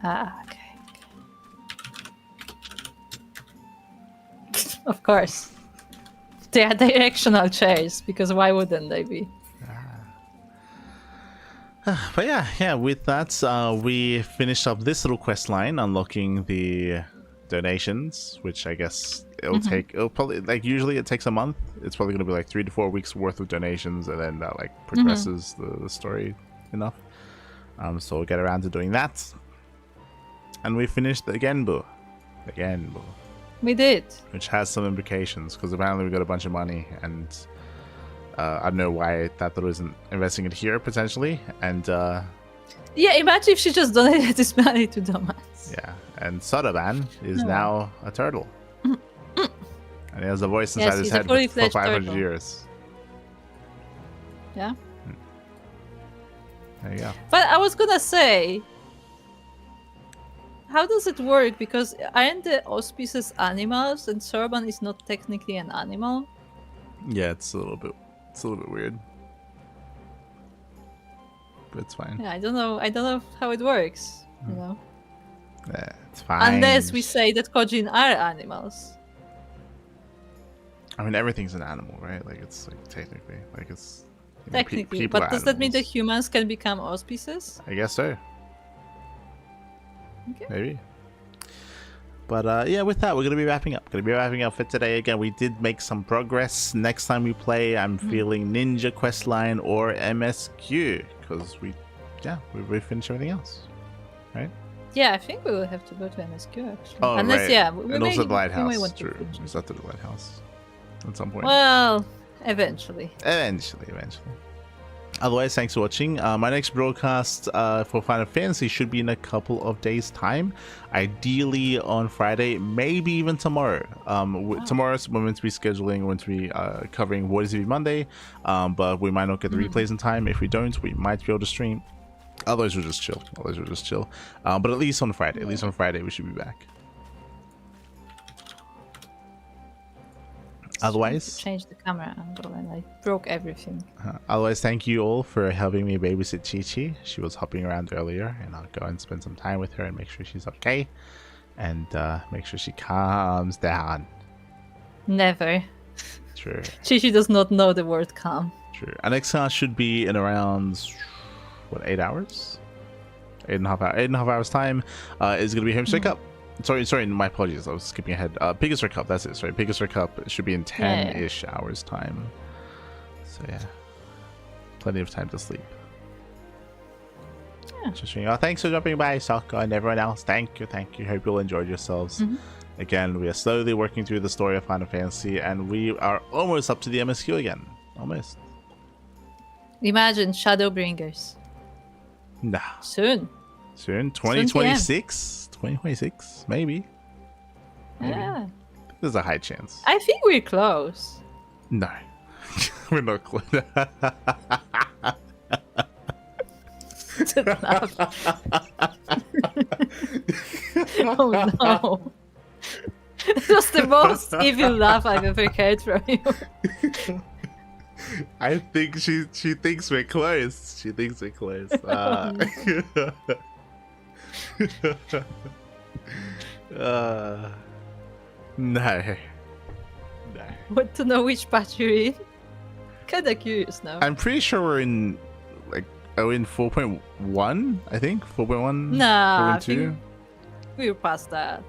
Ah, okay. Of course. They are directional chairs, because why wouldn't they be? But yeah, with that, we finished up this little quest line, unlocking the donations, which I guess it'll probably, like, usually it takes a month. It's probably going to be like 3 to 4 weeks worth of donations, and then that, like, progresses the story enough. So we'll get around to doing that. And we finished the Genbu. The Genbu. We did. Which has some implications, because apparently we got a bunch of money, and I don't know why I thought it wasn't investing it here, potentially. And Yeah, imagine if she just donated this money to Thomas. Yeah, and Sodaban is No. now a turtle. And he has a voice Yes, inside his he's a head fully for fledged 500 turtle. years. Yeah. There you go. But I was gonna say, how does it work? Because aren't the auspices animals, and Sorban is not technically an animal? Yeah, it's a little bit weird. But it's fine. Yeah, I don't know how it works. You know, Yeah, it's fine. unless we say that Kojin are animals. I mean, everything's an animal, right? Like, it's like technically, like it's you know, Technically, people but are does that mean that animals. humans can become auspices? I guess so. Okay. Maybe. But yeah, with that, we're gonna be wrapping up. For today. Again, we did make some progress. Next time we play, I'm feeling Ninja Questline or MSQ because we finished everything else, right? Yeah, I think we will have to go to MSQ actually. Oh, Unless, right. yeah, And also the we may lighthouse. want to True. switch. Is that the lighthouse at some point? Well, eventually. Eventually. Otherwise, thanks for watching. My next broadcast for Final Fantasy should be in a couple of days' time. Ideally on Friday, maybe even tomorrow. Tomorrow's we're meant to be scheduling, we're meant to be covering What Is It Monday, but we might not get the replays in time. If we don't, we might be able to stream. Otherwise, we'll just chill. But at least on Friday, we should be back. Otherwise, Change the camera angle and I broke everything. Otherwise, thank you all for helping me babysit ChiChi. She was hopping around earlier, and I'll go and spend some time with her and make sure she's okay, and make sure she calms down. Never. True. ChiCi does not know the word calm. True. Our next class should be in around 8 hours? 8.5 hours time. Is gonna be Home Straight Cup. Sorry, my apologies. I was skipping ahead. Pegasus Cup, that's it. Sorry, Pegasus Cup should be in 10-ish hours time. So yeah, plenty of time to sleep. Yeah. Just thanks for dropping by, Sokka, and everyone else. Thank you. Hope you all enjoyed yourselves. Again, we are slowly working through the story of Final Fantasy, and we are almost up to the MSQ again. Almost. Imagine Shadowbringers. Nah. Soon. 2026? 2026? Maybe. Yeah. There's a high chance. I think we're close. No. We're not close. Oh no. It was the most evil laugh I've ever heard from you. I think she thinks we're close. She thinks we're close. No. Want to know which patch you're in? Kinda curious now. I'm pretty sure we're in 4.1, I think. 4.1. Nah, I 4.2. think we're past that.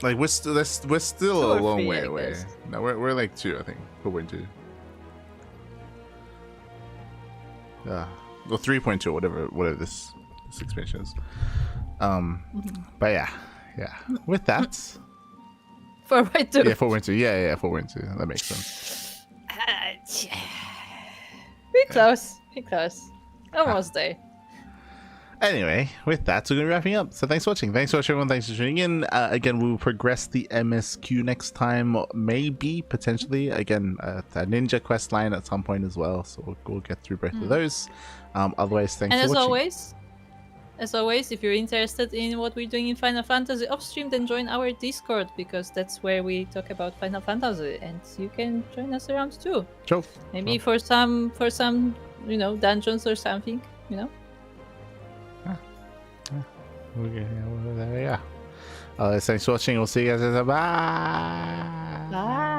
Like we're still Two a or long three, way I away. guess. No, we're like 2, I think. 4.2. Well, 3.2, whatever this expansion is. But yeah. With that, 4.2. yeah, 4.2. Yeah, 4.2. That makes sense. We're close. Almost there. Anyway, with that, we're going to be wrapping up. So thanks for watching. Thanks for watching, everyone. Thanks for tuning in. Again, we will progress the MSQ next time. Maybe, potentially. Again, a Ninja quest line at some point as well. So we'll get through both of those. Otherwise, thanks And for watching. as always, if you're interested in what we're doing in Final Fantasy off stream, then join our Discord, because that's where we talk about Final Fantasy, and you can join us around too. Sure. Maybe for some dungeons or something, Okay, yeah. Thanks for watching. We'll see you guys later. Bye. Bye.